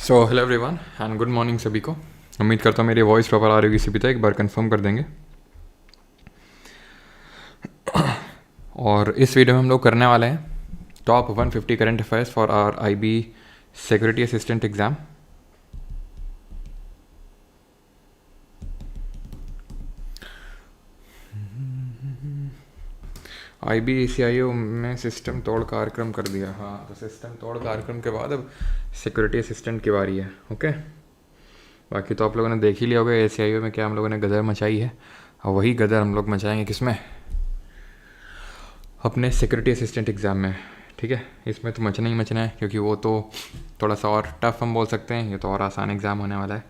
So hello everyone and good morning सभी को। उम्मीद करता हूँ मेरी वॉइस प्रॉपर आ रही होगी सभी तक। एक बार कंफर्म कर देंगे। और इस वीडियो में हम लोग करने वाले हैं top 150 current affairs for R IB security assistant exam. IBACIO में सिस्टम तोड़ कार्यक्रम कर दिया। हाँ, तो सिस्टम तोड़ कार्यक्रम के बाद अब सिक्योरिटी असिस्टेंट की बारी है। ओके, बाकी तो आप लोगों ने देख ही लिया होगा ACIO में क्या हम लोगों ने गदर मचाई है, और वही गदर हम लोग मचाएंगे किसमें, अपने सिक्योरिटी असिस्टेंट एग्ज़ाम में। ठीक है, इसमें तो मचना ही मचना है क्योंकि वो तो थोड़ा सा और टफ हम बोल सकते हैं, ये तो और आसान एग्ज़ाम होने वाला है।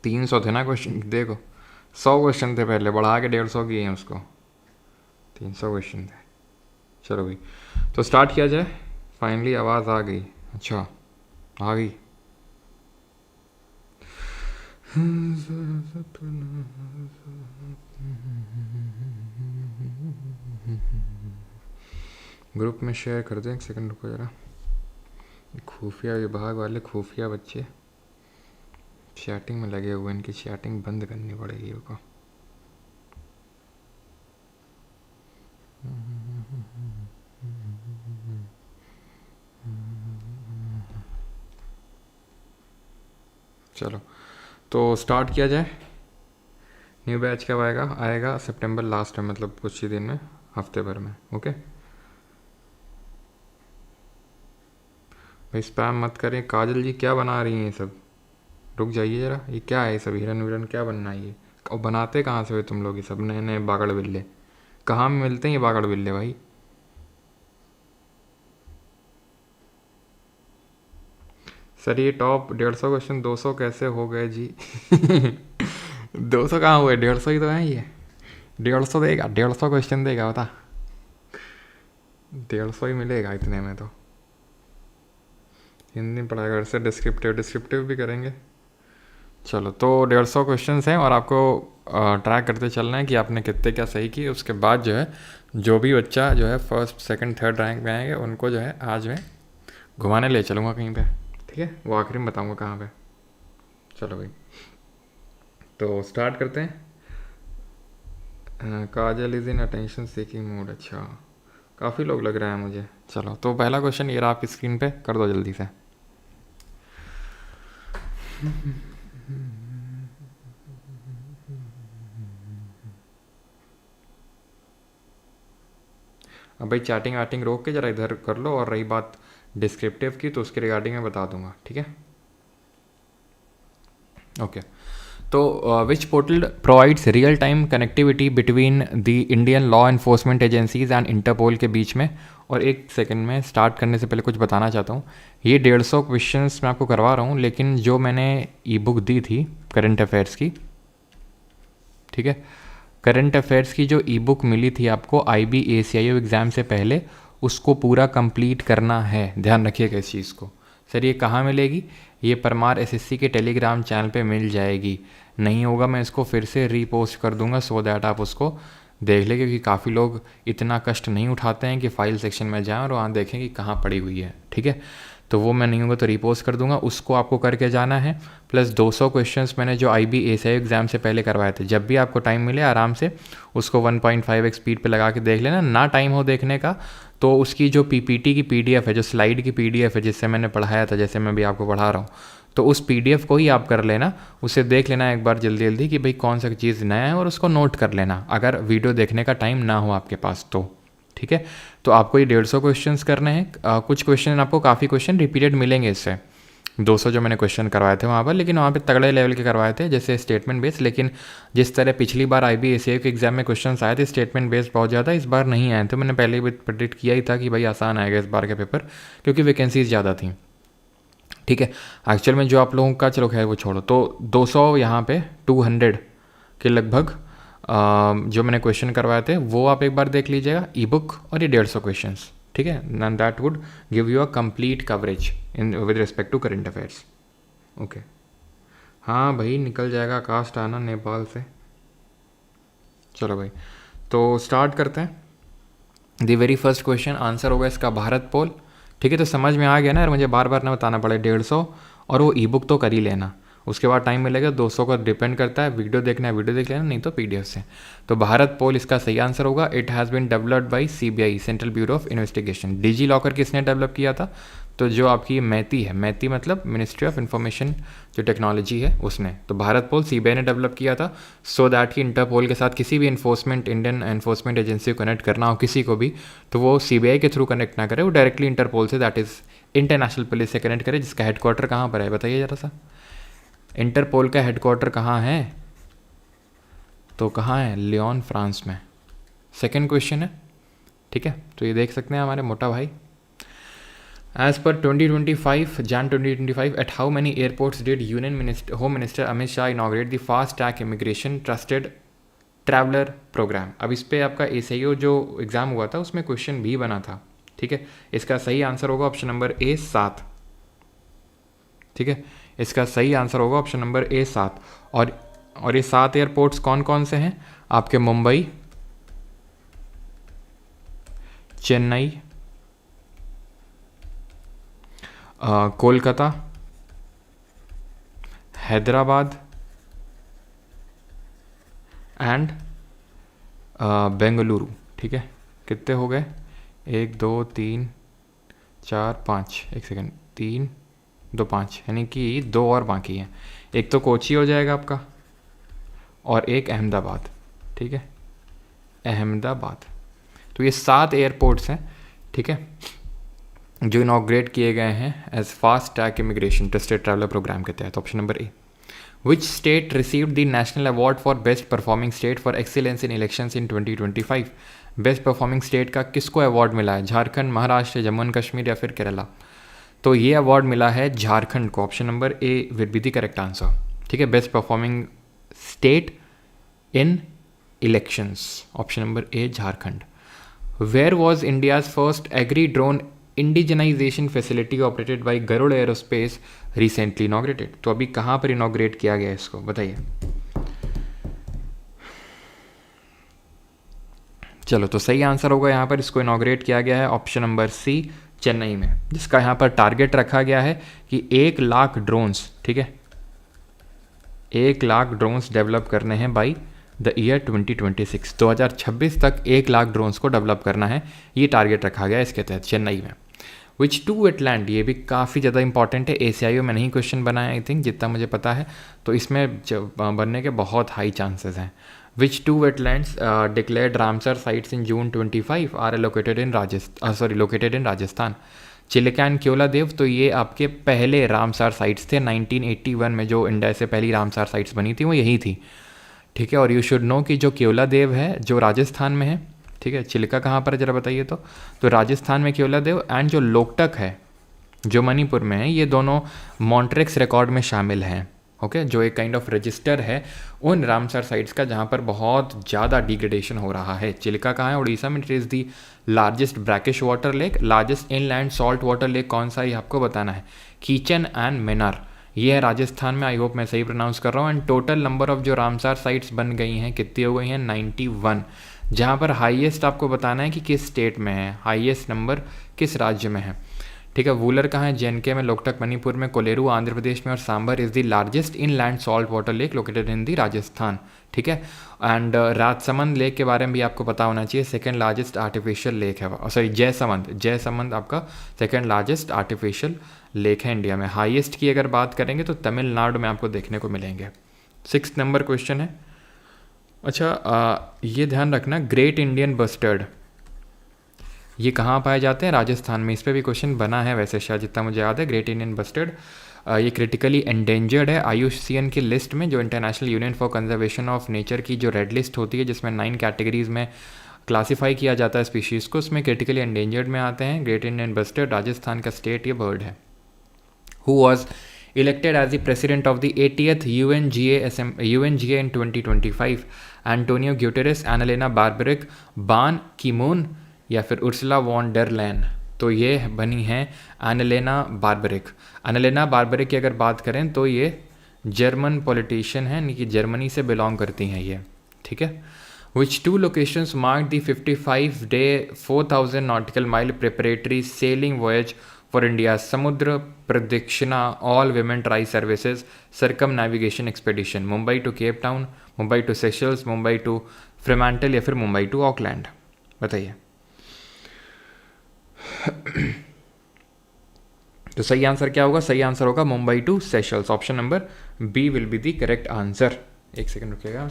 300 थे ना क्वेश्चन, देखो 100 क्वेश्चन थे पहले, बढ़ा के 150 किए हैं उसको, 300 क्वेश्चन थे। चलो भाई, तो स्टार्ट किया जाए। फाइनली आवाज़ आ गई। अच्छा, आ गई। ग्रुप में शेयर कर दें, एक सेकंड रुको ज़रा। खुफिया विभाग वाले खुफिया बच्चे चैटिंग में लगे हुए, इनकी चैटिंग बंद करनी पड़ेगी उनको। चलो तो स्टार्ट किया जाए। न्यू बैच कब आएगा? आएगा सितंबर लास्ट में, मतलब कुछ ही दिन में, हफ्ते भर में। ओके भाई, स्पैम मत करें। काजल जी क्या बना रही हैं ये सब? रुक जाइए ज़रा, ये क्या है? ये सब हिरन विरन क्या बनना है ये? और बनाते कहाँ से हुए तुम लोग ये सब नए नए बागड़ बिल्ले? कहाँ में मिलते हैं ये बागड़ बिल्ले भाई? सर ये टॉप 150 क्वेश्चन 200 कैसे हो गए जी? 200 कहाँ हुए? 150 ही तो है ये। 150 देगा, 150 क्वेश्चन देगा बता। 150 ही मिलेगा इतने में तो। हिंदी पढ़ाई घर से डिस्क्रिप्टिव डिस्क्रिप्टिव भी करेंगे। चलो तो 150 क्वेश्चन हैं और आपको ट्रैक करते चलना है कि आपने कितने क्या सही किए। उसके बाद जो है, जो भी बच्चा जो है फर्स्ट सेकंड थर्ड रैंक में आएंगे उनको जो है आज मैं घुमाने ले चलूँगा कहीं पे। ठीक है, वो आखिरी में बताऊँगा कहाँ पे। चलो भाई, तो स्टार्ट करते हैं। Kajal is in attention seeking mood. अच्छा, काफ़ी लोग लग रहे हैं मुझे। चलो तो पहला क्वेश्चन ये रहा आपकी स्क्रीन पे, कर दो जल्दी से। अब भाई चैटिंग वैटिंग रोक के ज़रा इधर कर लो, और रही बात डिस्क्रिप्टिव की तो उसके रिगार्डिंग मैं बता दूंगा। ठीक है, ओके। तो which portal provides real time connectivity between the Indian law enforcement agencies and Interpol के बीच में। और एक सेकंड में स्टार्ट करने से पहले कुछ बताना चाहता हूँ। ये 150 क्वेश्चंस मैं आपको करवा रहा हूँ, लेकिन जो मैंने ई बुक दी थी करंट अफेयर्स की, ठीक है, करंट अफेयर्स की जो ई बुक मिली थी आपको IBACIO एग्ज़ाम से पहले, उसको पूरा कंप्लीट करना है। ध्यान रखिएगा इस चीज़ को। सर ये कहाँ मिलेगी? ये परमार SSC के टेलीग्राम चैनल पे मिल जाएगी। नहीं होगा मैं इसको फिर से रीपोस्ट कर दूंगा सो दैट आप उसको देख लें, क्योंकि काफ़ी लोग इतना कष्ट नहीं उठाते हैं कि फाइल सेक्शन में जाएं और वहाँ देखें कि कहाँ पड़ी हुई है। ठीक है, तो वो मैं नहीं होगा तो रीपोस्ट कर दूंगा, उसको आपको करके जाना है। प्लस 200 क्वेश्चंस मैंने जो IBACIO एग्ज़ाम से पहले करवाए थे। जब भी आपको टाइम मिले आराम से उसको 1.5x स्पीड पे लगा के देख लेना। ना टाइम हो देखने का तो उसकी जो PPT की PDF है, जो स्लाइड की PDF है जिससे मैंने पढ़ाया था, जैसे मैं भी आपको पढ़ा रहा हूँ, तो उस PDF को ही आप कर लेना, उसे देख लेना एक बार जल्दी जल्दी कि भाई कौन सा चीज़ नया है, और उसको नोट कर लेना अगर वीडियो देखने का टाइम ना हो आपके पास तो। ठीक है, तो आपको ये 150 क्वेश्चंस करने हैं। कुछ क्वेश्चन आपको काफ़ी क्वेश्चन रिपीटेड मिलेंगे इससे। 200 जो मैंने क्वेश्चन करवाए थे वहाँ पर, लेकिन वहाँ पे तगड़े लेवल के करवाए थे जैसे स्टेटमेंट बेस्ड। लेकिन जिस तरह पिछली बार IBACIO के एग्जाम में क्वेश्चन आए थे स्टेटमेंट बेस्ड बहुत ज़्यादा, इस बार नहीं आए थे। मैंने पहले ही प्रेडिक्ट किया ही था कि भाई आसान आएगा इस बार का पेपर, क्योंकि वैकेंसीज ज़्यादा थी। ठीक है, एक्चुअल में जो आप लोगों का, चलो खैर वो छोड़ो, तो 200 यहाँ पे 200 के लगभग जो मैंने क्वेश्चन करवाए थे वो आप एक बार देख लीजिएगा, ई बुक और ये 150 क्वेश्चंस। ठीक है, and that would give you a complete coverage in with respect to current affairs. Okay, हाँ भाई निकल जाएगा कास्ट आना नेपाल से। चलो भाई, तो स्टार्ट करते हैं। The very first question answer होगा इसका भारत पोल। ठीक है, तो समझ में आ गया ना यार, मुझे बार बार ना बताना पड़े 150, और वो ई बुक तो कर ही लेना, उसके बाद टाइम मिलेगा 200 का डिपेंड करता है, वीडियो देखना है वीडियो देख लेना, नहीं तो पीडीएफ से। तो भारत पोल इसका सही आंसर होगा। It has been developed by CBI, central bureau of investigation. DigiLocker किसने डेवलप किया था? तो जो आपकी मैती है, मैती मतलब मिनिस्ट्री ऑफ इंफॉर्मेशन जो टेक्नोलॉजी है उसने। तो भारत पोल सीबीआई ने डेवलप किया था, सो दैट कि इंटरपोल के साथ किसी भी इन्फोर्समेंट, इंडियन इन्फोर्समेंट एजेंसी को कनेक्ट करना हो किसी को भी, तो वो सीबीआई के थ्रू कनेक्ट ना करे, वो डायरेक्टली इंटरपोल से, दैट इज़ इंटरनेशनल पुलिस से कनेक्ट करे, जिसका हेडक्वार्टर कहाँ पर है बताइए ज़रा सा। इंटरपोल का हेडक्वार्टर कहाँ है? तो कहाँ है? लियोन, फ्रांस में। सेकेंड क्वेश्चन है, ठीक है, तो ये देख सकते हैं हमारे मोटा भाई। As per 2025, Jan 2025, at how many airports did Home Minister Amit Shah inaugurate the Fast Track Immigration Trusted Traveler Program? अब इस पे आपका ASIO जो एग्ज़ाम हुआ था उसमें क्वेश्चन भी बना था, ठीक है। इसका सही आंसर होगा ऑप्शन नंबर ए 7, ठीक है, इसका सही आंसर होगा ऑप्शन नंबर ए 7। और ये 7 एयरपोर्ट्स कौन कौन से हैं आपके? मुंबई, चेन्नई, कोलकाता, हैदराबाद एंड बेंगलुरु, ठीक है। कितने हो गए? 1 2 3 4 5, एक सेकेंड, 3 2 5, यानी कि 2 और बाकी हैं। एक तो कोची हो जाएगा आपका, और एक अहमदाबाद, ठीक है, अहमदाबाद। तो ये 7 एयरपोर्ट्स हैं, ठीक है, जो इनॉग्रेट किए गए हैं as fast track immigration trusted traveller programme के तहत। Option number A. Which state received the national award for best performing state for excellence in elections in 2025? Best performing state का किसको अवार्ड मिला है? झारखंड, महाराष्ट्र, जम्मू एंड कश्मीर या फिर केरला? तो ये अवार्ड मिला है झारखंड को। Option number A will be the correct answer, ठीक है, best performing state in elections. Option number A Jharkhand. Where was India's first agri drone indigenisation facility operated by Garuda aerospace recently inaugurated? तो अभी कहाँ पर इनॉग्रेट किया गया इसको बताइए। चलो, तो सही आंसर होगा यहाँ पर, इसको इनॉग्रेट किया गया है ऑप्शन नंबर सी, चेन्नई में, जिसका यहाँ पर टारगेट रखा गया है कि 1 लाख ड्रोन्स, ठीक है, 1 लाख ड्रोन्स डेवलप करने हैं बाई द ईयर 2026। 2026 तक 1 लाख ड्रोन्स को डेवलप करना है, ये टारगेट रखा गया है इसके तहत चेन्नई में। विच टू वेटलैंड, ये भी काफ़ी ज़्यादा इंपॉर्टेंट है, ACIO में नहीं क्वेश्चन बना है आई थिंक, जितना मुझे पता है, तो इसमें बनने के बहुत हाई चांसेस हैं। Which two wetlands declared Ramsar sites in June 25 are located in Rajasthan? Chilika and Keoladeo, तो ये आपके पहले रामसर साइट्स थे 1981 में, जो इंडिया से पहली रामसर साइट्स बनी थी वो यही थी, ठीक है। और यू शुड नो कि जो केवलादेव है जो राजस्थान में है, ठीक है, चिलिका कहाँ पर है जरा बताइए। तो राजस्थान में केवलादेव, एंड जो लोकटक है जो मणिपुर में है, ये दोनों मॉन्ट्रेक्स रिकॉर्ड में शामिल हैं, ओके, जो एक काइंड ऑफ रजिस्टर है उन रामसर साइट्स का जहाँ पर बहुत ज़्यादा डिग्रेडेशन हो रहा है। चिलिका कहाँ है? उड़ीसा में। It is the largest brackish water lake. Largest inland salt water lake कौन सा, ये आपको बताना है। कीचन एंड मेनार, ये है राजस्थान में। आई होप मैं सही प्रोनाउंस कर रहा हूँ। एंड टोटल नंबर ऑफ जो रामसर साइट्स बन गई हैं कितनी हो गई हैं? 91। जहाँ पर हाईएस्ट आपको बताना है कि किस स्टेट में है, हाईएस्ट नंबर किस राज्य में है, ठीक है। वूलर कहाँ है? JNK में, लोकटक मणिपुर में, कोलेरू आंध्र प्रदेश में, और Sambhar is the largest inland salt water lake located in the Rajasthan, ठीक है। एंड राजसमंद लेक के बारे में भी आपको पता होना चाहिए, सेकंड लार्जेस्ट आर्टिफिशियल लेक है, सॉरी जयसमंद आपका सेकंड लार्जेस्ट आर्टिफिशियल लेक है इंडिया में। हाईएस्ट की अगर बात करेंगे तो तमिलनाडु में आपको देखने को मिलेंगे। 6 नंबर क्वेश्चन है। अच्छा, ये ध्यान रखना, ग्रेट इंडियन बस्टर्ड ये कहाँ पाए जाते हैं? राजस्थान में। इस पर भी क्वेश्चन बना है वैसे शायद, जितना मुझे याद है। ग्रेट इंडियन बस्टर्ड ये क्रिटिकली एंडेंजर्ड है IUCN की लिस्ट में, जो international union for conservation of nature की जो रेड लिस्ट होती है, जिसमें 9 कैटेगरीज में क्लासीफाई किया जाता है स्पीशीज़ को, उसमें क्रिटिकली एंडेंजर्ड में आते हैं। ग्रेट इंडियन बस्टर्ड राजस्थान का स्टेट ये बर्ड है। Who was elected as the president of the 80th UNGA in 2025? Antonio Guterres, Annalena barbaric, बान की-मून या फिर उर्सुला वॉन डर लेन? तो ये बनी है एनालेना बार्बरिक। एनालेना बार्बरिक की अगर बात करें तो ये जर्मन पॉलिटिशियन है, यानी कि जर्मनी से बिलोंग करती हैं ये, ठीक है। Which two locations mark the 55-day 4000 nautical mile preparatory sailing voyage for India Samudra Pradakshina all women tri services circumnavigation expedition, Mumbai to Cape Town, Mumbai to Seychelles, Mumbai to Fremantle या फिर मुंबई टू ऑकलैंड? बताइए। तो सही आंसर क्या होगा? सही आंसर होगा Mumbai to Seychelles. Option number B will be the correct answer. एक सेकंड रुकिएगा।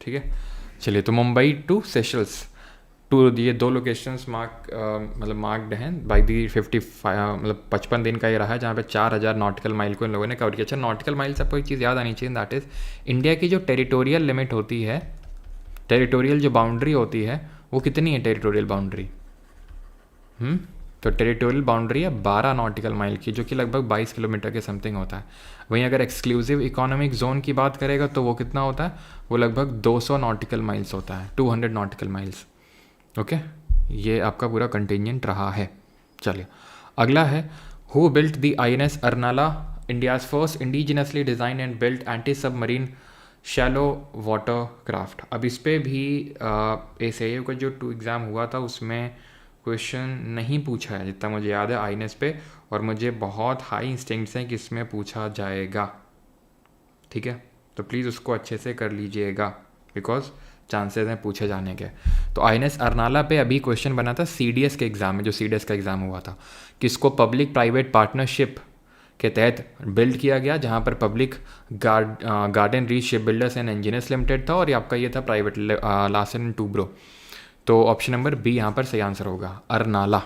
ठीक है, चलिए, तो मुंबई टू सेशल्स टू, ये दो लोकेशंस मतलब मार्क्ड हैं बाई दी 55, मतलब 55 दिन का ये रहा है, जहाँ पे 4000 नॉटिकल माइल को इन लोगों ने कवर किया। अच्छा, नॉटिकल माइल से आपको एक चीज़ याद आनी चाहिए, दैट इज़ इंडिया की जो टेरिटोरियल लिमिट होती है, टेरिटोरियल जो बाउंड्री होती है, वो कितनी है टेरिटोरियल बाउंड्री? तो टेरिटोरियल बाउंड्री है 12 नॉटिकल माइल की, जो कि लगभग 22 किलोमीटर के समथिंग होता है। वहीं अगर एक्सक्लूसिव इकोनॉमिक जोन की बात करेगा तो वो कितना होता है? वो लगभग 200 नॉटिकल माइल्स होता है, 200 नॉटिकल माइल्स। ओके, ये आपका पूरा कंटिजेंट रहा है। चलिए, अगला है who built the INS Arnala, India's first indigenously design and built anti submarine shallow water craft. अब इस पर भी ASAO का जो 2 एग्ज़ाम हुआ था उसमें क्वेश्चन नहीं पूछा है जितना मुझे याद है INS पे, और मुझे बहुत हाई इंस्टिंक्ट्स हैं कि इसमें पूछा जाएगा। ठीक है, तो प्लीज़ उसको अच्छे से कर लीजिएगा, बिकॉज चांसेस हैं पूछे जाने के। तो INS अर्नाला पे अभी क्वेश्चन बना था CDS के एग्ज़ाम में, जो CDS का एग्ज़ाम हुआ था, कि इसको पब्लिक प्राइवेट पार्टनरशिप के तहत बिल्ड किया गया, जहाँ पर public garden reach ship builders and engineers limited था, और ये आपका ये था प्राइवेट लार्सन एंड टूब्रो। तो ऑप्शन नंबर बी यहाँ पर सही आंसर होगा, अर्नाला।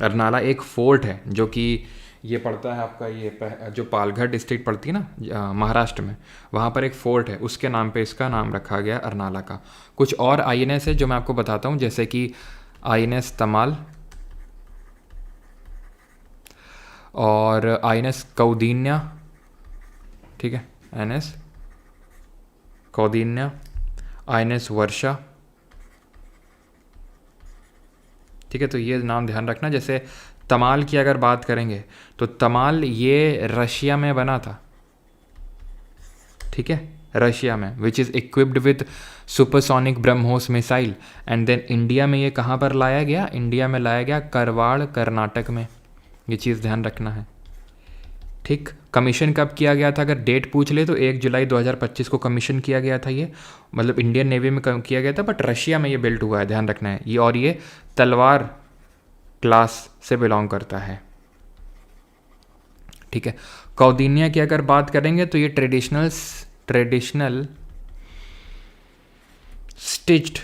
अर्नाला एक फोर्ट है जो कि ये पड़ता है आपका, ये जो पालघर डिस्ट्रिक्ट पड़ती है ना महाराष्ट्र में, वहाँ पर एक फोर्ट है, उसके नाम पे इसका नाम रखा गया अर्नाला का। कुछ और INS है जो मैं आपको बताता हूँ, जैसे कि INS तमाल और INS कौदिन्या। ठीक है, INS कौदिन्या, INS वर्षा। ठीक है, तो ये नाम ध्यान रखना। जैसे तमाल की अगर बात करेंगे तो तमाल ये रशिया में बना था। ठीक है, रशिया में, which is equipped with supersonic BrahMos missile, and then India में ये कहाँ पर लाया गया? इंडिया में लाया गया करवाड़, कर्नाटक में। ये चीज़ ध्यान रखना है। ठीक, कमीशन कब किया गया था? अगर डेट पूछ ले तो 1 जुलाई 2025 को कमीशन किया गया था ये, मतलब इंडियन नेवी में किया गया था, बट रशिया में ये बिल्ट हुआ है, ध्यान रखना है ये। और ये तलवार क्लास से बिलोंग करता है। ठीक है, कौदिन्या की अगर बात करेंगे तो ये ट्रेडिशनल स्टिच्ड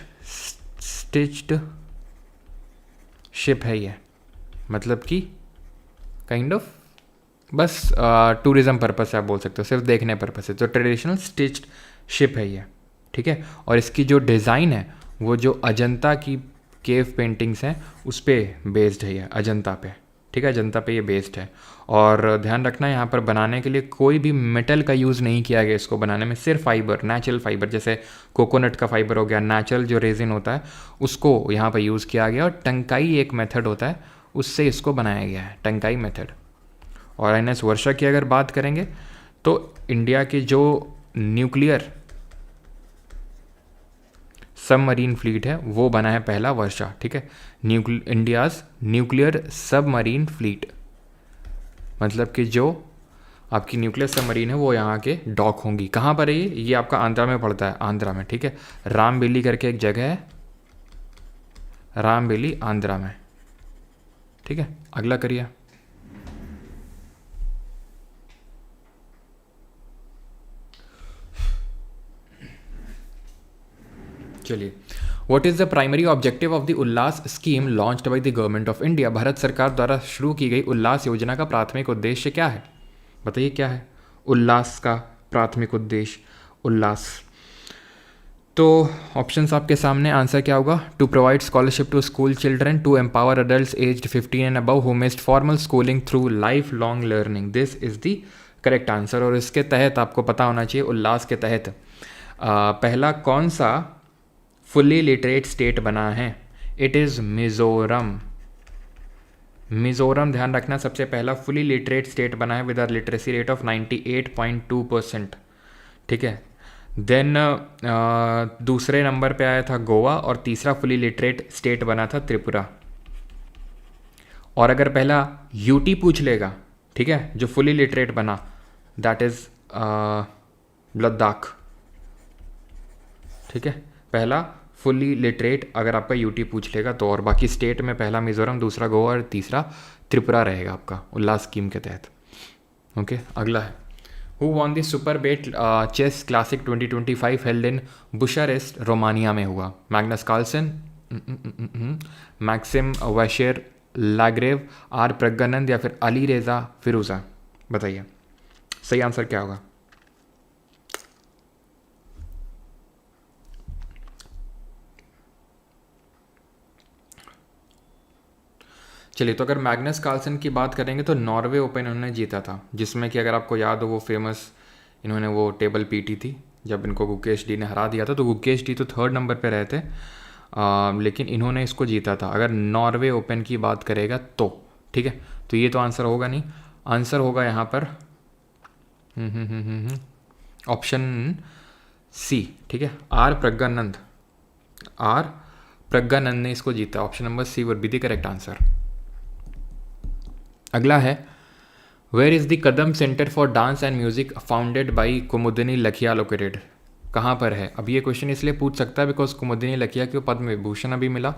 शिप है ये, मतलब कि काइंड ऑफ बस टूरिज्म पर्पस से आप बोल सकते हो, सिर्फ देखने पर्पस से। तो ट्रेडिशनल स्टिच्ड शिप है ये। ठीक है, और इसकी जो डिज़ाइन है वो जो अजंता की केव पेंटिंग्स हैं उस पर बेस्ड है ये, अजंता पे। ठीक है, अजंता पे ये बेस्ड है। और ध्यान रखना, यहाँ पर बनाने के लिए कोई भी मेटल का यूज़ नहीं किया गया इसको बनाने में, सिर्फ फाइबर, नेचुरल फाइबर, जैसे कोकोनट का फाइबर हो गया, नेचुरल जो रेजिन होता है उसको यहाँ पर यूज़ किया गया। और टंकाई एक मेथड होता है, उससे इसको बनाया गया है, टंकाई मेथड। और INS वर्षा की अगर बात करेंगे तो इंडिया की जो न्यूक्लियर सबमरीन फ्लीट है वो बना है पहला वर्षा। ठीक है, इंडियाज़ न्यूक्लियर सबमरीन फ्लीट, मतलब कि जो आपकी न्यूक्लियर सबमरीन है वो यहाँ के डॉक होंगी। कहाँ पर है ये आपका आंध्रा में पड़ता है, आंध्रा में। ठीक है, रामबेली करके एक जगह है, रामबेली आंध्रा में। ठीक है, अगला करिए। चलिए, what is the primary objective of the Ullas scheme launched by the government of India? Bharat सरकार द्वारा शुरू की गई उल्लास योजना का प्राथमिक उद्देश्य क्या है? बताइए क्या है उल्लास का प्राथमिक उद्देश्य? उल्लास, तो ऑप्शंस आपके सामने, आंसर क्या होगा? To provide scholarship to school children, to empower adults aged 15 and above who missed formal schooling through lifelong learning. This is the correct answer. और इसके तहत आपको पता होना चाहिए, उल्लास के तहत पहला कौन सा फुल्ली लिटरेट स्टेट बना है? It is Mizoram. मिज़ोरम, ध्यान रखना, सबसे पहला फुली लिटरेट स्टेट बना है with a literacy rate of 98.2%। ठीक है, देन दूसरे नंबर पे आया था गोवा और तीसरा फुली लिटरेट स्टेट बना था त्रिपुरा। और अगर पहला यूटी पूछ लेगा, ठीक है, जो फुली लिटरेट बना, दैट इज़ लद्दाख। ठीक है, पहला फुली लिटरेट अगर आपका यूटी पूछ लेगा तो। और बाकी स्टेट में पहला मिजोरम, दूसरा गोवा और तीसरा त्रिपुरा रहेगा आपका उल्लास स्कीम के तहत। ओके, अगला है who won the super bet chess classic 2025 held in Bucharest Romania में हुआ? Magnus Carlsen, Maxime Vachier Lagrave, R Praggnanandhaa या फिर अली रेजा फिरोजा? बताइए सही आंसर क्या होगा। चलिए, तो अगर मैग्नस कार्लसन की बात करेंगे तो नॉर्वे ओपन इन्होंने जीता था, जिसमें कि अगर आपको याद हो वो फेमस इन्होंने वो टेबल पीटी थी जब इनको गुकेश डी ने हरा दिया था। तो गुकेश डी तो 3rd नंबर पे रहे थे, लेकिन इन्होंने इसको जीता था। अगर नॉर्वे ओपन की बात करेगा तो, ठीक है, तो ये तो आंसर होगा नहीं। आंसर होगा यहाँ पर ऑप्शन सी, ठीक है, आर प्रज्ञानंद। आर प्रज्ञानंद ने इसको जीता। Option number C would be the correct answer. अगला है where is the Kadam centre for dance and music founded by Kumudini Lakhia located? कहाँ पर है? अब ये क्वेश्चन इसलिए पूछ सकता है बिकॉज कुमुदिनी लखिया को पद्म विभूषण अभी मिला,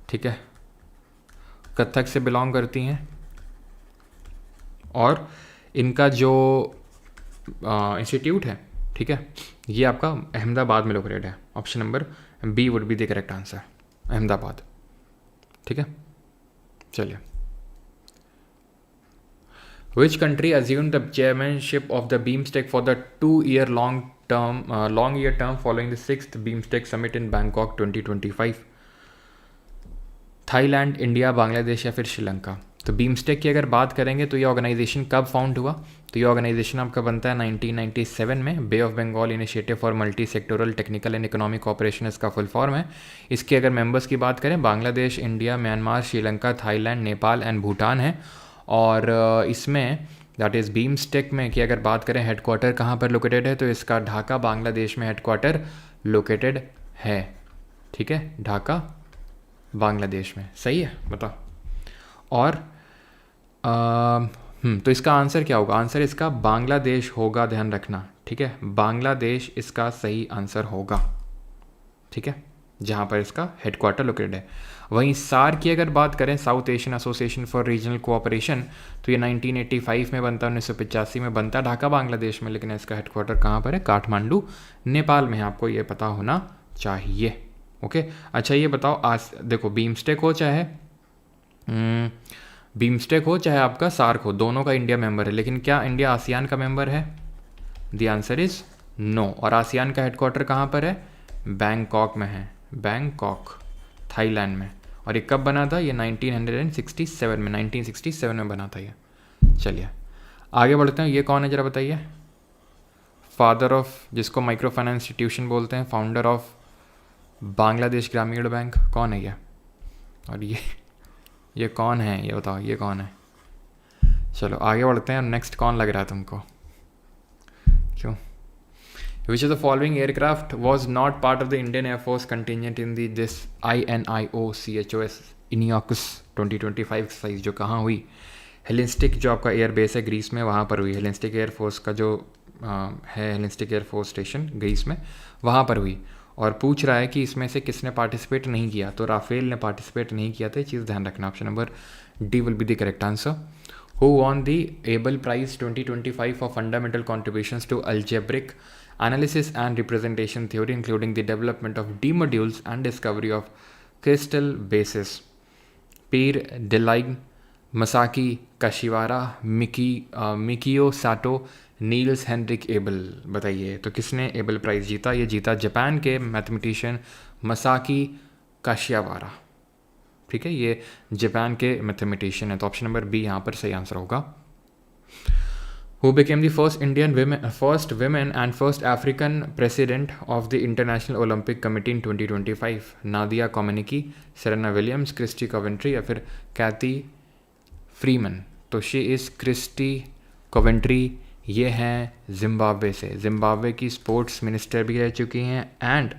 ठीक है, कथक से बिलोंग करती हैं और इनका जो इंस्टीट्यूट है, ठीक है, ये आपका अहमदाबाद में लोकेटेड है। Option number B would be the correct answer, Ahmedabad. ठीक है, चलिए। Which country assumed the chairmanship of the BIMSTEC for the 2-year long term following the 6th BIMSTEC summit in Bangkok 2025? Thailand, India, Bangladesh या फिर श्रीलंका? तो BIMSTEC की अगर बात करेंगे तो ये ऑर्गेनाइजेशन कब फाउंड हुआ? तो ये ऑर्गेनाइजेशन आपका बनता है 1997 में। बे of Bengal initiative for multi sectoral technical and economic cooperation इसका फुल फॉर्म है। इसके अगर मेंबर्स की बात करें, Bangladesh, India, Myanmar, Sri Lanka, Thailand, Nepal and Bhutan है। और इसमें दैट इज़ बीमस्टेक में कि अगर बात करें हेडक्वार्टर कहाँ पर लोकेटेड है, तो इसका ढाका बांग्लादेश में हेडक्वार्टर लोकेटेड है। ठीक है, ढाका बांग्लादेश में। सही है, बताओ। और तो इसका आंसर क्या होगा? आंसर इसका बांग्लादेश होगा, ध्यान रखना। ठीक है, बांग्लादेश इसका सही आंसर होगा। ठीक है, जहाँ पर इसका हेडक्वार्टर लोकेटेड है। वहीं सार की अगर बात करें, south Asian association for regional cooperation, तो ये 1985 में बनता है, 1985 में बनता है ढाका बांग्लादेश में, लेकिन इसका हेडक्वार्टर कहाँ पर है? काठमांडू नेपाल में है। आपको ये पता होना चाहिए। ओके, अच्छा ये बताओ, देखो बीमस्टेक हो चाहे आपका सार्क हो, दोनों का इंडिया मेंबर है, लेकिन क्या इंडिया आसियान का मेंबर है? The answer is no. और आसियान का हेडक्वार्टर कहाँ पर है? बैंकॉक में है, बैंकॉक, थाईलैंड में। और ये कब बना था? ये 1967 में, 1967 में बना था ये। चलिए आगे बढ़ते हैं। ये कौन है ज़रा बताइए? फादर ऑफ, जिसको माइक्रो फाइनेंस इंस्टीट्यूशन बोलते हैं, फाउंडर ऑफ बांग्लादेश ग्रामीण बैंक, कौन है ये? और ये कौन है, ये बताओ, ये कौन है? चलो आगे बढ़ते हैं। नेक्स्ट कौन लग रहा है तुमको? क्यों? Which of the following aircraft was not part of the Indian Air Force contingent in this INIOCHOS INIOCS 2025 exercise, जो कहाँ हुई? हेलेंस्टिक, जो आपका एयर बेस है ग्रीस में, वहाँ पर हुई। हेलेंस्टिक एयरफोर्स का जो है हेलेंस्टिक एयरफोर्स स्टेशन ग्रीस में, वहाँ पर हुई। और पूछ रहा है कि इसमें से किसने पार्टिसिपेट नहीं किया, तो राफेल ने पार्टिसिपेट नहीं किया था। ये चीज़ ध्यान रखना। Option number D will be the correct answer. Who won the Abel Prize 2025 for fundamental contributions to algebraic analysis and representation theory, including the development of D-modules and discovery of crystal bases? Pierre Deligne, Masaki Kashiwara, मिकियो साटो, Niels Heinrich able? बताइए तो किसने able price जीता? ये जीता Japan के mathematician मसाकी काशियावारा। ठीक है, ये जापान के मैथमेटिशियन है। तो ऑप्शन नंबर बी यहाँ पर सही आंसर होगा। Who became the first women and first African president of the International Olympic Committee in 2025? Nadia Comaneci, Serena Williams, Kirsty Coventry या फिर कैथी फ्रीमन? तो शी इज़ क्रिस्टी कोवेंट्री ये हैं Zimbabwe से। जिम्बाब्वे की स्पोर्ट्स मिनिस्टर भी रह चुकी हैं एंड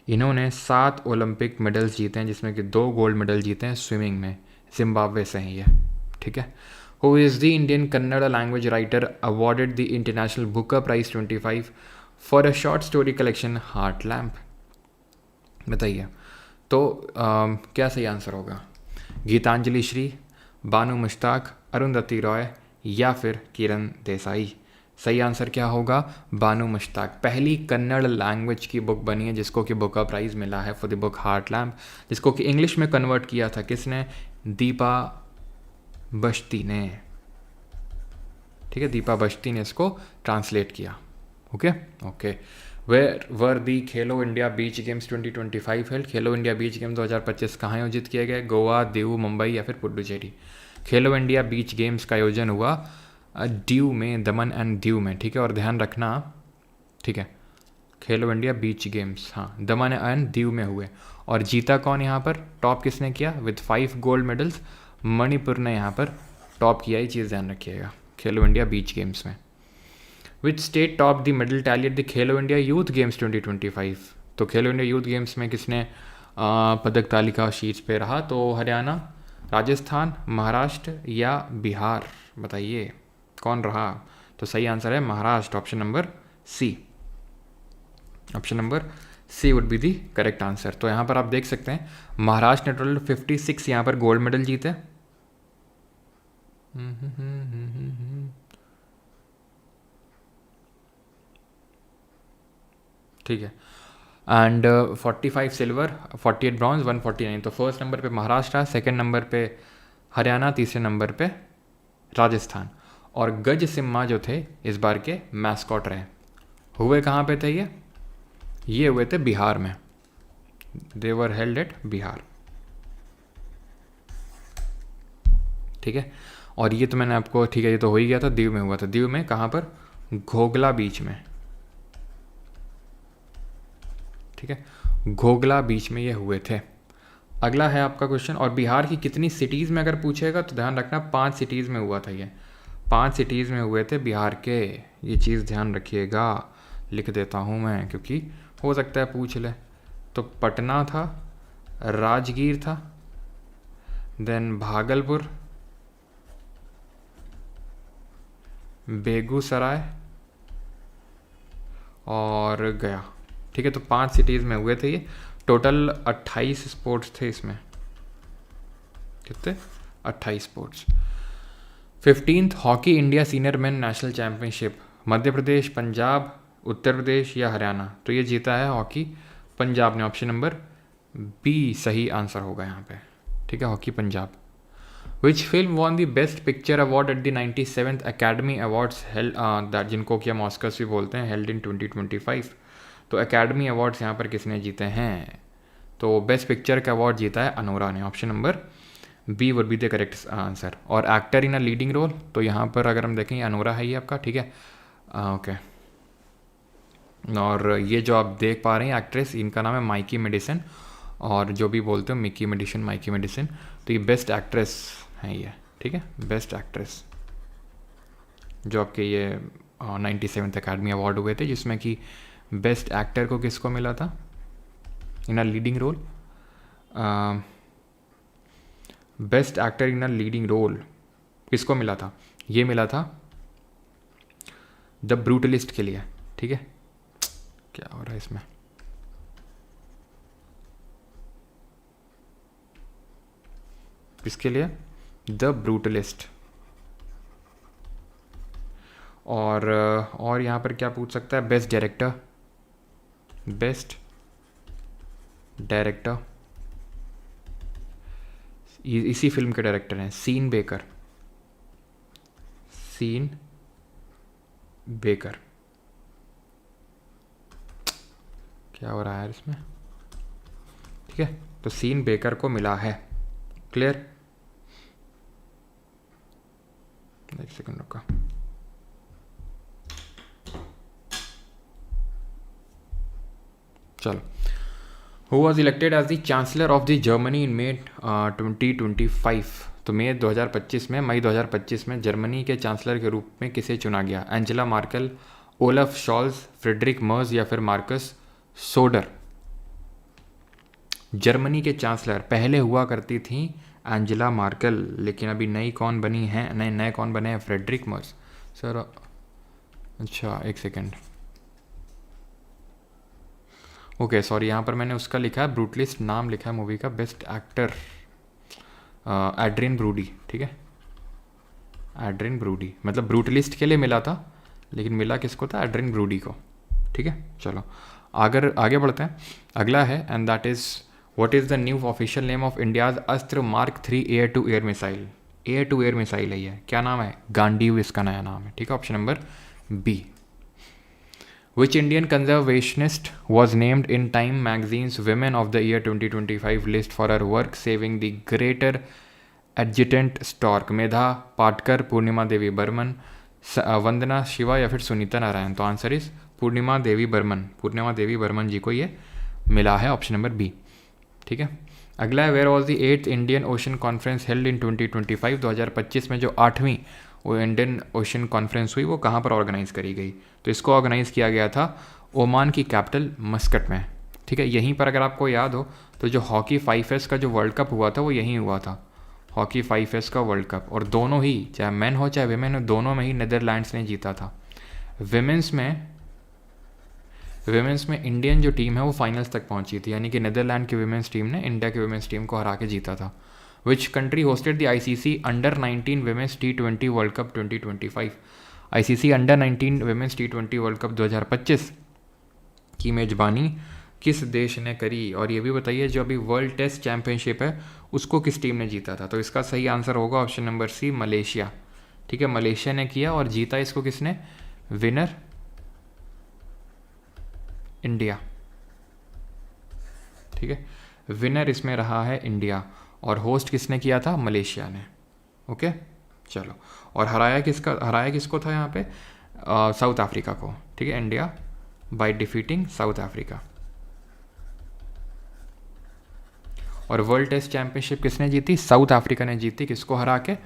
इन्होंने 7 ओलंपिक मेडल्स जीते हैं, जिसमें कि 2 गोल्ड मेडल जीते हैं स्विमिंग में। जिम्बाब्वे से हैं ये, ठीक है। Who is the Indian Kannada language writer awarded the international Booker prize 25 for a short story collection heart lamp? बताइए। तो क्या सही आंसर होगा? गीतांजलि श्री, बानू मुश्ताक, अरुंधति रॉय या फिर किरण देसाई? सही आंसर क्या होगा? बानू मुश्ताक। पहली कन्नड़ लैंग्वेज की बुक बनी है जिसको कि बुकर प्राइज़ मिला है for the book heart lamp, जिसको कि इंग्लिश में कन्वर्ट किया था किसने? दीपा बश्ती ने, ठीक है। दीपा बश्ती ने इसको ट्रांसलेट किया। Okay okay. Where were the Khelo India beach games 2025 held? Khelo India beach game 2025 कहाँ आयोजित किए गए? गोवा, दीव, मुंबई या फिर पुडुचेरी? खेलो इंडिया बीच गेम्स का आयोजन हुआ दीव में, दमन एंड दीव में, ठीक है। और ध्यान रखना, ठीक है, खेलो इंडिया बीच गेम्स, हाँ, दमन एंड दीव में हुए। और जीता कौन यहाँ पर? टॉप किसने किया? विद 5 गोल्ड मेडल्स मणिपुर ने यहाँ पर टॉप किया। ये चीज़ ध्यान रखिएगा खेलो इंडिया बीच गेम्स में। विच state top the medal tally at the Khelo India youth games 2025? तो खेलो इंडिया यूथ गेम्स में किसने पदक तालिका शीर्ष पे रहा? तो हरियाणा, राजस्थान, महाराष्ट्र या बिहार? बताइए कौन रहा? तो सही आंसर है Maharashtra, option number C. Option number C would be the correct answer. तो यहाँ पर आप देख सकते हैं महाराष्ट्र ने टोटल 56 यहाँ पर गोल्ड मेडल जीते। ठीक है। And 45 silver, 48 bronze, 149। तो फर्स्ट नंबर पे महाराष्ट्र, सेकंड नंबर पे हरियाणा, तीसरे नंबर पे राजस्थान। और गज सिम्हा जो थे इस बार के मैस्कॉट रहे। हुए कहाँ पे थे ये हुए थे बिहार में। दे वर हेल्ड एट बिहार, ठीक है। और ये तो मैंने आपको, ठीक है, ये तो हो ही गया था, दीव में हुआ था। दीव में कहाँ पर? घोगला बीच में, ठीक है, घोगला बीच में ये हुए थे। अगला है आपका क्वेश्चन, और बिहार की कितनी सिटीज़ में अगर पूछेगा तो ध्यान रखना 5 सिटीज़ में हुआ था ये। 5 सिटीज़ में हुए थे बिहार के, ये चीज़ ध्यान रखिएगा। लिख देता हूँ मैं क्योंकि हो सकता है पूछ ले। तो पटना था, राजगीर था, देन भागलपुर, बेगूसराय और गया, ठीक है। तो 5 सिटीज़ में हुए थे ये। टोटल 28 स्पोर्ट्स थे इसमें। कितने? 28 sports. 15th hockey India senior men national championship, Madhya Pradesh, Punjab, Uttar Pradesh या हरियाणा? तो ये जीता है हॉकी पंजाब ने, ऑप्शन नंबर बी सही आंसर होगा यहाँ पे, ठीक है, hockey Punjab. Which film won the best picture award at the 97th Academy Awards held, that जिनको कि हम ऑस्कर्स भी बोलते हैं, हेल्ड इन 2025? तो अकेडमी अवार्ड्स यहाँ पर किसने जीते हैं? तो बेस्ट पिक्चर का अवार्ड जीता है अनोरा ने, option number B would be the correct answer. और actor in a leading role, तो यहाँ पर अगर हम देखें अनोरा है ये आपका, ठीक है, ओके। और ये जो आप देख पा रहे हैं एक्ट्रेस, इनका नाम है माइकी मेडिसन, और जो भी बोलते हो मिकी मेडिसन, माइकी मेडिसन। तो ये बेस्ट एक्ट्रेस हैं ये, ठीक है, बेस्ट एक्ट्रेस जो आपके ये 97th अकेडमी अवार्ड हुए थे, जिसमें कि बेस्ट एक्टर को किसको मिला था in a leading role? Best actor in a leading role किसको मिला था? ये मिला था द ब्रूटलिस्ट के लिए, ठीक है। क्या हो रहा है इसमें? किसके लिए? The brutalist. और यहाँ पर क्या पूछ सकता है? बेस्ट डायरेक्टर, बेस्ट डायरेक्टर, इसी फिल्म के डायरेक्टर हैं सीन बेकर, सीन बेकर। क्या हो रहा है इसमें? ठीक है, तो सीन बेकर को मिला है। क्लियर? एक सेकंड रुका। चलो, who was elected as the chancellor of the Germany in May 2025? तो मई 2025 में जर्मनी के चांसलर के रूप में किसे चुना गया? Angela Merkel, Olaf Scholz, Friedrich Merz या फिर मार्कस सोडर? जर्मनी के चांसलर पहले हुआ करती थी एंजेला मार्केल, लेकिन अभी नए कौन बने हैं? Friedrich Merz sir. अच्छा एक सेकेंड, ओके सॉरी, यहाँ पर मैंने उसका लिखा है ब्रूटलिस्ट, नाम लिखा है मूवी का, बेस्ट एक्टर एड्रियन ब्रूडी, ठीक है, एड्रियन ब्रूडी, मतलब ब्रूटलिस्ट के लिए मिला था, लेकिन मिला किसको था? एड्रियन ब्रूडी को, ठीक है। चलो आगे बढ़ते हैं। अगला है and that is what is the new official name of India's Astra mark 3 air to air missile? Air to air missile है ये, क्या नाम है? गांडीव इसका नया नाम है, ठीक है। Option number B. Which Indian conservationist was named in Time magazine's Women of the Year 2025 list for her work saving the Greater Adjutant Stork? Medha Patkar, पूर्णिमा देवी बर्मन, वंदना शिवा या फिर सुनीता नारायण? तो आंसर इज पूर्णिमा देवी बर्मन जी को ये मिला है, ऑप्शन नंबर बी, ठीक है। अगला है where was the 8th Indian ocean conference held in 2025? 2025 में जो 8वीं वो इंडियन ओशन कॉन्फ्रेंस हुई वो कहाँ पर ऑर्गेनाइज़ करी गई? तो इसको ऑर्गेनाइज़ किया गया था ओमान की कैपिटल मस्कट में, ठीक है। यहीं पर अगर आपको याद हो तो जो हॉकी 5S का जो वर्ल्ड कप हुआ था वो यहीं हुआ था, हॉकी 5S का वर्ल्ड कप, और दोनों ही चाहे मेन हो चाहे विमेन हो दोनों में ही नीदरलैंड्स ने जीता था। विमेंस में इंडियन जो टीम है वो फाइनल्स तक पहुंची थी, यानी कि नीदरलैंड की विमेंस टीम ने इंडिया की विमेंस टीम को हरा के जीता था। Which country hosted the ICC Under-19 Women's T20 World Cup 2025? ICC Under-19 Women's T20 World Cup 2025 की मेजबानी किस देश ने करी? और ये भी बताइए जो अभी वर्ल्ड टेस्ट चैंपियनशिप है उसको किस टीम ने जीता था? तो इसका सही आंसर होगा ऑप्शन नंबर सी, मलेशिया, ठीक है। मलेशिया ने किया और जीता इसको किसने? विनर इंडिया, ठीक है। विनर इसमें रहा है इंडिया और होस्ट किसने किया था? मलेशिया ने, ओके। चलो, और हराया किसको था यहाँ पे? साउथ अफ्रीका को, ठीक है, India by defeating south Africa. और वर्ल्ड टेस्ट चैंपियनशिप किसने जीती? साउथ अफ्रीका ने जीती, किसको हरा के?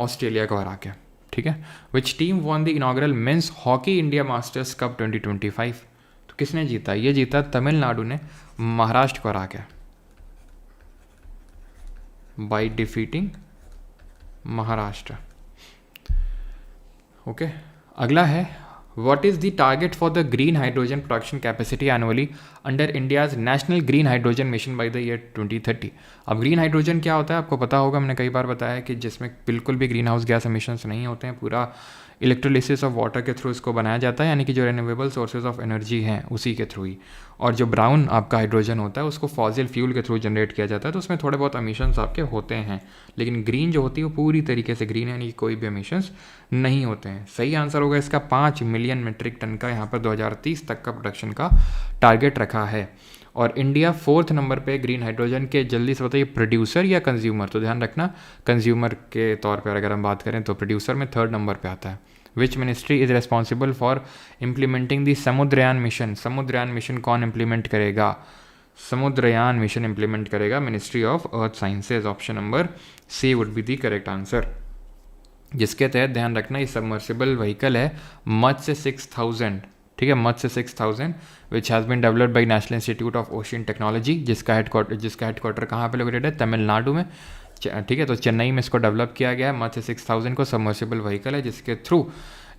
ऑस्ट्रेलिया को हरा के, ठीक है। विच team won the inaugural men's hockey India masters cup 2025? तो किसने जीता? ये जीता तमिलनाडु ने महाराष्ट्र को हरा के, by defeating महाराष्ट्र, ओके। अगला है what is the target for the green hydrogen production capacity annually under India's national green hydrogen mission by the year 2030? अब ग्रीन हाइड्रोजन क्या होता है आपको पता होगा, हमने कई बार बताया है कि जिसमें बिल्कुल भी ग्रीन हाउस गैस एमिशंस नहीं होते हैं, पूरा इलेक्ट्रोलिसिस ऑफ वाटर के थ्रू इसको बनाया जाता है, यानी कि जो रिन्यूएबल सोर्सेज ऑफ एनर्जी हैं उसी के थ्रू ही। और जो ब्राउन आपका हाइड्रोजन होता है उसको फॉसिल फ्यूल के थ्रू जनरेट किया जाता है, तो उसमें थोड़े बहुत एमिशंस आपके होते हैं, लेकिन ग्रीन जो होती है वो पूरी तरीके से ग्रीन है, यानी कि कोई भी एमिशंस नहीं होते हैं। सही आंसर होगा इसका 5 मिलियन मीट्रिक टन का यहाँ पर 2030 तक का प्रोडक्शन का टारगेट रखा है। और इंडिया 4th नंबर पे ग्रीन हाइड्रोजन के, जल्दी से बताइए प्रोड्यूसर या कंज्यूमर? तो ध्यान रखना कंज्यूमर के तौर पर अगर हम बात करें तो प्रोड्यूसर में 3rd नंबर पे आता है। Which ministry is responsible for implementing the Samudrayaan mission? Samudrayaan mission कौन इम्प्लीमेंट करेगा? समुद्रयान मिशन इम्प्लीमेंट करेगा ministry of earth sciences, option number C would be the correct answer. जिसके तहत ध्यान रखना ये सबमर्सिबल व्हीकल है मत्स्य 6000, ठीक है, Matsya 6000 which has been developed by national institute of ocean technology, जिसका हेडक्वार्टर कहाँ पे लोकेटेड है? तमिलनाडु में, ठीक है। तो चेन्नई में इसको डेवलप किया गया है। मत्स्य 6000 को सबमर्सिबल व्हीकल है जिसके थ्रू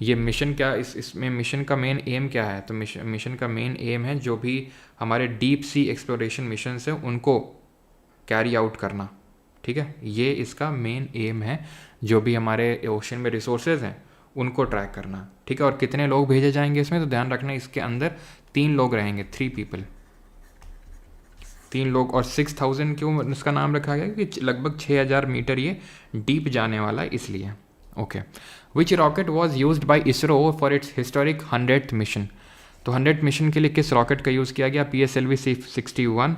ये मिशन क्या, इसमें मिशन का मेन एम क्या है? तो मिशन का मेन एम है जो भी हमारे डीप सी एक्सप्लोरेशन मिशन है उनको कैरी आउट करना, ठीक है। ये इसका मेन एम है, जो भी हमारे ओशन में रिसोर्सेज हैं उनको ट्रैक करना, ठीक है। और कितने लोग भेजे जाएंगे इसमें? तो ध्यान रखना इसके अंदर 3 लोग रहेंगे, 3 पीपल, 3 लोग। और 6000 क्यों इसका नाम रखा गया? कि लगभग 6000 मीटर ये डीप जाने वाला है इसलिए, okay. Which rocket was used by ISRO for its historic 100th mission? तो 100th मिशन के लिए किस रॉकेट का यूज़ किया गया? PSLV C61,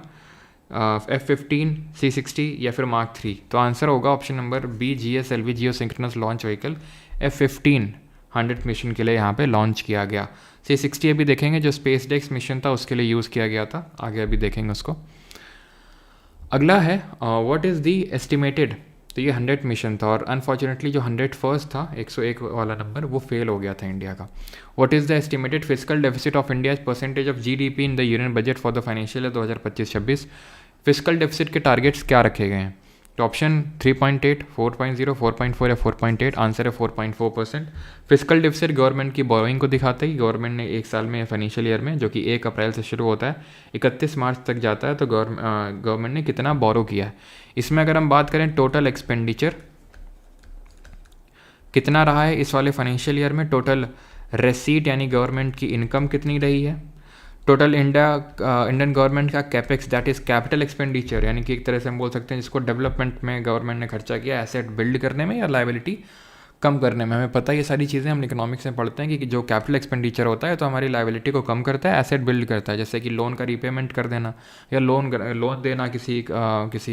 F-15, C60 या फिर Mark 3? तो आंसर होगा option number B, GSLV geosynchronous launch vehicle F-15 100th mission के लिए यहाँ पे लॉन्च किया गया। C60 अभी देखेंगे, जो स्पेस डेक्स मिशन था उसके लिए यूज़ किया गया था, आगे अभी देखेंगे उसको। अगला है व्हाट इज़ द एस्टिमेटेड तो ये 100 मिशन था और अनफॉर्चुनेटली जो 101st था 101 वाला नंबर वो फेल हो गया था इंडिया का। What is the estimated physical deficit of India percentage of GDP in the union budget for the financial year 2025-26? Physical deficit के टारगेट्स क्या रखे गए हैं? तो ऑप्शन 3.8, 4.0, 4.4 या 4.8। आंसर है 4.4%। फिजिकल डेफिसिट गवर्नमेंट की बोरोइंग को दिखाता है। गवर्नमेंट ने एक साल में फाइनेंशियल ईयर में, जो कि 1 अप्रैल से शुरू होता है 31 मार्च तक जाता है, तो गवर्नमेंट ने कितना बोरो किया है। इसमें अगर हम बात करें टोटल एक्सपेंडिचर कितना रहा है इस वाले फाइनेंशियल ईयर में, टोटल रेसीट यानी गवर्नमेंट की इनकम कितनी रही है, टोटल इंडियन गवर्नमेंट का capex that is capital expenditure, यानी कि एक तरह से हम बोल सकते हैं जिसको डेवलपमेंट में गवर्नमेंट ने खर्चा किया एसेट बिल्ड करने में या लाइबिलिटी कम करने में। हमें पता है ये सारी चीज़ें हम इकोनॉमिक्स में पढ़ते हैं कि जो कैपिटल एक्सपेंडिचर होता है तो हमारी लाइबिलिटी को कम करता है, एसेट बिल्ड करता है, जैसे कि लोन का रीपेमेंट कर देना या लोन देना किसी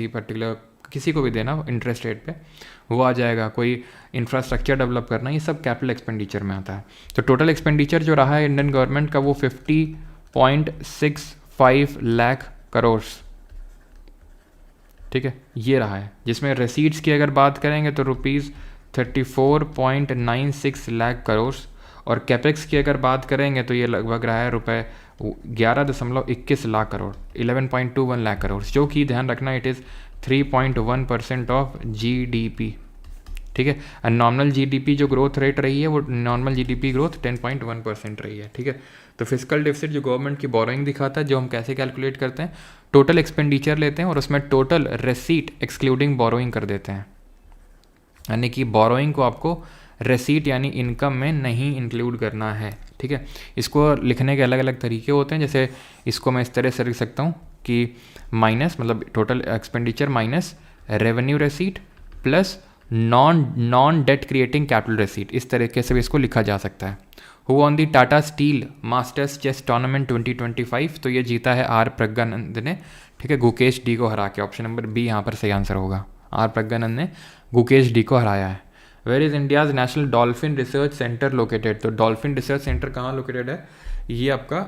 पर्टिकुलर किसी को भी देना इंटरेस्ट रेट पे, वो आ जाएगा। कोई इंफ्रास्ट्रक्चर डेवलप करना, ये सब कैपिटल एक्सपेंडिचर में आता है। तो टोटल एक्सपेंडिचर जो रहा है इंडियन गवर्नमेंट का वो 50.65 लाख करोड़, ठीक है, ये रहा है। जिसमें रिसीट्स की अगर बात करेंगे तो ₹34.96 लाख करोड़, और कैपेक्स की अगर बात करेंगे तो ये लगभग रहा है ₹11.21 लाख करोड़, 11.21 लाख करोड़, जो कि ध्यान रखना इट इज़ 3.1% ऑफ जीडीपी, ठीक है। और नॉर्मल जीडीपी जो ग्रोथ रेट रही है वो नॉर्मल जीडीपी ग्रोथ 10.1% रही है, ठीक है। तो फिजिकल डेफिसिट जो गवर्नमेंट की बोरोइंग दिखाता है, जो हम कैसे कैलकुलेट करते हैं, टोटल एक्सपेंडिचर लेते हैं और उसमें टोटल रेसीट एक्सक्लूडिंग बोरोइंग कर देते हैं, यानी कि बोरोइंग को आपको रेसीट यानी इनकम में नहीं इंक्लूड करना है, ठीक है। इसको लिखने के अलग अलग तरीके होते हैं, जैसे इसको मैं इस तरह से लिख सकता हूँ कि माइनस मतलब total expenditure minus revenue receipt plus non debt creating capital receipt, इस तरीके से भी इसको लिखा जा सकता है। Who won the Tata Steel Masters chess tournament 2025? तो ये जीता है आर प्रज्ञानंद ने, ठीक है, गुकेश डी को हरा के। ऑप्शन नंबर बी यहाँ पर सही आंसर होगा, आर प्रज्ञानंद ने गुकेश डी को हराया है। Where is India's national dolphin research centre located? तो डॉल्फिन रिसर्च सेंटर कहाँ लोकेटेड है? ये आपका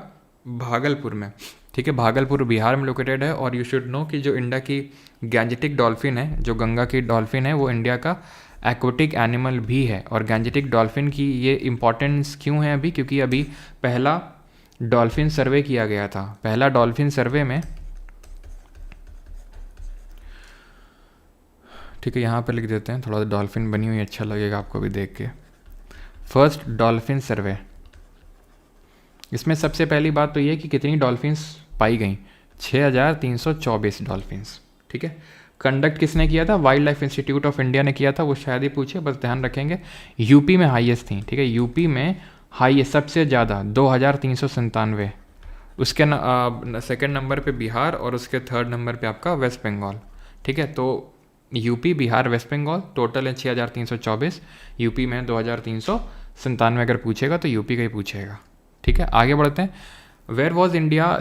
भागलपुर में, ठीक है, भागलपुर बिहार में लोकेटेड है। और यू शुड नो कि जो इंडिया की गैंजेटिक डॉल्फिन है, जो गंगा की डॉल्फिन है, वो इंडिया का एक्वेटिक एनिमल भी है। और गैंजेटिक डॉल्फिन की ये इंपॉर्टेंस क्यों है अभी? क्योंकि अभी पहला डॉल्फिन सर्वे किया गया था। पहला डॉल्फिन सर्वे में, ठीक है, यहाँ पे लिख देते हैं, थोड़ा डॉल्फिन बनी हुई अच्छा लगेगा आपको भी देख के। फर्स्ट डॉल्फिन सर्वे, इसमें सबसे पहली बात तो ये कि कितनी डॉल्फिन्स पाई गई, 6324 डॉल्फिन्स, ठीक है। कंडक्ट किसने किया था? Wild life institute of India ने किया था, वो शायद ही पूछे, बस ध्यान रखेंगे। यूपी में हाईएस्ट थी, ठीक है, यूपी में हाईएस्ट सबसे ज़्यादा 2397, उसके सेकेंड नंबर पे बिहार और उसके थर्ड नंबर पे आपका वेस्ट बंगाल, ठीक है। तो UP, Bihar, west Bengal total है 6324, यूपी में 2397 अगर पूछेगा तो यूपी का ही पूछेगा, ठीक है। आगे बढ़ते हैं। Where has India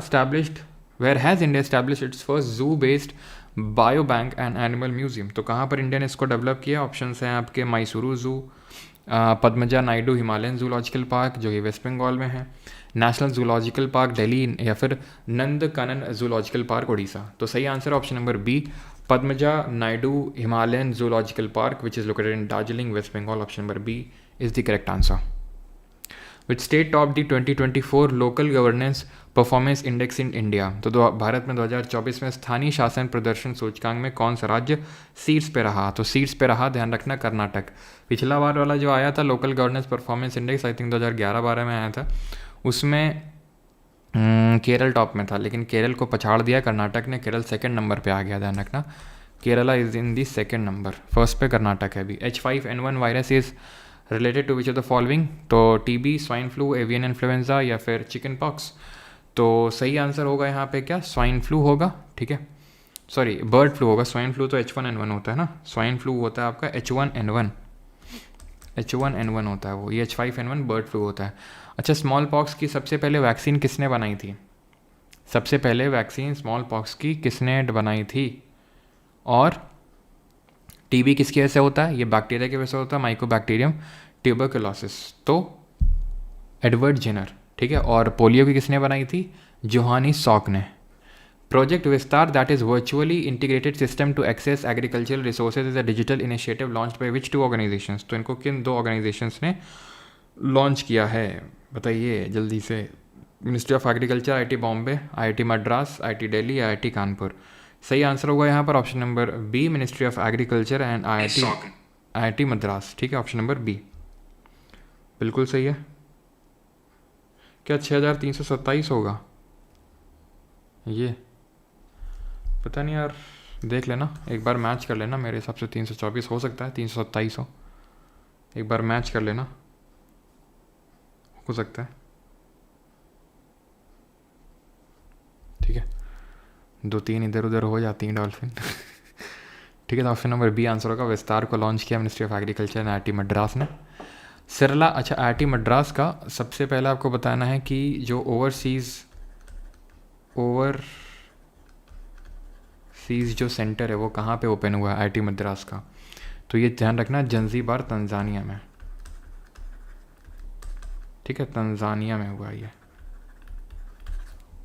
established its first zoo based bio bank and animal museum? तो कहाँ पर इंडिया ने इसको डेवलप किया? ऑप्शंस हैं आपके मैसूरू जू, Padmaja Naidu Himalayan zoological park जो कि वेस्ट बंगाल में है, नेशनल जूलॉजिकल पार्क दिल्ली, या फिर नंदकानन जूलॉजिकल पार्क उड़ीसा। तो सही answer option number B, Padmaja Naidu Himalayan zoological park which is located in Darjeeling, west Bengal. Option number B is the correct answer. Which state top the 2024 local governance performance index in India? तो भारत में 2024 में स्थानीय शासन प्रदर्शन सूचकांक में कौन सा राज्य सीट्स पे रहा? तो सीट्स पे रहा, ध्यान रखना, कर्नाटक। पिछला बार वाला जो आया था local governance performance index, I think 2011-12 में आया था, उसमें केरल टॉप में था, लेकिन केरल को पछाड़ दिया कर्नाटक ने, केरल सेकंड नंबर पे आ गया, ध्यान रखना। Kerala is in the second number, first पे कर्नाटक है अभी। H5N1 virus is related to which of the following? तो TB, swine flu, avian influenza या फिर चिकन पॉक्स? तो सही आंसर होगा यहाँ पे क्या? स्वाइन फ्लू होगा, ठीक है, सॉरी बर्ड फ्लू होगा। स्वाइन फ्लू तो H1N1 होता है ना, स्वाइन फ्लू होता है आपका H1N1 होता है वो, ये H5N1 बर्ड फ्लू होता है। अच्छा, स्मॉल पॉक्स की सबसे पहले वैक्सीन किसने बनाई थी? सबसे पहले वैक्सीन स्मॉल पॉक्स की किसने बनाई थी? और टीबी किसकी वजह से होता है? ये बैक्टीरिया की वजह से होता है, माइकोबैक्टीरियम ट्यूबरकुलोसिस, तो एडवर्ड जेनर, ठीक है। और पोलियो की किसने बनाई थी? जोहानी सॉक ने। Project Vistaar that is virtually integrated system to access agricultural resources is a digital initiative launch by which 2 organisations. तो इनको किन 2 ऑर्गेनाइजेशंस ने लॉन्च किया है बताइए जल्दी से। Ministry of agriculture, IIT Bombay, IIT Madras, IIT Delhi, IIT Kanpur. सही आंसर होगा यहाँ पर option number B, ministry of agriculture and IIT Madras. ठीक है, ऑप्शन नंबर बी बिल्कुल सही है। क्या 6327 होगा ये? पता नहीं यार, देख लेना एक बार, मैच कर लेना। मेरे हिसाब से 324 हो सकता है, 327 हो। एक बार मैच कर लेना, हो सकता है। ठीक है, 2-3 इधर उधर हो जाती हैं डॉल्फिन। ठीक है, तो ऑप्शन नंबर बी आंसर होगा। विस्तार को लॉन्च किया ministry of agriculture and IIT Madras ने। सरला, अच्छा आईआईटी मद्रास का सबसे पहले आपको बताना है कि जो ओवरसीज़ जो सेंटर है वो कहाँ पे ओपन हुआ है आईआईटी मद्रास का। तो ये ध्यान रखना, जंजीबार तंजानिया में। ठीक है, तंजानिया में हुआ ये।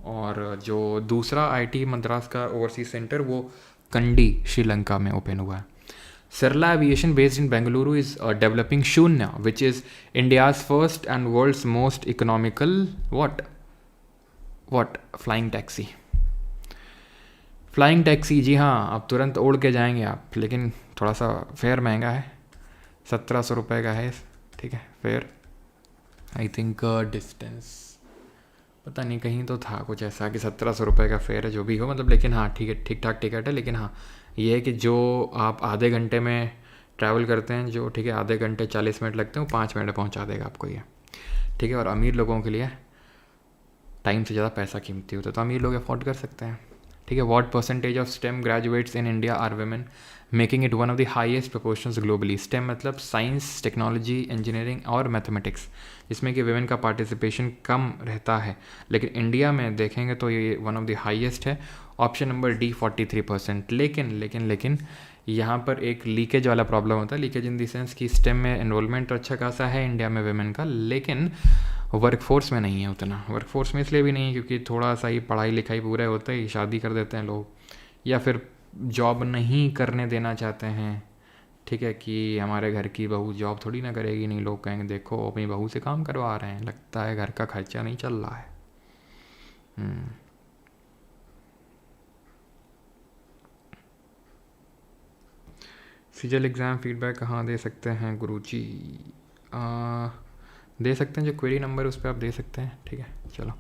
और जो दूसरा आईआईटी मद्रास का ओवरसीज सेंटर वो कंडी श्रीलंका में ओपन हुआ है। Sarla Aviation based in Bengaluru is developing Shunya which is India's first and world's most economical what flying taxi. Flying taxi, जी हाँ, अब तुरंत उड़ के जाएंगे आप, लेकिन थोड़ा सा फेयर महंगा है, 1700 रुपये का है। ठीक है, फेयर आई थिंक डिस्टेंस पता नहीं, कहीं तो था कुछ ऐसा कि 1700 रुपये का फेयर है, जो भी हो मतलब। लेकिन हाँ ठीक है, ठीक ठाक टिकट है। लेकिन हाँ ये है कि जो आप आधे घंटे में ट्रैवल करते हैं, जो ठीक है आधे घंटे 40 मिनट लगते हैं, वो 5 मिनट में पहुँचा देगा आपको ये। ठीक है, और अमीर लोगों के लिए टाइम से ज़्यादा पैसा कीमती होता है, तो अमीर लोग अफोर्ड कर सकते हैं। ठीक है, what percentage of STEM graduates in India are women, making it one of the highest proportions globally. STEM मतलब साइंस, टेक्नोलॉजी, इंजीनियरिंग और मैथमेटिक्स, जिसमें कि वुमेन का पार्टिसिपेशन कम रहता है, लेकिन इंडिया में देखेंगे तो ये वन ऑफ द हाईएस्ट है। Option number D 43%। लेकिन यहाँ पर एक लीकेज वाला प्रॉब्लम होता है। लीकेज इन द सेंस कि स्टेम में एनरोलमेंट तो अच्छा खासा है इंडिया में वुमेन का, लेकिन वर्कफोर्स में नहीं है उतना। वर्कफोर्स में इसलिए भी नहीं है क्योंकि थोड़ा सा ही पढ़ाई लिखाई पूरे होते ही शादी कर देते हैं लोग, या फिर जॉब नहीं करने देना चाहते हैं। ठीक है, कि हमारे घर की बहू जॉब थोड़ी ना करेगी, नहीं लोग कहेंगे देखो अपनी बहू से काम करवा रहे हैं, लगता है घर का खर्चा नहीं चल रहा है। सीजल एग्ज़ाम फीडबैक कहाँ दे सकते हैं गुरुजी? दे सकते हैं, जो क्वेरी नंबर उस पर आप दे सकते हैं। ठीक है, चलो।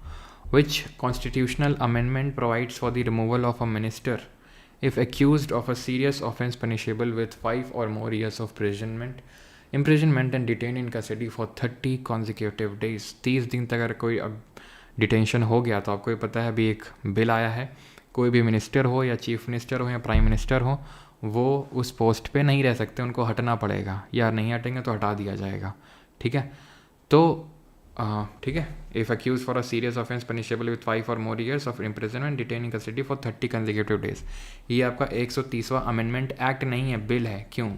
Which constitutional amendment provides for the removal of a minister if accused of a serious offence punishable with 5 or more years of imprisonment and detained in custody for 30 consecutive days। 30 दिन तक अगर कोई डिटेंशन हो गया, तो आपको ये पता है अभी एक बिल आया है, कोई भी मिनिस्टर हो या चीफ मिनिस्टर हो या प्राइम मिनिस्टर हो, वो उस पोस्ट पे नहीं रह सकते, उनको हटना पड़ेगा, या नहीं हटेंगे तो हटा दिया जाएगा। ठीक है, तो ठीक है, if accused for a serious offence punishable with 5 और more years of imprisonment detaining custody for 30 consecutive days. ये आपका 130वां अमेंडमेंट एक्ट नहीं है, बिल है। क्यों?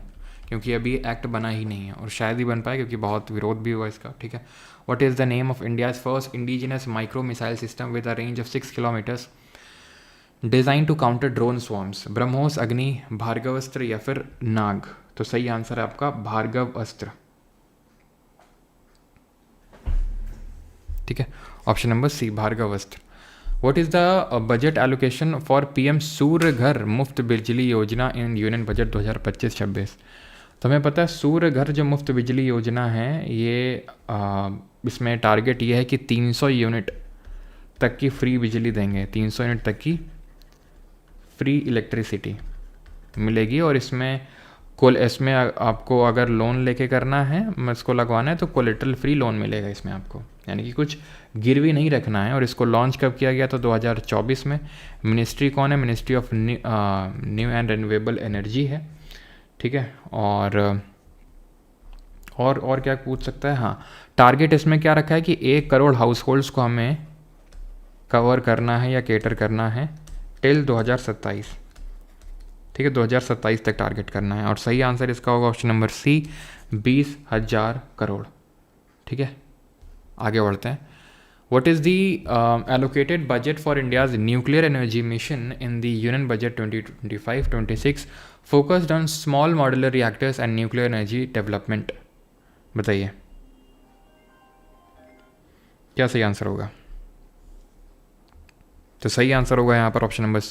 क्योंकि अभी एक्ट बना ही नहीं है, और शायद ही बन पाए क्योंकि बहुत विरोध भी हुआ इसका। ठीक है, what is the name of India's first indigenous micro missile system with a range of 6 kilometres design to counter drone swarms? BrahMos, Agni, Bhargavastra या फिर नाग? तो सही आंसर है आपका भार्गव अस्त्र। ठीक है, option number C Bhargavastra. What is the budget allocation for PM Surya Ghar Muft Bijli योजना इन यूनियन बजट 2025-26? तो हमें पता है सूर्य घर जो मुफ्त बिजली योजना है, ये इसमें टारगेट ये है कि 300 यूनिट तक की फ्री बिजली देंगे, 300 यूनिट तक की फ्री इलेक्ट्रिसिटी मिलेगी। और इसमें आपको अगर लोन लेके करना है, इसको लगवाना है, तो कोलेटरल फ्री लोन मिलेगा इसमें आपको, यानी कि कुछ गिरवी नहीं रखना है। और इसको लॉन्च कब किया गया? तो 2024 में। मिनिस्ट्री कौन है? Ministry of new and renewable energy है। ठीक है, और क्या पूछ सकता है? हाँ, टारगेट इसमें क्या रखा है कि 1 करोड़ हाउस होल्ड्स को हमें कवर करना है या केटर करना है टिल 2027। ठीक है, 2027 तक टारगेट करना है। और सही आंसर इसका होगा ऑप्शन नंबर सी 20,000 करोड़। ठीक है, आगे बढ़ते हैं। What is the allocated budget for India's nuclear energy mission in the Union Budget 2025-26 focused on small modular reactors and nuclear energy development? बताइए क्या सही आंसर होगा? तो सही आंसर होगा यहाँ पर ऑप्शन नंबर,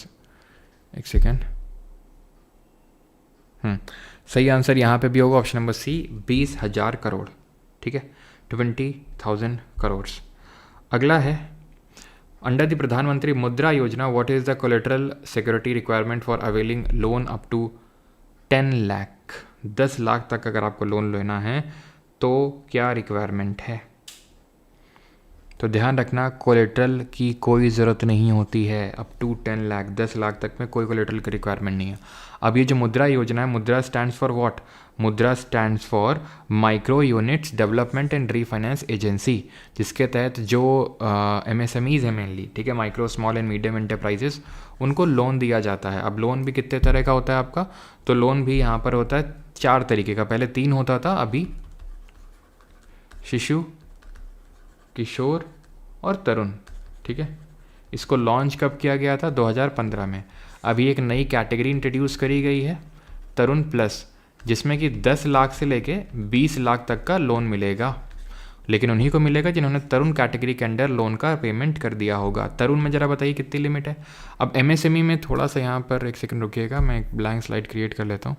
एक सेकेंड, सही आंसर यहाँ पे भी होगा ऑप्शन नंबर सी, 20,000 करोड़, ठीक है, 20,000 करोड़। अगला है, under the Pradhan Mantri Mudra Yojana what is the collateral security requirement for availing loan up to 10 lakh, 10 lakh तक अगर आपको लोन लेना है तो क्या रिक्वायरमेंट है? तो ध्यान रखना, कोलेटरल की कोई ज़रूरत नहीं होती है अप टू 10 लाख, 10 लाख तक में कोई कोलेटरल की रिक्वायरमेंट नहीं है। अब ये जो मुद्रा योजना है, मुद्रा स्टैंड्स फॉर व्हाट? मुद्रा stands for micro units development and refinance agency, जिसके तहत जो MSMEs हैं मेनली, ठीक है, micro small and medium enterprises, उनको लोन दिया जाता है। अब लोन भी कितने तरह का होता है आपका? तो लोन भी यहाँ पर होता है 4 तरीके का, पहले 3 होता था, अभी शिशु, किशोर और तरुण, ठीक है। इसको लॉन्च कब किया गया था? 2015 में। अभी एक नई कैटेगरी इंट्रोड्यूस करी गई है, तरुण प्लस, जिसमें कि 10 लाख से लेके 20 लाख तक का लोन मिलेगा, लेकिन उन्हीं को मिलेगा जिन्होंने तरुण कैटेगरी के अंडर लोन का पेमेंट कर दिया होगा। तरुण में ज़रा बताइए कितनी लिमिट है? अब MSME में थोड़ा सा यहाँ पर एक सेकंड रुकिएगा, मैं एक ब्लैंक स्लाइड क्रिएट कर लेता हूँ।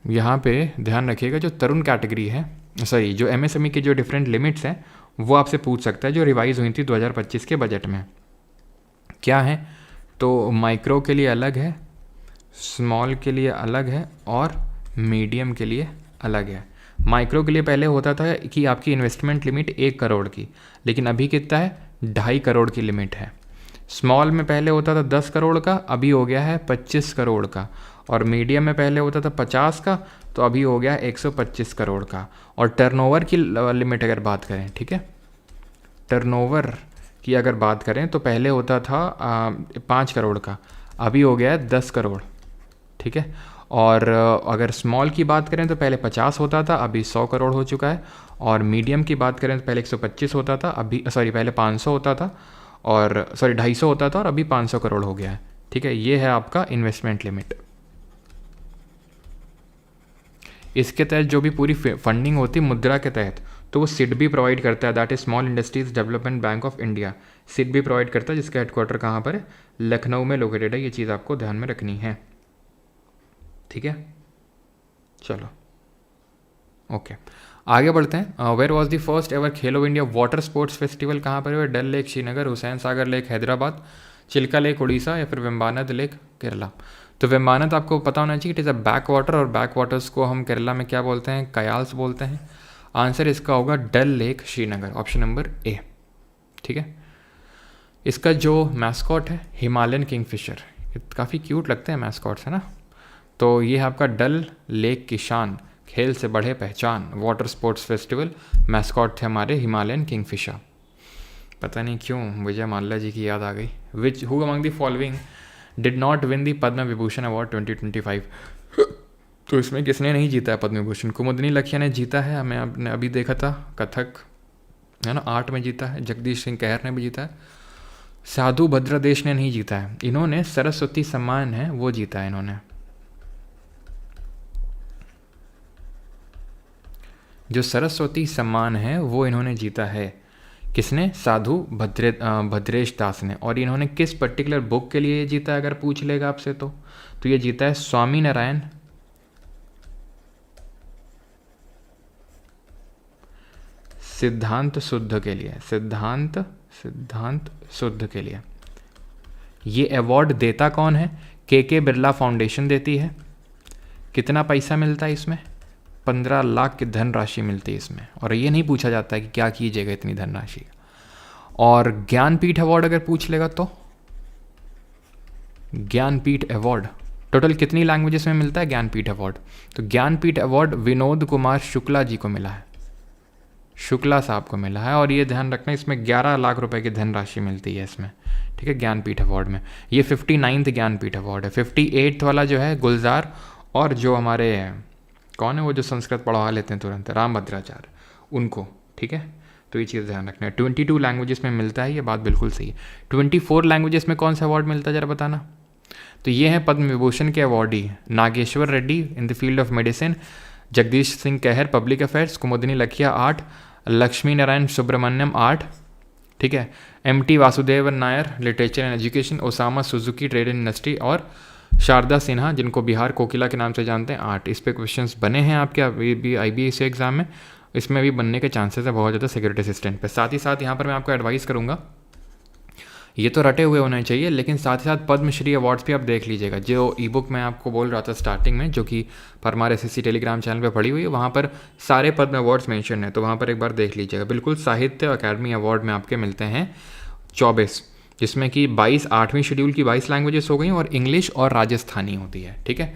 यहाँ पे ध्यान रखिएगा, जो तरुण कैटेगरी है, सॉरी, जो MSME के जो डिफरेंट लिमिट्स हैं वो आपसे पूछ सकता है, जो रिवाइज हुई थी 2025 के बजट में। क्या है? तो माइक्रो के लिए अलग है, स्मॉल के लिए अलग है और मीडियम के लिए अलग है। माइक्रो के लिए पहले होता था कि आपकी इन्वेस्टमेंट लिमिट 1 करोड़ की, लेकिन अभी कितना है? 2.5 करोड़ की लिमिट है। स्मॉल में पहले होता था 10 करोड़ का, अभी हो गया है 25 करोड़ का। और मीडियम में पहले होता था 50 का, तो अभी हो गया 125 करोड़ का। और टर्नओवर की लिमिट अगर बात करें, ठीक है, टर्नओवर की अगर बात करें तो पहले होता था 5 करोड़ का, अभी हो गया है 10 करोड़, ठीक है। और अगर स्मॉल की बात करें तो पहले 50 होता था, अभी 100 करोड़ हो चुका है। और मीडियम की बात करें तो पहले 125 होता था, अभी पहले 500 होता था, और 250 होता था, और अभी 500 करोड़ हो गया है, ठीक है। ये है आपका इन्वेस्टमेंट लिमिट। इसके तहत जो भी पूरी फंडिंग होती है मुद्रा के तहत, तो वो सिड भी प्रोवाइड करता है, that is small industries development bank of India. SIDBI भी प्रोवाइड करता है, जिसका हेडक्वार्टर कहाँ पर है? लखनऊ में लोकेटेड है। ये चीज़ आपको ध्यान में रखनी है, ठीक है। चलो ओके, आगे बढ़ते हैं। Where was the first ever Khelo India water sports festival कहाँ पर हुआ? Dal lake Srinagar, Hussain Sagar lake Hyderabad, Chilika lake Orissa, या फिर वेम्बानद लेक केरला। तो वेम्बानद आपको पता होना चाहिए, it is a back water, और बैक वाटर्स को हम केरला में क्या बोलते हैं? कयाल्स बोलते हैं। आंसर इसका होगा Dal lake Srinagar, option number A, ठीक है। इसका जो मैस्कॉट है हिमालयन किंगफिशर, काफ़ी क्यूट लगते हैं मैस्कॉट्स, है ना। तो ये है आपका डल लेक की शान, खेल से बढ़े पहचान, वाटर स्पोर्ट्स फेस्टिवल, मैस्कॉट थे हमारे हिमालयन किंगफिशर। पता नहीं क्यों विजय माल्या जी की याद आ गई। Which who among the following did not win the Padma Vibhushan award 2025? तो इसमें किसने नहीं जीता है पद्म विभूषण? कुमुदनी लखिया ने जीता है, हमें आपने अभी देखा था, कथक, है ना, आर्ट में जीता है। जगदीश सिंह कहर ने भी जीता है। साधु भद्रदेश ने नहीं जीता है। इन्होंने सरस्वती सम्मान है वो जीता है इन्होंने। जो सरस्वती सम्मान है वो इन्होंने जीता है। किसने? साधु भद्रेश दास ने। और इन्होंने किस पर्टिकुलर बुक के लिए जीता है अगर पूछ लेगा आपसे तो ये जीता है स्वामी नारायण सिद्धांत शुद्ध के लिए। सिद्धांत शुद्ध के लिए। ये अवार्ड देता कौन है? के बिरला फाउंडेशन देती है। कितना पैसा मिलता है इसमें? 15 लाख की धनराशि मिलती है इसमें। और ये नहीं पूछा जाता है कि क्या कीजिएगा इतनी धनराशि। और ज्ञानपीठ अवार्ड अगर पूछ लेगा तो ज्ञानपीठ अवार्ड टोटल कितनी लैंग्वेजेस में मिलता है ज्ञानपीठ अवार्ड? तो ज्ञानपीठ अवार्ड विनोद कुमार शुक्ला जी को मिला है, शुक्ला साहब को मिला है। और ये ध्यान रखना इसमें 11 लाख रुपए की धनराशि मिलती है इसमें, ठीक है, ज्ञानपीठ अवार्ड में। ये 59th ज्ञानपीठ अवार्ड है। 58th वाला जो है गुलजार, और जो हमारे कौन है वो जो संस्कृत पढ़वा लेते हैं तुरंत, रामभद्राचार्य, उनको, ठीक है। तो ये चीज़ ध्यान रखना है। 22 लैंग्वेजेस में मिलता है, ये बात बिल्कुल सही है। 24 लैंग्वेजेस में कौन सा अवार्ड मिलता है ज़रा बताना। तो ये हैं पद्म विभूषण के awardee Nageshwar Reddy in the field of medicine, Jagdish Singh Khehar public affairs, Kumudini Lakhia art, Lakshmi Narayan Subramaniam art, ठीक है, MT Vasudevan Nair literature and education, Osamu Suzuki trade and industry, और शारदा सिन्हा जिनको बिहार कोकिला के नाम से जानते हैं आर्ट। इस पे क्वेश्चंस बने हैं आपके IBPS एग्जाम में, इसमें भी बनने के चांसेस है बहुत ज़्यादा सिक्योरिटी असिस्टेंट पे। साथ ही साथ यहाँ पर मैं आपको एडवाइस करूँगा, ये तो रटे हुए होने चाहिए, लेकिन साथ ही साथ पद्मश्री अवार्ड्स भी आप देख लीजिएगा। जो ई-बुक मैं आपको बोल रहा था स्टार्टिंग में, जो कि परमार SSC टेलीग्राम चैनल पे पड़ी हुई है, वहाँ पर सारे पद्म अवार्ड्स मेंशन है, तो वहाँ पर एक बार देख लीजिएगा। बिल्कुल साहित्य अकादमी अवार्ड में आपके मिलते हैं 24, जिसमें कि 22 8वीं शेड्यूल की 22 लैंग्वेजेस हो गई और इंग्लिश और राजस्थानी होती है, ठीक है।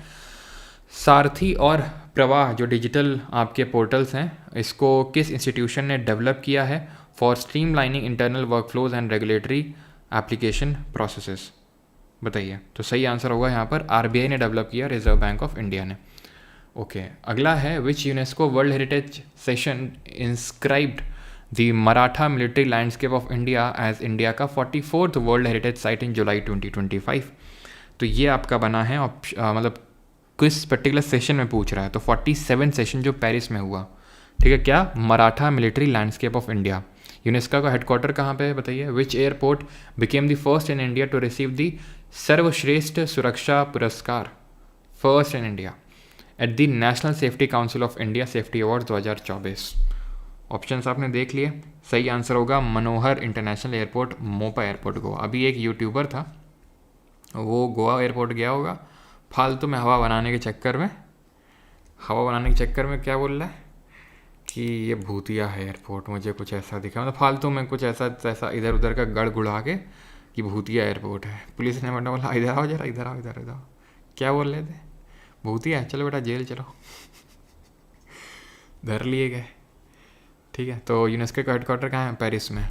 सारथी और प्रवाह जो डिजिटल आपके पोर्टल्स हैं, इसको किस इंस्टीट्यूशन ने डेवलप किया है? For streamlining internal workflows and regulatory application processes, बताइए। तो सही आंसर होगा यहाँ पर RBI ने डेवलप किया, रिजर्व बैंक ऑफ इंडिया ने। ओके, अगला है which UNESCO World Heritage session inscribed the Maratha military landscape of India as India का 44th world heritage site in July 2025। तो ये आपका बना है मतलब किस पर्टिकुलर सेशन में पूछ रहा है, तो 47 सेशन जो पेरिस में हुआ, ठीक है। क्या? Maratha military landscape of India. UNESCO का हेडक्वार्टर कहाँ पे है बताइए। Which airport became the first in India to receive the Sarvashreshtha Suraksha Puraskar, first in India, at the National Safety Council of India safety award 2024। Options आपने देख लिए, सही आंसर होगा Manohar international airport, Mopa airport Goa. अभी एक यूट्यूबर था, वो गोवा एयरपोर्ट गया होगा, फालतू में हवा बनाने के चक्कर में क्या बोल रहा है कि ये भूतिया है एयरपोर्ट, मुझे कुछ ऐसा दिखा, मतलब फालतू में कुछ ऐसा इधर उधर का गड़ गुड़ा के कि भूतिया एयरपोर्ट है। पुलिस ने बोला इधर आओ जरा, इधर आओ। क्या बोल रहे थे? भूतिया है, चलो बेटा जेल चलो। धर लिए गए, ठीक है। तो यूनेस्को का हेडक्वार्टर कहाँ है? पेरिस में।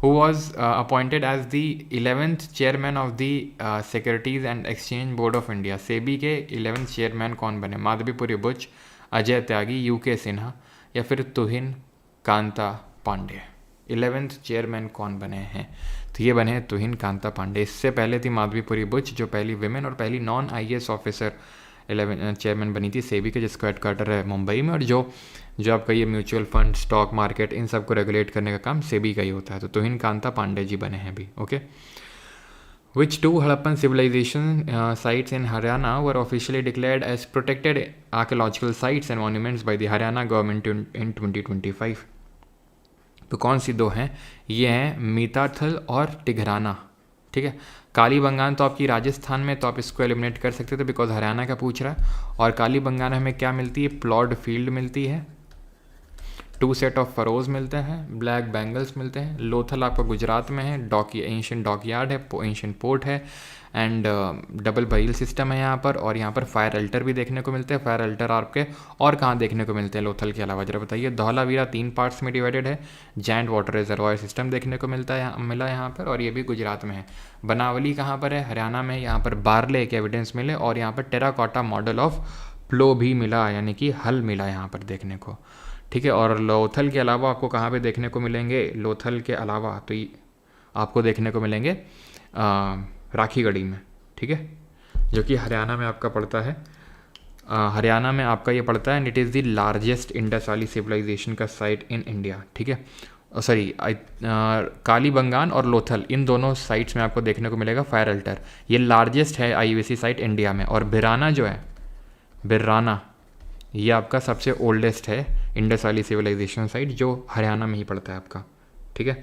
Who was appointed as the 11th chairman of the securities and exchange board of India. SEBI के 11th चेयरमैन कौन बने? माधवीपुरी बुच, अजय त्यागी, UK सिन्हा या फिर तुहिन कांता पांडे। 11th चेयरमैन कौन बने हैं? तो ये बने हैं तुहिन कांता पांडे। इससे पहले थी माधवीपुरी बुच, जो पहली विमेन और पहली नॉन IAS ऑफिसर 11 चेयरमैन बनी थी सेबी के, जिसका हेडक्वार्टर है मुंबई में। और जो आपका ये म्यूचुअल फंड, स्टॉक मार्केट, इन सब को रेगुलेट करने का काम सेबी का ही होता है। तो तुहिन कांता पांडे जी बने हैं अभी, okay. Which two Harappan civilization sites in Haryana were officially declared as protected archaeological sites and monuments by the Haryana government in 2025? तो कौन सी दो हैं? ये हैं मीताथल और टिघराना, ठीक है। कालीबंगान तो आपकी राजस्थान में, तो आप इसको एलिमिनेट कर सकते थे बिकॉज हरियाणा का पूछ रहा है। और कालीबंगान हमें क्या मिलती है? प्लॉड फील्ड मिलती है, 2 सेट ऑफ फरोज मिलते हैं, ब्लैक बैंगल्स मिलते हैं। लोथल आपका गुजरात में है, एंशियंट डॉकयार्ड है, एंशियंट पोर्ट है, एंड डबल बरील सिस्टम है यहाँ पर। और यहाँ पर फायर अल्टर भी देखने को मिलते हैं। फायर अल्टर आपके और कहाँ देखने को मिलते हैं लोथल के अलावा, जरा बताइए। धौलावीरा 3 पार्ट्स में डिवाइडेड है। जैंट वाटर रिजर्वायर सिस्टम देखने को मिला यहाँ पर, और ये भी गुजरात में है। बनावली कहाँ पर है? हरियाणा में। यहाँ पर बारले के एविडेंस मिले, और यहाँ पर टेराकोटा मॉडल ऑफ प्लो भी मिला, यानी कि हल मिला यहाँ पर देखने को, ठीक है। और लोथल के अलावा आपको कहाँ पे देखने को मिलेंगे? लोथल के अलावा तो आपको देखने को मिलेंगे राखीगढ़ी में, ठीक है, जो कि हरियाणा में आपका पड़ता है। हरियाणा में आपका ये पड़ता है, and it is the largest Indus valley civilisation का साइट इन इंडिया, ठीक है। सॉरी, कालीबंगान और लोथल, इन दोनों साइट्स में आपको देखने को मिलेगा फायर अल्टर। ये लार्जेस्ट है IUAC साइट इंडिया में। और बिराना जो है, बिराना, ये आपका सबसे ओल्डेस्ट है इंडस वैली सिविलाइजेशन साइट, जो हरियाणा में ही पड़ता है आपका, ठीक है।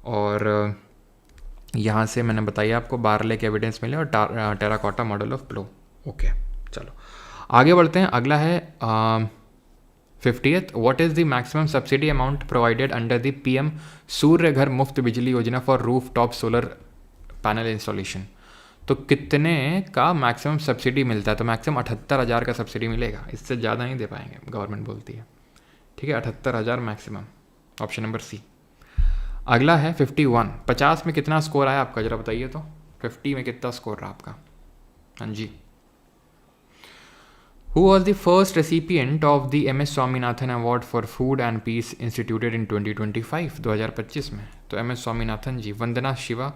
और यहाँ से मैंने बताया आपको बारले के एविडेंस मिले और terracotta model of plough, okay. चलो आगे बढ़ते हैं। अगला है 50th। What is the maximum subsidy amount provided under the PM Surya Ghar Muft Bijli Yojana for rooftop solar panel installation? तो कितने का मैक्सिमम सब्सिडी मिलता है? तो मैक्सिमम 78,000 का सब्सिडी मिलेगा, इससे ज़्यादा नहीं दे पाएंगे, गवर्नमेंट बोलती है, ठीक है। 78,000 मैक्सिमम, ऑप्शन नंबर C। अगला है 51। 50 में कितना स्कोर आया आपका, जरा बताइए तो। 50 में कितना स्कोर रहा आपका? हाँ जी, who was the first recipient of the M S Swaminathan award for food and peace instituted in 2025 2025 में? तो M S Swaminathan ji, Vandana Shiva,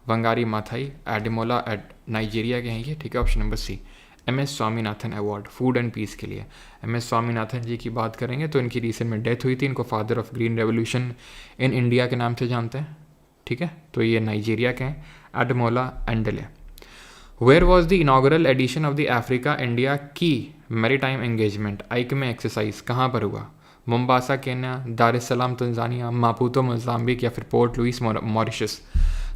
Wangari Maathai, Ademola एट नाइजीरिया के हैं ये, ठीक है। Option number C, M S Swaminathan award food and peace के लिए। एम एस स्वामीनाथन जी की बात करेंगे तो इनकी रिसेंट में डेथ हुई थी। इनको father of green revolution in India के नाम से जानते हैं, ठीक है। तो ये नाइजीरिया के हैं, एडमोला एंडले। Where was the inaugural edition of the Africa India key maritime engagement AIKEYME exercise कहाँ पर हुआ? Mombasa Kenya, Dar es Salaam Tanzania, Maputo Mozambique या फिर पोर्ट लुइस मॉरिशस?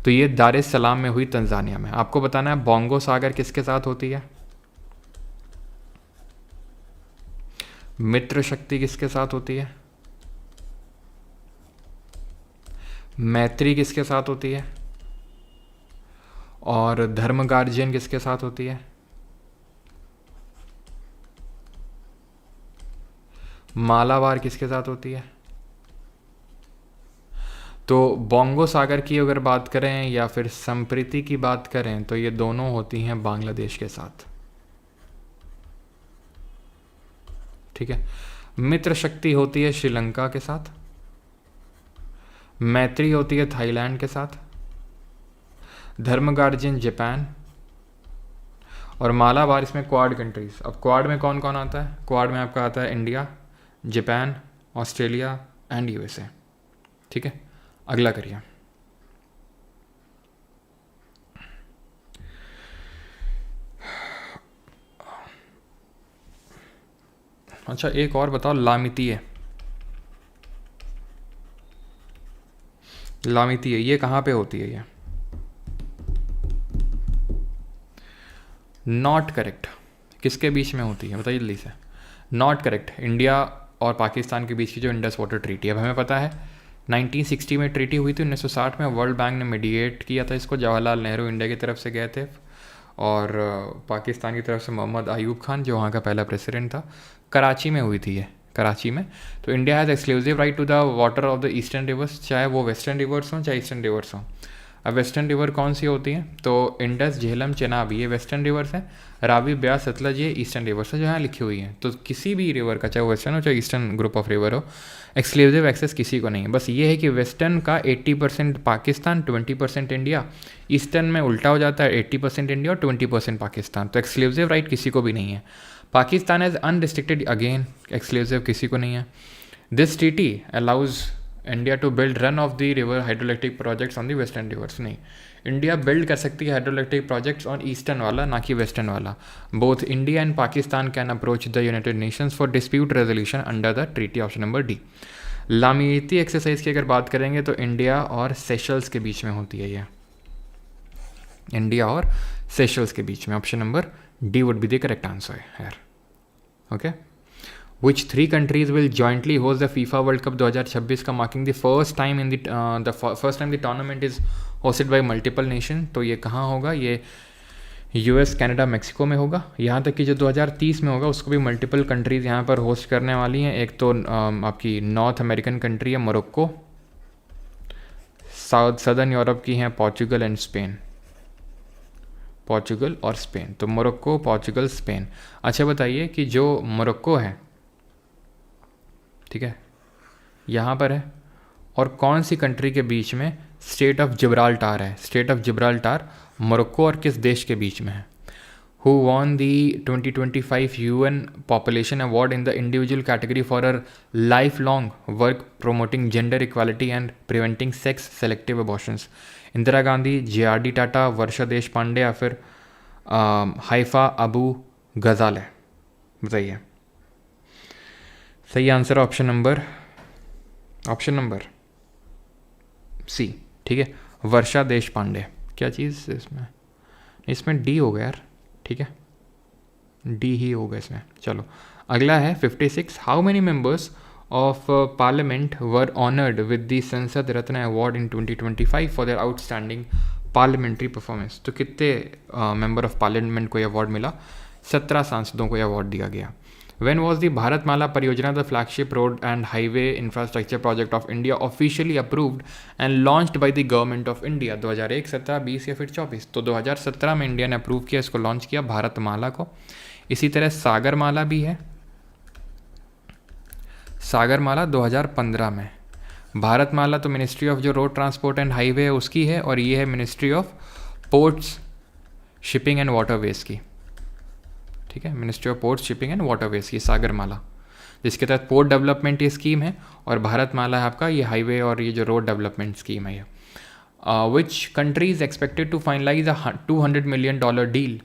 तो ये दार एस सलाम में हुई, तंजानिया में। आपको बताना है बोंगो सागर किसके साथ होती है? मित्र शक्ति किसके साथ होती है? मैत्री किसके साथ होती है? और धर्म गार्जियन किसके साथ होती है? मालाबार किसके साथ होती है? तो बोंगो सागर की अगर बात करें या फिर संप्रीति की बात करें तो ये दोनों होती हैं बांग्लादेश के साथ, ठीक है। मित्र शक्ति होती है श्रीलंका के साथ, मैत्री होती है थाईलैंड के साथ, धर्म गार्जियन जापान, और मालाबार इसमें क्वाड कंट्रीज। अब क्वाड में कौन कौन आता है? क्वाड में आपका आता है India, Japan, Australia and USA, ठीक है। अगला करिए। अच्छा एक और बताओ, लामितीय, लामितीय ये कहाँ पे होती है? ये नॉट करेक्ट। किसके बीच में होती है बताइए जल्दी से। Not correct. इंडिया और पाकिस्तान के बीच की जो इंडस वाटर ट्रीटी है, अब हमें पता है 1960 में ट्रीटी हुई थी, 1960 में वर्ल्ड बैंक ने मीडिएट किया था इसको। जवाहरलाल नेहरू इंडिया की तरफ से गए थे और पाकिस्तान की तरफ से मोहम्मद अयूब खान जो वहाँ का पहला प्रेसिडेंट था। कराची में हुई थी ये, कराची में। तो India has exclusive right to the water of the eastern rivers, चाहे वो वेस्टर्न रिवर्स हों चाहे ईस्टर्न रिवर्स हों। अब वेस्टर्न रिवर कौन सी होती है? तो इंडस, झेलम, चेनाब ये वेस्टर्न रिवर्स हैं। रावी, ब्यास, सतलज ये ईस्टर्न रिवर्स है जो यहाँ लिखी हुई है। तो किसी भी रिवर का, चाहे वेस्टर्न हो चाहे ईस्टर्न ग्रुप ऑफ रिवर हो, एक्सक्लूसिव एक्सेस किसी को नहीं है। बस ये है कि वेस्टर्न का 80% पाकिस्तान, 20% इंडिया। ईस्टर्न में उल्टा हो जाता है, 80% इंडिया और 20% पाकिस्तान। तो एक्सक्लूसिव राइट किसी को भी नहीं है। Pakistan as unrestricted, again exclusive किसी को नहीं है। This treaty allows India to build run of the river hydroelectric projects on the western rivers. नहीं, इंडिया बिल्ड कर सकती है हाइड्रोइलेक्ट्रिक प्रोजेक्ट्स ऑन ईस्टर्न वाला, ना कि वेस्टर्न वाला। Both India and Pakistan can approach the United Nations for dispute resolution under the treaty. Option number D. Lamitiye exercise की अगर बात करेंगे तो इंडिया और सेशल्स के बीच में होती है ये, इंडिया और सेशल्स के बीच में। Option number D would be the correct answer है। Okay, which three countries will jointly host the FIFA World Cup 2026 का, marking the first time in the first time the tournament is hosted by multiple nation। तो ये कहाँ होगा? ये US, Canada, Mexico में होगा। यहाँ तक कि जो 2030 में होगा उसको भी मल्टीपल कंट्रीज़ यहाँ पर होस्ट करने वाली हैं। एक तो आपकी नॉर्थ अमेरिकन कंट्री है मोरक्को, सदर्न यूरोप की हैं पोर्चुगल एंड स्पेन, पोर्चुगल और स्पेन। तो मोरक्को, पोर्चुगल, स्पेन। अच्छा बताइए कि जो मोरक्को है, ठीक है, यहाँ पर है, और कौन सी कंट्री के बीच में स्टेट ऑफ जिब्राल्टार है? स्टेट ऑफ जिब्राल्टार मोरक्को और किस देश के बीच में है? Who won the 2025 UN population award in the individual category for her lifelong work promoting gender equality and preventing sex selective abortions? Indira Gandhi, JRD Tata, Varsha Deshpande या फिर हाइफा अबू गजाले? बताइए। सही आंसर ऑप्शन नंबर सी, ठीक है, वर्षा देश पांडे। क्या चीज़ इसमें डी हो गया यार, ठीक है, डी ही होगा इसमें। चलो अगला है 56। How many members of parliament were honoured with the Sansad Ratna award in 2025 for their outstanding parliamentary performance? तो कितने मेंबर ऑफ पार्लियामेंट को यह अवार्ड मिला? 17 सांसदों को यह अवार्ड दिया गया। When was the भारतमाला परियोजना, the flagship road and highway infrastructure project of India, officially approved and launched by the government of India? 2001, 17, 20 या फिर 24? तो 2017 में इंडिया ने अप्रूव किया, इसको लॉन्च किया भारतमाला को। इसी तरह सागरमाला भी है, सागरमाला 2015 में। भारतमाला तो मिनिस्ट्री ऑफ जो रोड ट्रांसपोर्ट एंड हाईवे है उसकी है, और ये है ministry of ports shipping and waterways की, ठीक है, ministry of ports shipping and waterways की सागरमाला, जिसके तहत पोर्ट डेवलपमेंट ये स्कीम है, और भारतमाला है आपका ये हाईवे और ये जो रोड डेवलपमेंट स्कीम है ये। Which country is expected to finalise a $200 million deal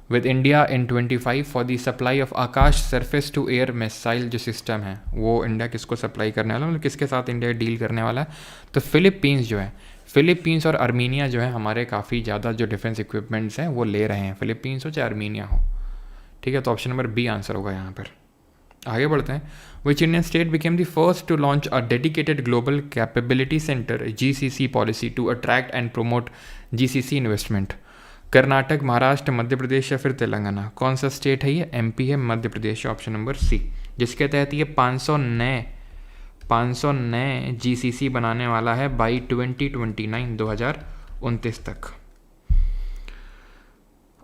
with India in 25 for the supply of Akash surface to air missile जो सिस्टम है, वो इंडिया किसको सप्लाई करने वाला है, मतलब किसके साथ इंडिया डील करने वाला है? तो फिलीपींस जो है, फिलीपींस और अर्मीनिया जो है हमारे काफ़ी ज़्यादा जो डिफेंस इक्विपमेंट्स हैं वो ले रहे हैं, फिलीपींस हो चाहे अर्मीनिया हो, ठीक है। तो ऑप्शन नंबर बी आंसर होगा यहाँ पर। आगे बढ़ते हैं। Which Indian state became the first to launch a dedicated global capability centre GCC policy to attract and promote GCC investment? Karnataka, Maharashtra, Madhya Pradesh या फिर तेलंगाना? कौन सा स्टेट है ये? MP है, मध्य प्रदेश, ऑप्शन नंबर सी, जिसके तहत ये 500 नए GCC बनाने वाला है बाई 2029 तक।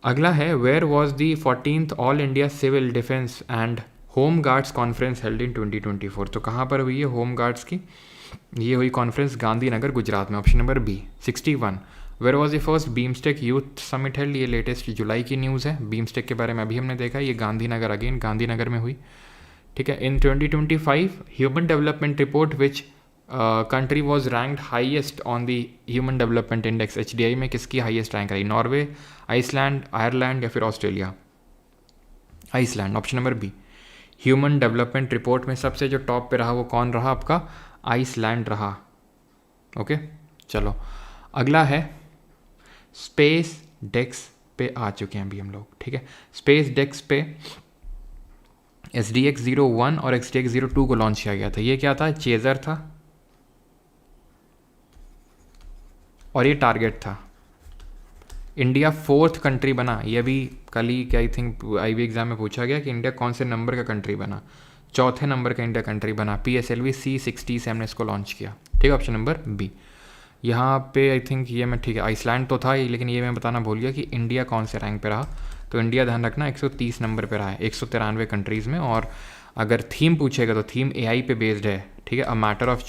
अगला है where was the 14th all India civil defence and home guards conference held in 2024? तो कहाँ पर हुई है होम गार्ड्स की? ये हुई कॉन्फ्रेंस गांधीनगर, गुजरात में, option number B. 61 where was the first BIMSTEC youth summit held? ये लेटेस्ट जुलाई की न्यूज़ है, बीमस्टेक के बारे में अभी हमने देखा, ये गांधीनगर, अगेन गांधीनगर में हुई, ठीक है। In 2025 human development report which country was ranked highest on the human development index HDI में किसकी हाइएस्ट रैंक रही? नॉर्वे, आइसलैंड, आयरलैंड या फिर Australia? Iceland, option number B. Human development report में सबसे जो टॉप पे रहा वो कौन रहा आपका? आइसलैंड रहा। ओके, चलो अगला है स्पेस डेक्स पे आ चुके हैं अभी हम लोग, ठीक है। स्पेस डेक्स पे SDX-01 और SDX-02 को लॉन्च किया गया था। ये क्या था? चेजर था और ये टारगेट था। इंडिया 4th कंट्री बना, ये भी कल ही आई थिंक IB एग्जाम में पूछा गया कि इंडिया कौन से नंबर का कंट्री बना? 4थे नंबर का इंडिया कंट्री बना। PSLV C60 से हमने इसको लॉन्च किया, ठीक है, ऑप्शन नंबर बी। यहाँ पे आई थिंक ये मैं, ठीक है, आइसलैंड तो था ही, लेकिन ये मैं बताना भूल गया कि इंडिया कौन से रैंक पे रहा। तो इंडिया ध्यान रखना 130 नंबर पे रहा है 193 कंट्रीज़ में। और अगर थीम पूछेगा तो थीम AI पे बेस्ड है, ठीक है। A matter of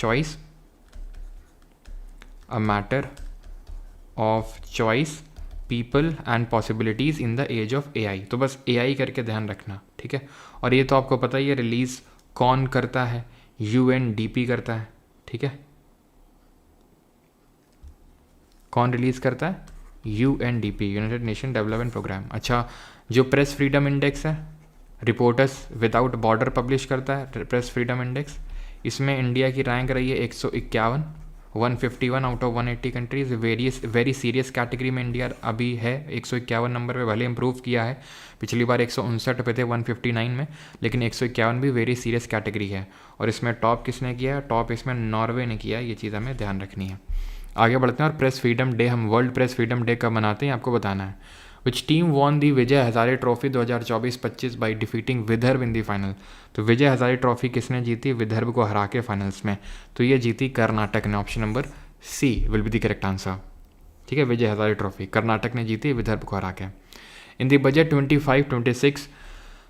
choice people and possibilities in the age of AI। तो बस AI करके ध्यान रखना, ठीक है। और ये तो आपको पता ही है रिलीज़ कौन करता है? UNDP करता है, ठीक है। कौन रिलीज़ करता है? UNDP, United Nation development programme. अच्छा, जो प्रेस फ्रीडम इंडेक्स है, रिपोर्टर्स विदाउट बॉर्डर पब्लिश करता है प्रेस फ्रीडम इंडेक्स, इसमें इंडिया की रैंक रही है 151, 151 out of 180 countries. Very serious category में इंडिया अभी है 151 नंबर पे, भले इम्प्रूव किया है, पिछली बार 159 पे थे 159 में, लेकिन 151 भी वेरी सीरियस कैटेगरी है। और इसमें टॉप किसने किया है? टॉप इसमें नॉर्वे ने किया है, ये चीज़ हमें ध्यान रखनी है। आगे बढ़ते हैं। और प्रेस फ्रीडम डे, हम वर्ल्ड प्रेस फ्रीडम डे कब मनाते हैं आपको बताना है। विच team won the Vijay Hazare trophy 2024-25 by defeating Vidarbha in the final? तो विजय हज़ारे ट्रॉफी किसने जीती? विदर्भ को हरा के फाइनल्स में। तो ये जीती कर्नाटक ने, option number C will be the correct answer, ठीक है। विजय हज़ारे ट्रॉफी कर्नाटक ने जीती विदर्भ को हरा के। In the budget 25-26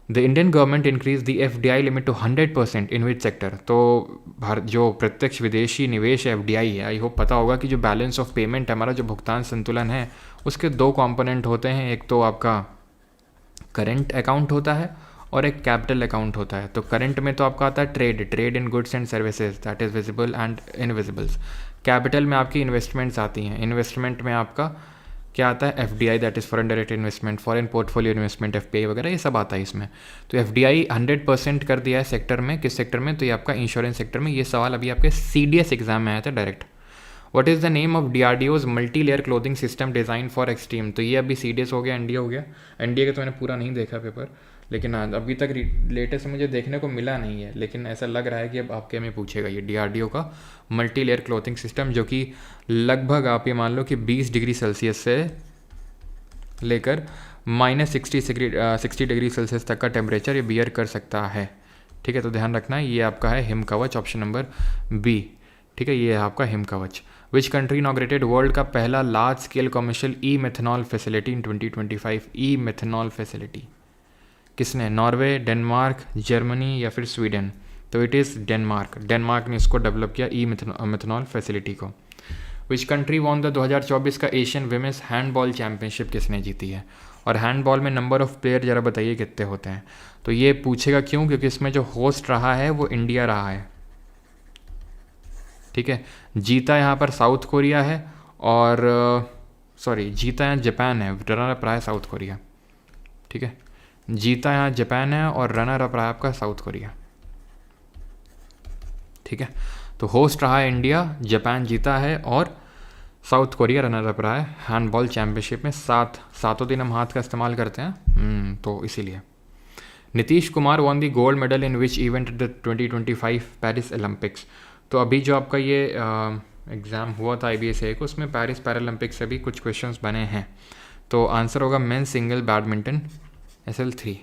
the Indian government increase the FDI limit to 100% in which sector? तो भारत जो प्रत्यक्ष विदेशी निवेश FDI है, आई होप पता होगा कि जो बैलेंस ऑफ पेमेंट हमारा जो भुगतान संतुलन है उसके 2 कंपोनेंट होते हैं, एक तो आपका करंट अकाउंट होता है और एक कैपिटल अकाउंट होता है। तो करंट में तो आपका आता है trade in goods and services, that is visible and invisibles. Capital में आपकी इन्वेस्टमेंट्स आती हैं, इन्वेस्टमेंट में आपका क्या आता है? FDI, that is foreign direct investment, foreign portfolio investment, FPI वगैरह ये सब आता है इसमें। तो FDI 100% कर दिया है सेक्टर में, किस सेक्टर में? तो ये आपका इंश्योरेंस सेक्टर में। ये सवाल अभी आपके CDS एग्जाम में आया था direct. What is the name of DRDO's multi layer clothing system design for extreme? तो ये अभी CDS हो गया, NDA हो गया। NDA का तो मैंने पूरा नहीं देखा पेपर, लेकिन अभी तक लेटेस्ट मुझे देखने को मिला नहीं है, लेकिन ऐसा लग रहा है कि अब आपके में पूछेगा ये DRDO का मल्टी लेयर क्लोथिंग सिस्टम, जो कि लगभग आप ये मान लो कि 20 डिग्री सेल्सियस से लेकर -60 डिग्री सेल्सियस तक का टेम्परेचर ये बियर कर सकता है, ठीक है। तो ध्यान रखना है, ये आपका है हिम कवच, ऑप्शन नंबर बी, ठीक है। ये है आपका हिम कवच। विच कंट्री इनॉग्रेटेड वर्ल्ड का पहला large scale commercial E methanol facility in 2025? E methanol facility किसने? नॉर्वे, डेनमार्क, जर्मनी या फिर स्वीडन? तो इट इज़ डेनमार्क। डेनमार्क ने इसको डेवलप किया ई मिथनॉल फैसिलिटी को। विच कंट्री वॉन द 2024 का एशियन विमेंस हैंडबॉल चैंपियनशिप किसने जीती है? और हैंडबॉल में नंबर ऑफ प्लेयर ज़रा बताइए कितने होते हैं? तो ये पूछेगा क्यों? क्योंकि इसमें जो होस्ट रहा है वो इंडिया रहा है, ठीक है। जीता यहाँ पर साउथ कोरिया है, और सॉरी जीता यहाँ जापान है, रनर अप रहा है साउथ कोरिया, ठीक है। जीता यहाँ जापान है और रनर अप रहा है आपका साउथ कोरिया, ठीक है। तो होस्ट रहा है इंडिया, जापान जीता है और साउथ कोरिया रनर अप रहा है हैंडबॉल चैंपियनशिप में। सातों दिन हम हाथ का इस्तेमाल करते हैं, तो इसीलिए। Nitish Kumar won the gold medal in which event the 2025 Paris Olympics? तो अभी जो आपका ये एग्ज़ाम हुआ था IBSA को, उसमें पेरिस पैरालंपिक्स से भी कुछ क्वेश्चंस बने हैं। तो आंसर होगा मेन सिंगल बैडमिंटन SL3,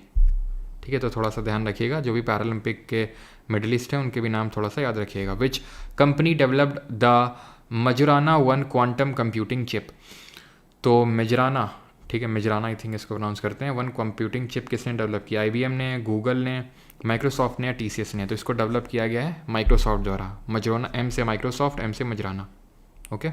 ठीक है। तो थोड़ा सा ध्यान रखिएगा, जो भी पैरालंपिक के मेडलिस्ट हैं उनके भी नाम थोड़ा सा याद रखिएगा। Which company developed the Majorana 1 quantum computing chip? तो मेजराना, ठीक है, मेजराना आई थिंक इसको प्रोनाउंस करते हैं। 1 कंप्यूटिंग चिप किसने डेवलप किया? IBM ने, गूगल ने, माइक्रोसॉफ्ट ने या TCS ने? तो इसको डेवलप किया गया है माइक्रोसॉफ्ट द्वारा। मजराना, M से माइक्रोसॉफ्ट, M से Majorana, okay.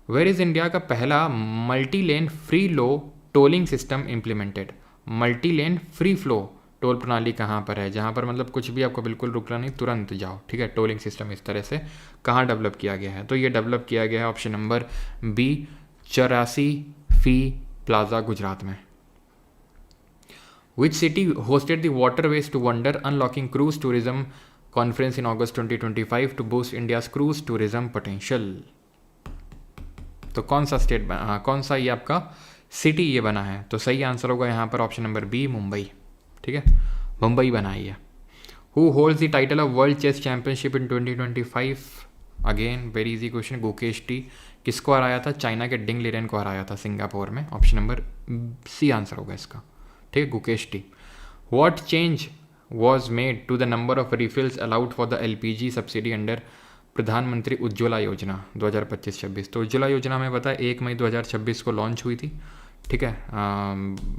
Where is India का पहला multi lane free flow tolling system implemented? Multi lane free flow toll प्रणाली कहाँ पर है? जहाँ पर मतलब कुछ भी आपको बिल्कुल रुकना नहीं, तुरंत जाओ, ठीक है। टोलिंग सिस्टम इस तरह से कहाँ डेवलप किया गया है? तो ये डेवलप किया गया है option number B 84 fee plaza, Gujarat में। Which city hosted the waterways to wonder unlocking cruise tourism conference in August 2025 to boost India's cruise tourism potential? तो कौन सा स्टेट बना, कौन सा ये आपका सिटी ये बना है? तो सही आंसर होगा यहाँ पर ऑप्शन नंबर B मुंबई, ठीक है। मुंबई बनाई है। Who holds the title of world chess championship in 2025? Again very easy question. Gukesh D किसको हराया था? चाइना के डिंग लिरेन को हराया था सिंगापुर में। ऑप्शन नंबर C आंसर होगा इसका, ठीक है, Gukesh D. What change was made to the number of refills allowed for the LPG subsidy under Pradhan Mantri Ujjwala योजना 2025-26? तो उज्ज्वला योजना हमें पता है 1 मई 2026 को लॉन्च हुई थी, ठीक है,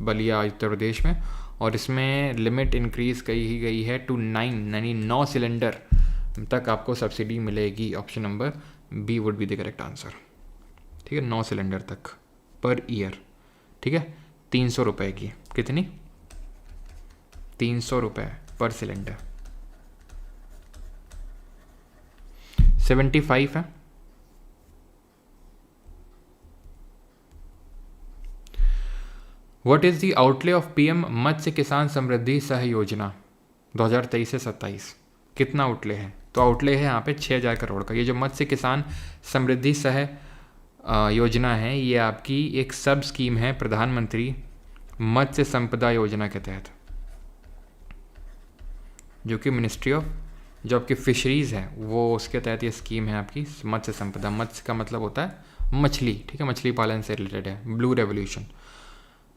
बलिया उत्तर प्रदेश में। और इसमें लिमिट इंक्रीज़ की गई है टू 9, यानी 9 सिलेंडर तक आपको सब्सिडी मिलेगी। Option number B would be the correct answer, ठीक है। 9 सिलेंडर तक पर ईयर, ठीक है। 300 रुपये की, कितनी? 300 रुपये पर सिलेंडर। 75 है। What is the outlay of PM मत्स्य किसान समृद्धि सह योजना 2023 से 27? कितना आउटले है? तो आउटले है यहाँ पे 6000 करोड़ का। ये जो मत्स्य किसान समृद्धि सह योजना है, ये आपकी एक सब स्कीम है प्रधानमंत्री मत्स्य संपदा योजना के तहत, जो कि मिनिस्ट्री ऑफ, जो आपकी फिशरीज़ है वो, उसके तहत ये स्कीम है आपकी मत्स्य संपदा। मत्स्य का मतलब होता है मछली, ठीक है, मछली पालन से रिलेटेड है। Blue revolution,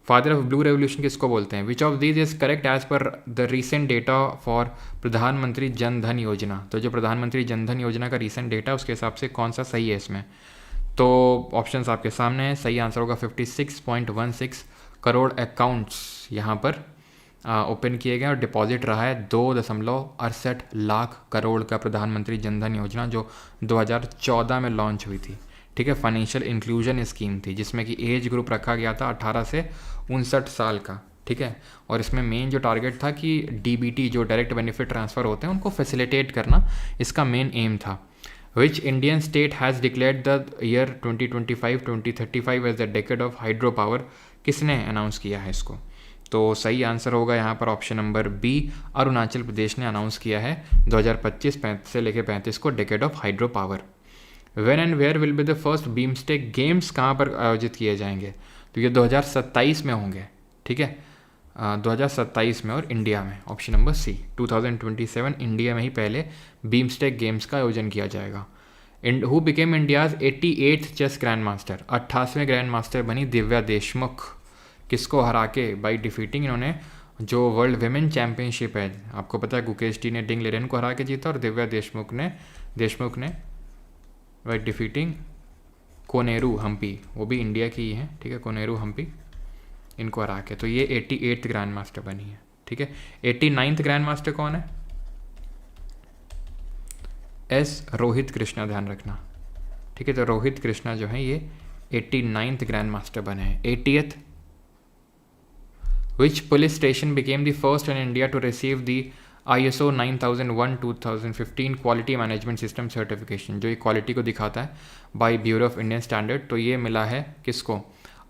father of blue revolution किसको बोलते हैं? Which of these is correct as per the recent data for Pradhan Mantri Jan धन योजना? तो जो प्रधानमंत्री जन धन योजना का रीसेंट डेटा, उसके हिसाब से कौन सा सही है इसमें? तो ऑप्शंस आपके सामने है। सही आंसर होगा 56.16 करोड़ अकाउंट्स यहाँ पर ओपन किए गए और डिपॉजिट रहा है 2.68 लाख करोड़ का प्रधानमंत्री जन धन योजना, जो 2014 में लॉन्च हुई थी, ठीक है। फाइनेंशियल इंक्लूजन स्कीम थी, जिसमें कि एज ग्रुप रखा गया था 18 से 59 साल का, ठीक है। और इसमें मेन जो टारगेट था कि DBT जो डायरेक्ट बेनिफिट ट्रांसफ़र होते हैं उनको फैसिलिटेट करना, इसका मेन एम था। Which Indian state has declared the year 2025-2035 as the decade of hydro power? किसने अनाउंस किया है इसको? तो सही आंसर होगा यहाँ पर option number B, Arunachal Pradesh ने अनाउंस किया है 2025 से लेकर 35 को decade of hydro power. When and where will be the first BIMSTEC games कहाँ पर आयोजित किए जाएंगे? तो ये 2027 में होंगे, ठीक है, 2027 में, और इंडिया में। ऑप्शन नंबर C 2027 इंडिया में ही पहले बीमस्टेक गेम्स का आयोजन किया जाएगा। Who became India's 88th chess grand master? 88वें ग्रैंड मास्टर बनी दिव्या देशमुख, किसको हरा के? बाई डिफीटिंग, इन्होंने जो वर्ल्ड विमेन चैम्पियनशिप है, आपको पता है गुकेश टी ने डिंग लिरेन को हरा के जीता, और दिव्या देशमुख ने बाई डिफीटिंग कोनेरू हम्पी, वो भी इंडिया की ही है, ठीक है, कोनेरू हम्पी, इनको हरा के। तो ये 88th ग्रैंड मास्टर बनी है, ठीक है। 89th ग्रैंड मास्टर कौन है? एस रोहित कृष्णा, ध्यान रखना, ठीक है। तो रोहित कृष्णा जो है ये 89th ग्रैंड मास्टर बने हैं। 80th, which police station became the first in India to receive the ISO 9001:2015 quality management system certification, जो ये क्वालिटी को दिखाता है by Bureau of Indian Standard. तो ये मिला है किसको?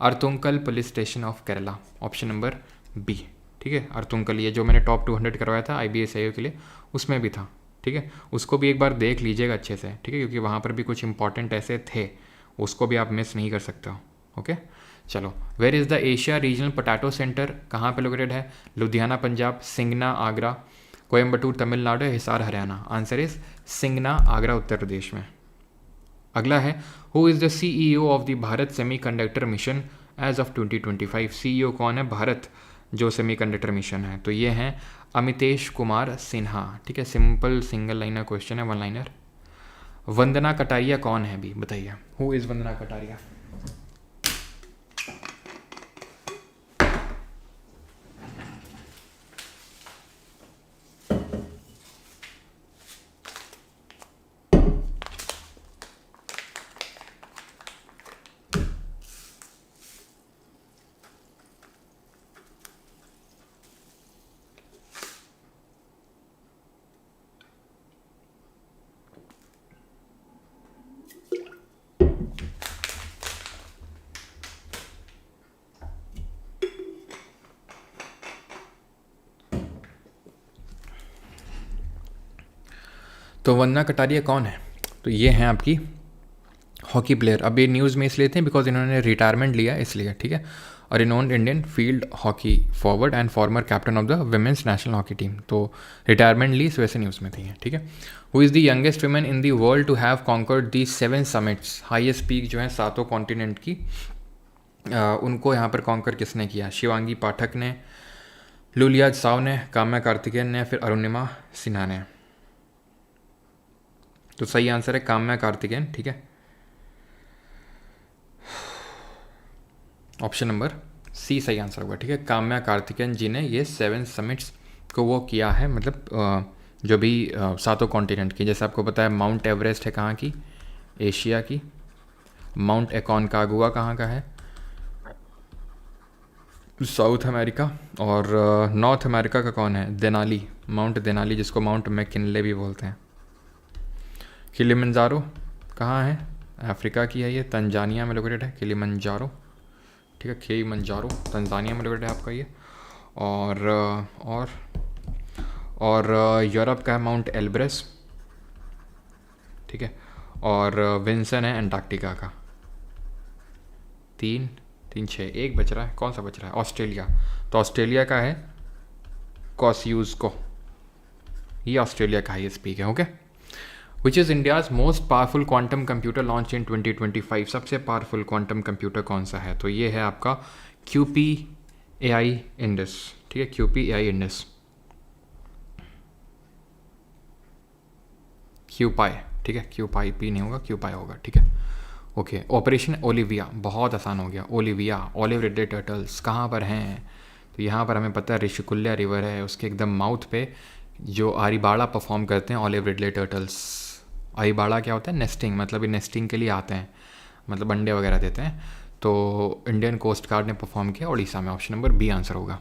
Arthunkal police station of Kerala, option number B, ठीक है। अर्थुंकल, ये जो मैंने टॉप 200 करवाया था IBSAO के लिए, उसमें भी था, ठीक है। उसको भी एक बार देख लीजिएगा अच्छे से, ठीक है, क्योंकि वहाँ पर भी कुछ इंपॉर्टेंट ऐसे थे, उसको भी आप मिस नहीं कर सकते हो। ओके, चलो। Where is the Asia regional potato centre, कहाँ पे लोकेटेड है? लुधियाना पंजाब, सिंगना आगरा, कोयम्बटूर तमिलनाडु, हिसार हरियाणा। आंसर इज सिंगना आगरा, उत्तर प्रदेश में। अगला है, who is the CEO of the Bharat semiconductor mission as of 2025। CEO कौन है भारत जो सेमीकंडक्टर मिशन है? तो ये हैं अमितेश कुमार सिन्हा, ठीक है। सिंपल सिंगल लाइनर क्वेश्चन है, वन लाइनर। वंदना कटारिया कौन है? भी बताइए, हु इज़ वंदना कटारिया? तो वंदना कटारिया कौन है? तो ये हैं आपकी हॉकी प्लेयर। अब ये न्यूज़ में इसलिए थे बिकॉज इन्होंने रिटायरमेंट लिया इसलिए, ठीक है। और renowned Indian field hockey forward and former captain of the women's national hockey team, तो रिटायरमेंट ली इस वजह से न्यूज़ में थी, ठीक है। Who is the youngest woman in the world to have conquered the 7 summits, highest peak जो है 7 कॉन्टिनेंट की, उनको यहाँ पर कॉन्कर किसने किया? शिवांगी पाठक ने, लुलिया साव ने, काम्या कार्तिकेयन ने, फिर अरुणिमा सिन्हा ने। तो सही आंसर है काम्या कार्तिकेयन, ठीक है। ऑप्शन नंबर सी सही आंसर होगा, ठीक है। काम्या कार्तिकेयन जी ने ये 7 समिट्स को वो किया है, मतलब जो भी 7 कॉन्टिनेंट की। जैसे आपको पता है माउंट एवरेस्ट है कहाँ की? एशिया की। माउंट एकोनकागुआ कहाँ का है? South America. और नॉर्थ अमेरिका का कौन है? देनाली, माउंट देनाली, जिसको माउंट मैकिनले भी बोलते हैं। किलिमंजारो कहाँ है? अफ्रीका की है ये, तंजानिया में लोकेटेड है किलिमंजारो, ठीक है। किलिमंजारो तंजानिया में लोकेटेड है आपका ये। और यूरोप का है माउंट एल्ब्रेस, ठीक है। और विंसन है अंटार्कटिका का। 3 3 6 1 बच रहा है, कौन सा बच रहा है? ऑस्ट्रेलिया। तो ऑस्ट्रेलिया का है कॉस्यूज़को, ये ऑस्ट्रेलिया का हाईएस्ट पीक है, okay. Which is India's most powerful quantum computer launch in 2025, सबसे पावरफुल क्वांटम कंप्यूटर कौन सा है? तो ये है आपका QP-AI इंडस, ठीक है। QP-AI इंडस, QPI, ठीक है। QPI नहीं होगा, QPI होगा, ठीक है, ओके। ऑपरेशन ओलिविया, बहुत आसान हो गया। ओलिविया, ओलिव रिडले टर्टल्स कहाँ पर हैं? तो यहाँ पर हमें पता है ऋषिकुल्या रिवर है, उसके एकदम माउथ पे जो आरीबाड़ा परफॉर्म करते हैं ओलिव रिडले टर्टल्स। आरीबाड़ा क्या होता है? नेस्टिंग, मतलब ये नेस्टिंग के लिए आते हैं, मतलब अंडे वगैरह देते हैं। तो इंडियन कोस्ट गार्ड ने परफॉर्म किया उड़ीसा में, ऑप्शन नंबर बी आंसर होगा।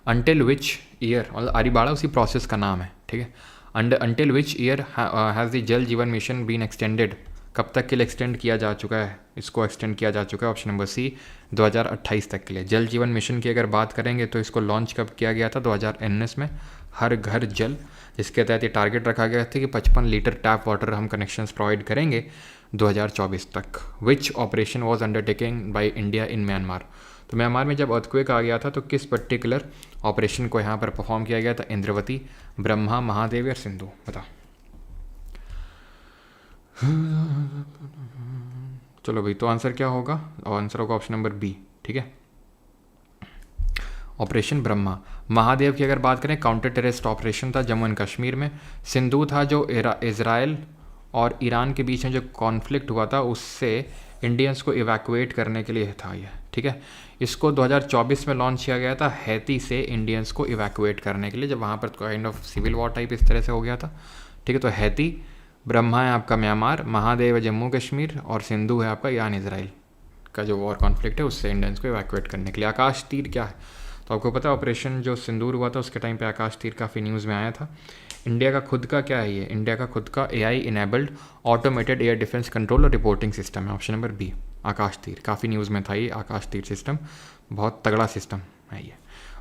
अंटिल विच ईयर, मतलब आरीबाड़ा उसी प्रोसेस का नाम है, ठीक है। Until which year has the जल जीवन मिशन बीन एक्सटेंडेड, कब तक के लिए एक्सटेंड किया जा चुका है? इसको एक्सटेंड किया जा चुका है, ऑप्शन नंबर सी 2028 तक के लिए। जल जीवन मिशन की अगर बात करेंगे तो इसको लॉन्च कब किया गया था? 2019 में। हर घर जल, जिसके तहत ये टारगेट रखा गया था कि 55 लीटर टैप वाटर हम कनेक्शंस प्रोवाइड करेंगे 2024 तक। Which operation was undertaking by India in Myanmar, तो म्यांमार में जब अर्थक्वेक आ गया था तो किस पर्टिकुलर ऑपरेशन को यहाँ पर परफॉर्म किया गया था? इंद्रवती, ब्रह्मा, महादेव या सिंधु, बता। चलो भाई, तो आंसर क्या होगा? और आंसर होगा ऑप्शन नंबर बी, ठीक है, ऑपरेशन ब्रह्मा। महादेव की अगर बात करें काउंटर टेररिस्ट ऑपरेशन था जम्मू एंड कश्मीर में। सिंधु था जो इज़राइल और ईरान के बीच में जो कॉन्फ्लिक्ट हुआ था उससे इंडियंस को इवैक्यूएट करने के लिए था ये, ठीक है। इसको 2024 में लॉन्च किया गया था हैती से इंडियंस को इवैक्यूएट करने के लिए, जब वहाँ पर kind of civil war type इस तरह से हो गया था, ठीक है। तो हैती, ब्रह्मा है आपका म्यांमार, महादेव है जम्मू कश्मीर, और सिंधु है आपका ईरान इसराइल का जो वॉर कॉन्फ्लिक्ट है, उससे इंडियंस को इवैक्यूएट करने के लिए। आकाश तीर क्या है, तो आपको पता है ऑपरेशन जो सिंदूर हुआ था उसके टाइम पे आकाश तीर काफ़ी न्यूज़ में आया था। इंडिया का खुद का क्या है ये, इंडिया का खुद का AI enabled automated air defence control और रिपोर्टिंग सिस्टम है, ऑप्शन नंबर बी आकाश तीर। काफ़ी न्यूज़ में था ये आकाश तीर सिस्टम, बहुत तगड़ा सिस्टम है ये।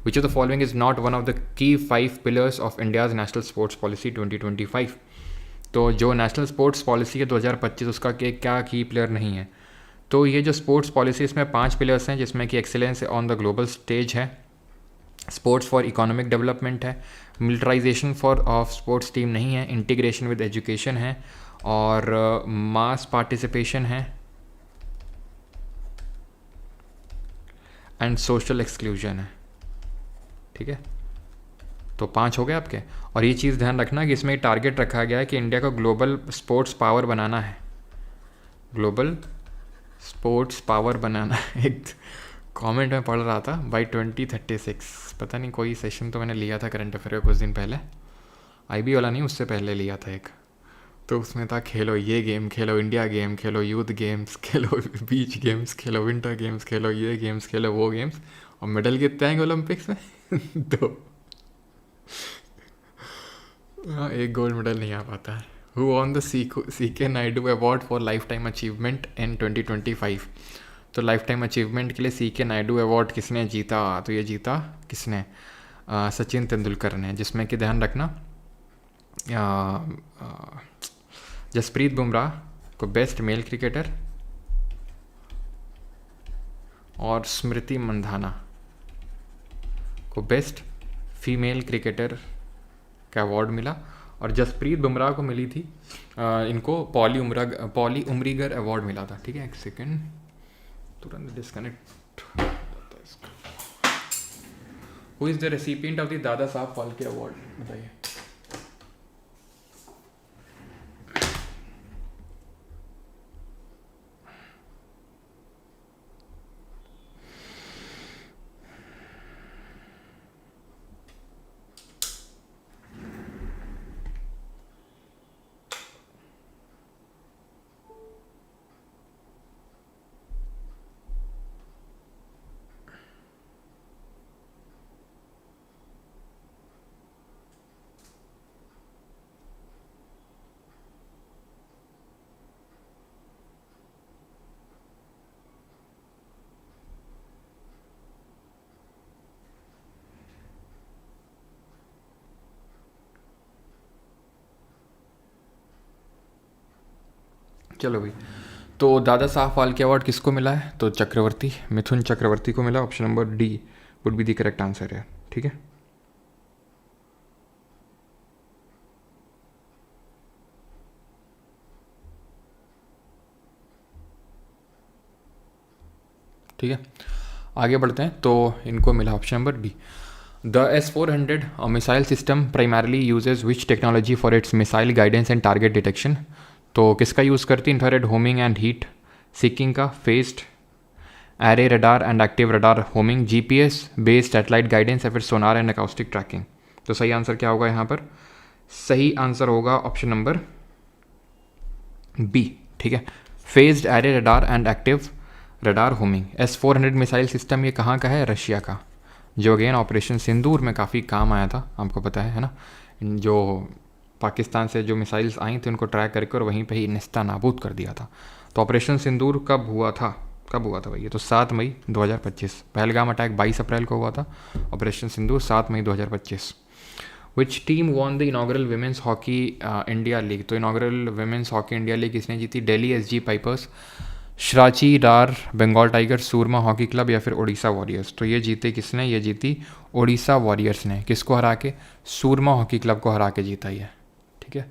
विच of the following is not one of the key 5 pillars of India's national sports policy 2025। तो जो नेशनल स्पोर्ट्स पॉलिसी है 2025, उसका क्या की पिलर नहीं है। तो ये जो स्पोर्ट्स पॉलिसी, इसमें 5 पिलर्स हैं, जिसमें कि excellence on the global stage है, स्पोर्ट्स फॉर इकोनॉमिक डेवलपमेंट है, militarisation for of sports team नहीं है, इंटीग्रेशन विद एजुकेशन है, और मास पार्टिसिपेशन है, एंड सोशल एक्सक्लूजन है, ठीक है। तो 5 हो गए आपके। और ये चीज़ ध्यान रखना कि इसमें टारगेट रखा गया है कि इंडिया को ग्लोबल स्पोर्ट्स पावर बनाना है, ग्लोबल स्पोर्ट्स पावर बनाना है। एक कमेंट में पढ़ रहा था बाई 2036, पता नहीं कोई सेशन तो मैंने लिया था करंट अफेयर कुछ दिन पहले, IB वाला नहीं, उससे पहले लिया था एक, तो उसमें था खेलो ये गेम खेलो, इंडिया गेम खेलो, यूथ गेम्स खेलो, बीच गेम्स खेलो, विंटर गेम्स खेलो, ये गेम्स खेलो, वो गेम्स, और मेडल कितने आएंगे ओलंपिक्स में? 2। हाँ, एक गोल्ड मेडल नहीं आ पाता है। Who won the CK Naidu award for life time achievement in 2025। तो लाइफ टाइम अचीवमेंट के लिए CK नायडू अवार्ड किसने जीता, तो ये जीता किसने, सचिन तेंदुलकर ने, जिसमें कि ध्यान रखना जसप्रीत बुमराह को बेस्ट मेल क्रिकेटर और स्मृति मंधाना को बेस्ट फीमेल क्रिकेटर का अवार्ड मिला, और जसप्रीत बुमराह को मिली थी इनको पॉली उमरीगर अवार्ड मिला था, ठीक है। एक सेकेंड, तुरंत disconnect. Who is the recipient of the Dada Saheb Phalke award, बताइए। चलो भाई, तो दादा साहब फाल्के अवार्ड किसको मिला है, तो चक्रवर्ती, मिथुन चक्रवर्ती को मिला, option number D would be the correct answer है, ठीक है। ठीक है, आगे बढ़ते हैं। तो इनको मिला option number B. The S-400 missile system primarily uses which technology for its missile guidance and target detection. तो किसका यूज़ करती है, infrared homing and heat seeking का, phased array radar and active radar homing, GPS based satellite guidance, या फिर सोनार and acoustic trekking. तो सही answer क्या होगा यहाँ पर, सही आंसर होगा ऑप्शन नंबर बी, ठीक है। Faced array radar and active radar homing. S-400 missile system ये कहाँ का है, रशिया का, जो अगेन ऑपरेशन सिंदूर में काफ़ी काम आया था, आपको पता है ना। जो पाकिस्तान से जो मिसाइल्स आई थी उनको ट्रैक करके और वहीं पे ही निस्ता नाबूद कर दिया था। तो ऑपरेशन सिंदूर कब हुआ था भैया, तो 7 मई 2025। पहलगाम अटैक 22 अप्रैल को हुआ था, ऑपरेशन सिंदूर 7 मई 2025। Which team won the inaugural women's hockey India league. तो inaugural women's hockey India league किसने जीती, Delhi SG Pipers, Shrachi Rarh Bengal tigers, Soorma hockey club, या फिर ओडिशा वॉरियर्स। तो ये जीते किसने, ये जीती ओडिशा वॉरियर्स ने। किसको हरा के, सूरमा हॉकी क्लब को हरा के जीता ये, ठीक है।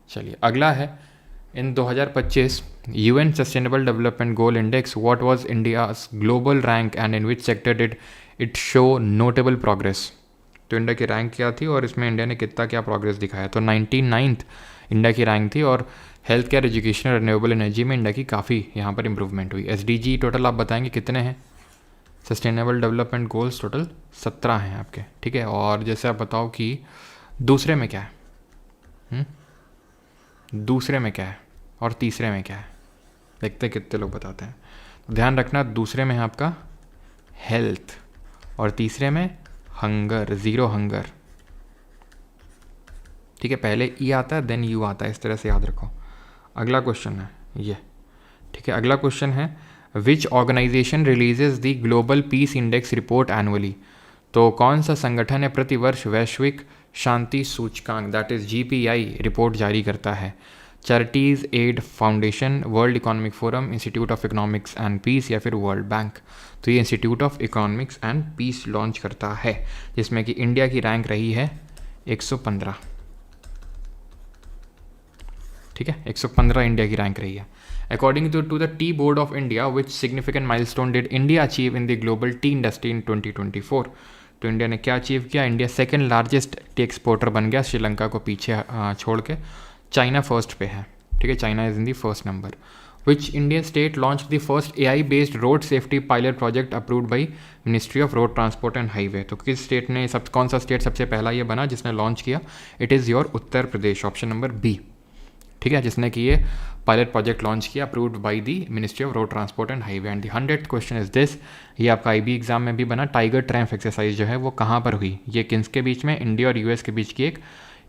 चलिए अगला है, in 2025 UN sustainable development goal index, what was India's global rank and in which sector did it show notable progress. तो इंडिया की रैंक क्या थी और इसमें इंडिया ने कितना क्या प्रोग्रेस दिखाया। तो 99th इंडिया की रैंक थी, और health care, education, renewable energy में इंडिया की काफ़ी यहाँ पर इंप्रूवमेंट हुई। SDG टोटल आप बताएंगे कितने हैं, सस्टेनेबल डेवलपमेंट गोल्स टोटल 17 हैं आपके, ठीक है। और जैसे आप बताओ कि दूसरे में क्या है, दूसरे में क्या है और तीसरे में क्या है, देखते हैं कितने लोग बताते हैं। तो ध्यान रखना, दूसरे में है आपका हेल्थ और तीसरे में हंगर, ज़ीरो हंगर, ठीक है। पहले ई आता है देन यू आता है, इस तरह से याद रखो। अगला क्वेश्चन है ये, ठीक है। अगला क्वेश्चन है which organisation releases the global peace index report annually. तो कौन सा संगठन है प्रतिवर्ष वैश्विक शांति सूचकांक दैट इज GPI रिपोर्ट जारी करता है? Charities aid foundation, world economic forum, institute of economics and peace या फिर वर्ल्ड बैंक। तो ये institute of economics and peace launch करता है, जिसमें कि इंडिया की रैंक रही है 115, ठीक है। 115 इंडिया की रैंक रही है। According to the tea board of India, which significant milestone did India achieve in the global tea industry in 2024? तो इंडिया ने क्या अचीव किया? India second largest tea exporter बन गया, श्रीलंका को पीछे छोड़ के। चाइना फर्स्ट पे है, ठीक है। China is in the first number. Which Indian state launch the first AI based road safety pilot project approved by ministry of road transport and highway? तो किस स्टेट ने कौन सा स्टेट सबसे पहला ये बना जिसने लॉन्च किया? It is your Uttar Pradesh, option number B, ठीक है, जिसने कि ये पायलट प्रोजेक्ट लॉन्च किया approved by the ministry of road transport and highway. And the 100th question is this, ये आपका IB एग्जाम में भी बना। टाइगर ट्रैम्प एक्सरसाइज जो है वो कहाँ पर हुई? ये किसके बीच में? इंडिया और US के बीच की एक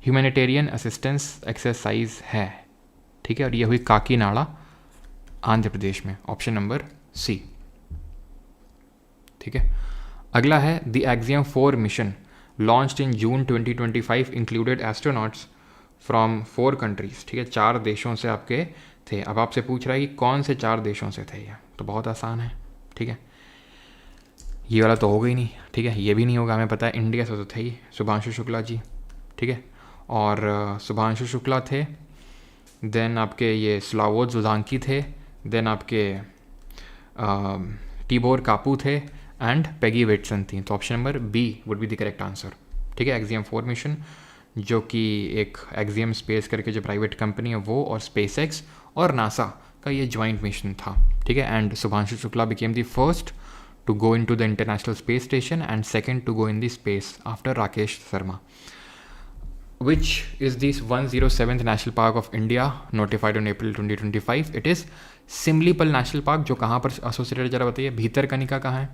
ह्यूमैनिटेरियन असिस्टेंस एक्सरसाइज है, ठीक है। और ये हुई काकीनाडा, आंध्र प्रदेश में, ऑप्शन नंबर सी, ठीक है। अगला है the axiom 4 mission launched in June 2025 included astronauts from 4 countries, ठीक है। 4 देशों से आपके थे। अब आपसे पूछ रहा है कि कौन से 4 देशों से थे ये? तो बहुत आसान है, ठीक है। ये वाला तो होगा ही नहीं, ठीक है। ये भी नहीं होगा, हमें पता है। इंडिया से तो थे ही शुभांशु शुक्ला जी, ठीक है। और शुभांशु शुक्ला थे, देन आपके ये स्लावोज जुजांकी थे, देन आपके टिबोर कापू थे एंड पेगी वेटसन थी। तो option number B would be the correct answer, ठीक है। एक्सियम 4 मिशन, जो कि एक एक्सियम स्पेस करके जो प्राइवेट कंपनी है वो, और SpaceX और नासा का ये ज्वाइंट मिशन था, ठीक है। And Shubhanshu Shukla became the first to go in to the international space station and second to go in the space after Rakesh Sharma. Which is the 107th National Park of India notified on April 2025? It is Similipal national park, जो कहाँ पर associated, जरा बताइए। भीतरकनिका कहाँ है?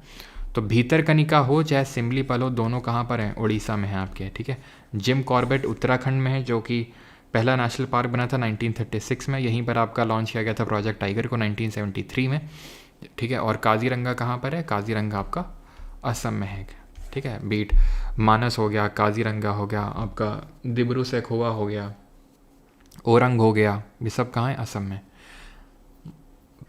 तो भीतरकनिका हो चाहे सिमलीपल हो, दोनों कहाँ पर हैं? उड़ीसा में है आपके, ठीक है। जिम कॉर्बेट उत्तराखंड में है, जो कि पहला नेशनल पार्क बना था 1936 में। यहीं पर आपका लॉन्च किया गया था प्रोजेक्ट टाइगर को 1973 में, ठीक है। और काजीरंगा कहाँ पर है? काजीरंगा आपका असम में है, ठीक है। बीट मानस हो गया, काजीरंगा हो गया, आपका दिब्रू सैखोवा हो गया, ओरंग हो गया, ये सब कहाँ है? असम में।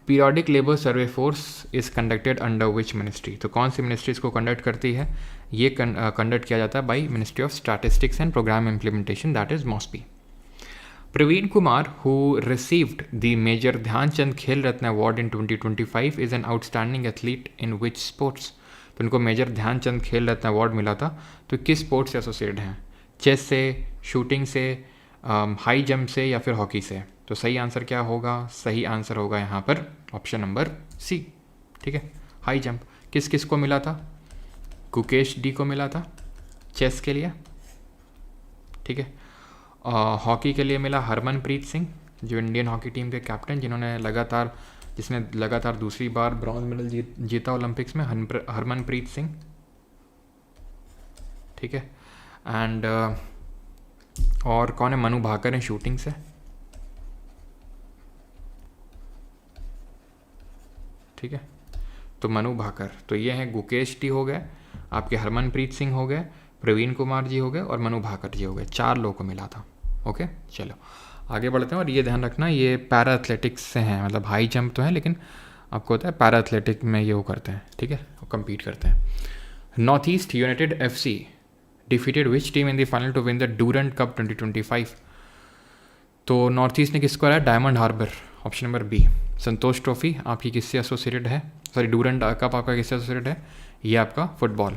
Periodic labour survey force is conducted under which ministry? तो कौन सी मिनिस्ट्री इसको कंडक्ट करती है? ये कंडक्ट किया जाता है by ministry of statistics and programme implementation, that is MoSPI. Praveen Kumar, who received the major Dhyan Chand Khel Ratna award in 2025, is an outstanding athlete in which sports? तो उनको मेजर ध्यानचंद खेल रत्न अवार्ड मिला था, तो किस स्पोर्ट से एसोसिएटेड हैं? चेस से, शूटिंग से, हाई जंप से या फिर हॉकी से? तो सही आंसर क्या होगा? सही आंसर होगा यहाँ पर ऑप्शन नंबर सी, ठीक है। हाई जंप किस किस को मिला था? गुकेश डी को मिला था चेस के लिए, ठीक है। हॉकी के लिए मिला हरमनप्रीत सिंह, जो इंडियन हॉकी टीम के कैप्टन, जिसने लगातार दूसरी बार ब्रॉन्ज मेडल जीता ओलंपिक्स में, हरमनप्रीत सिंह, ठीक है। एंड और कौन है? मनु भाकर है शूटिंग से, ठीक है। तो मनु भाकर, तो ये हैं गुकेश टी हो गए, आपके हरमनप्रीत सिंह हो गए, प्रवीण कुमार जी हो गए और मनु भाकर जी हो गए। 4 लोगों को मिला था, ओके। चलो आगे बढ़ते हैं। और ये ध्यान रखना, ये पैरा एथलेटिक्स से हैं, मतलब हाई जंप तो है लेकिन आपको होता है पैरा एथलेटिक में ये वो करते हैं, ठीक है, वो कम्पीट करते हैं। North east united FC defeated which team in the final to win the Durand cup 2025? तो नॉर्थ ईस्ट ने किसको हराया? Diamond Harbour, option number B. Santosh trophy आपकी किससे एसोसिएटेड है? सॉरी, डूरंट कप आपका किससे एसोसिएटेड है? ये आपका फुटबॉल,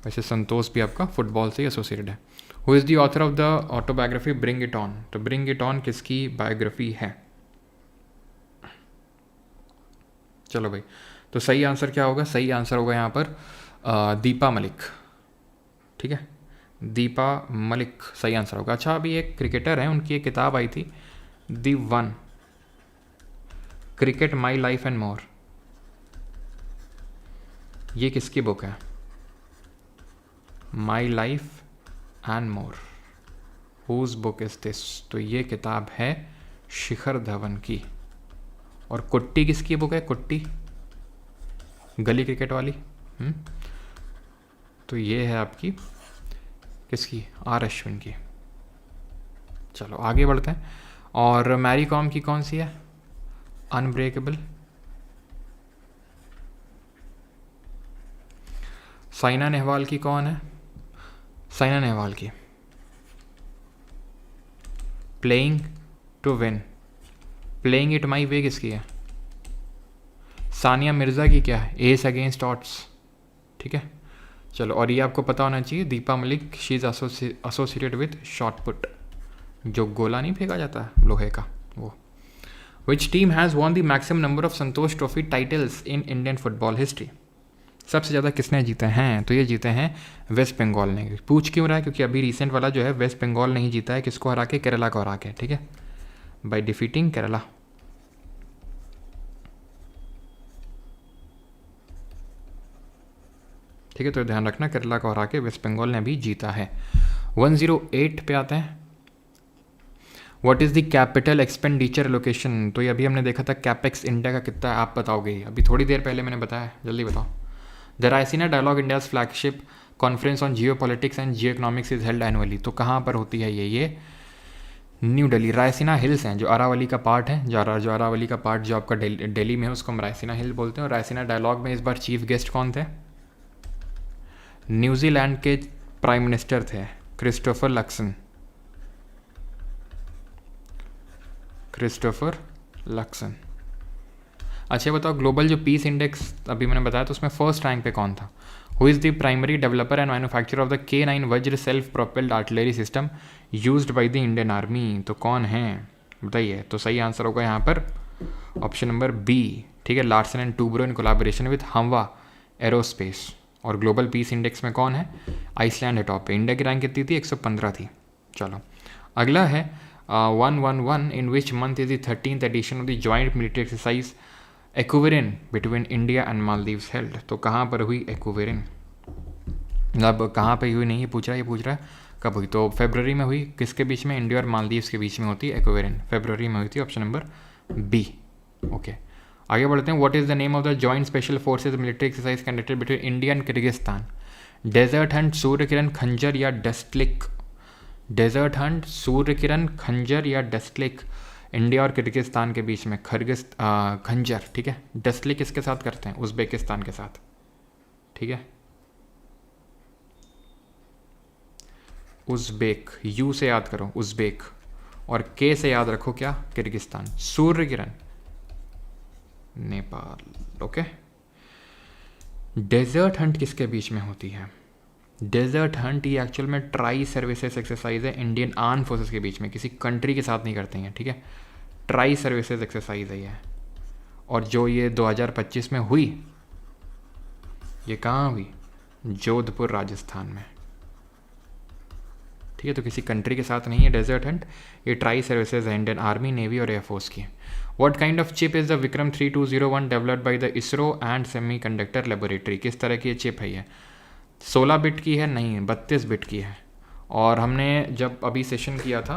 वैसे संतोष भी आपका फुटबॉल से एसोसिएटेड है। Who is the author of the autobiography bring it on? तो ब्रिंग इट ऑन किसकी बायोग्राफी है? चलो भाई, तो सही आंसर क्या होगा? सही आंसर होगा यहाँ पर दीपा मलिक। ठीक है, दीपा मलिक सही आंसर होगा। अच्छा, अभी एक क्रिकेटर है, उनकी एक किताब आई थी, the one cricket my life and more. ये किसकी बुक है? My life and more, whose book is this? तो ये किताब है शिखर धवन की। और कुट्टी किसकी बुक है? कुट्टी, गली क्रिकेट वाली। तो ये है आपकी किसकी? आर अश्विन की। चलो आगे बढ़ते हैं। और मैरी कॉम की कौन सी है? अनब्रेकेबल। साइना नेहवाल की कौन है? साइना नेहवाल की playing to win, playing it my way किसकी है? सानिया मिर्ज़ा की क्या है? Ace against odds. ठीक है, चलो। और ये आपको पता होना चाहिए, Deepa Malik she is associated with shot put, जो गोला नहीं फेंका जाता है लोहे का, वो। Which team has won the maximum number of Santosh trophy titles in Indian football history? सबसे ज़्यादा किसने जीते हैं? तो ये जीते हैं वेस्ट बंगाल ने। पूछ क्यों रहा है? क्योंकि अभी रिसेंट वाला जो है वेस्ट बंगाल नहीं जीता है। किसको हरा के? केरला को हरा के। ठीक है, बाय डिफीटिंग केरला। ठीक है, तो ध्यान रखना, केरला को हरा के वेस्ट बंगाल ने भी जीता है। 108 पे आते हैं। What is the capital expenditure location? तो ये अभी हमने देखा था कैपेक्स इंडिया का कितना है, आप बताओगे? अभी थोड़ी देर पहले मैंने बताया, जल्दी बताओ। The Raisina dialogue, India's flagship conference on geopolitics and geoeconomics, is held annually. तो कहाँ पर होती है ये न्यू दिल्ली। रायसीना हिल्स हैं, जो अरावली का पार्ट है, जो अरावली का पार्ट जो आपका दिल्ली में है, उसको हम रायसीना हिल बोलते हैं। और रायसीना डायलॉग में इस बार चीफ गेस्ट कौन थे? न्यूजीलैंड के प्राइम मिनिस्टर थे क्रिस्टोफर लक्सन। Christopher Luxon. अच्छा बताओ, ग्लोबल जो पीस इंडेक्स अभी मैंने बताया, तो उसमें फर्स्ट रैंक पे कौन था? Who is the primary developer and manufacture of the K9 वज्र self propelled artillery system used by the Indian army? तो कौन है बताइए? तो सही आंसर होगा यहाँ पर ऑप्शन नंबर बी। ठीक है, Larsen and Toubro in collaboration with Hanwha aerospace. और ग्लोबल पीस इंडेक्स में कौन है? आइसलैंड है टॉप पे। इंडिया की रैंक कितनी थी? 115 थी। चलो अगला है 111 in which month is the 13th edition of the joint military exercise Ekuverin between India and Maldives held? तो कहाँ पर हुई एक्वेरिन? मतलब कहाँ पे हुई नहीं ये पूछ रहा है कब हुई? तो फरवरी में हुई। किसके बीच में? इंडिया और मालदीव्स के बीच में होती है एक्वेरिन, फरवरी में हुई थी। Option number B. ओके, आगे बढ़ते हैं। What is the name of the joint special forces military exercise conducted between India and Kyrgyzstan? Desert hunt, Surya Kiran Khanjar या डस्टलिक? डेजर्ट हंट, सूर्य किरण खंजर या डस्टलिक? इंडिया और किर्गिस्तान के बीच में खंजर। ठीक है, डस्टलिक किसके साथ करते हैं? उज्बेकिस्तान के साथ। ठीक है, उज्बेक, यू से याद करो उज्बेक, और के से याद रखो क्या? Kyrgyzstan. Surya Kiran Nepal. Okay, desert Hunt किसके बीच में होती है? डेजर्ट हंट ये एक्चुअल में ट्राई सर्विसेज एक्सरसाइज है इंडियन आर्म फोर्सेस के बीच में, किसी कंट्री के साथ नहीं करते हैं। ठीक है, ट्राई सर्विसेज एक्सरसाइज है ये। और जो ये 2025 में हुई, ये कहाँ हुई? जोधपुर राजस्थान में। ठीक है, तो किसी कंट्री के साथ नहीं है डेजर्ट हंट। ये ट्राई सर्विसेज है इंडियन आर्मी, नेवी और एयरफोर्स की। What kind of chip is the Vikram 3201 developed by the ISRO and semiconductor laboratory? किस तरह की ये चिप है? ये 16 बिट की है? नहीं, 32 बिट की है। और हमने जब अभी सेशन किया था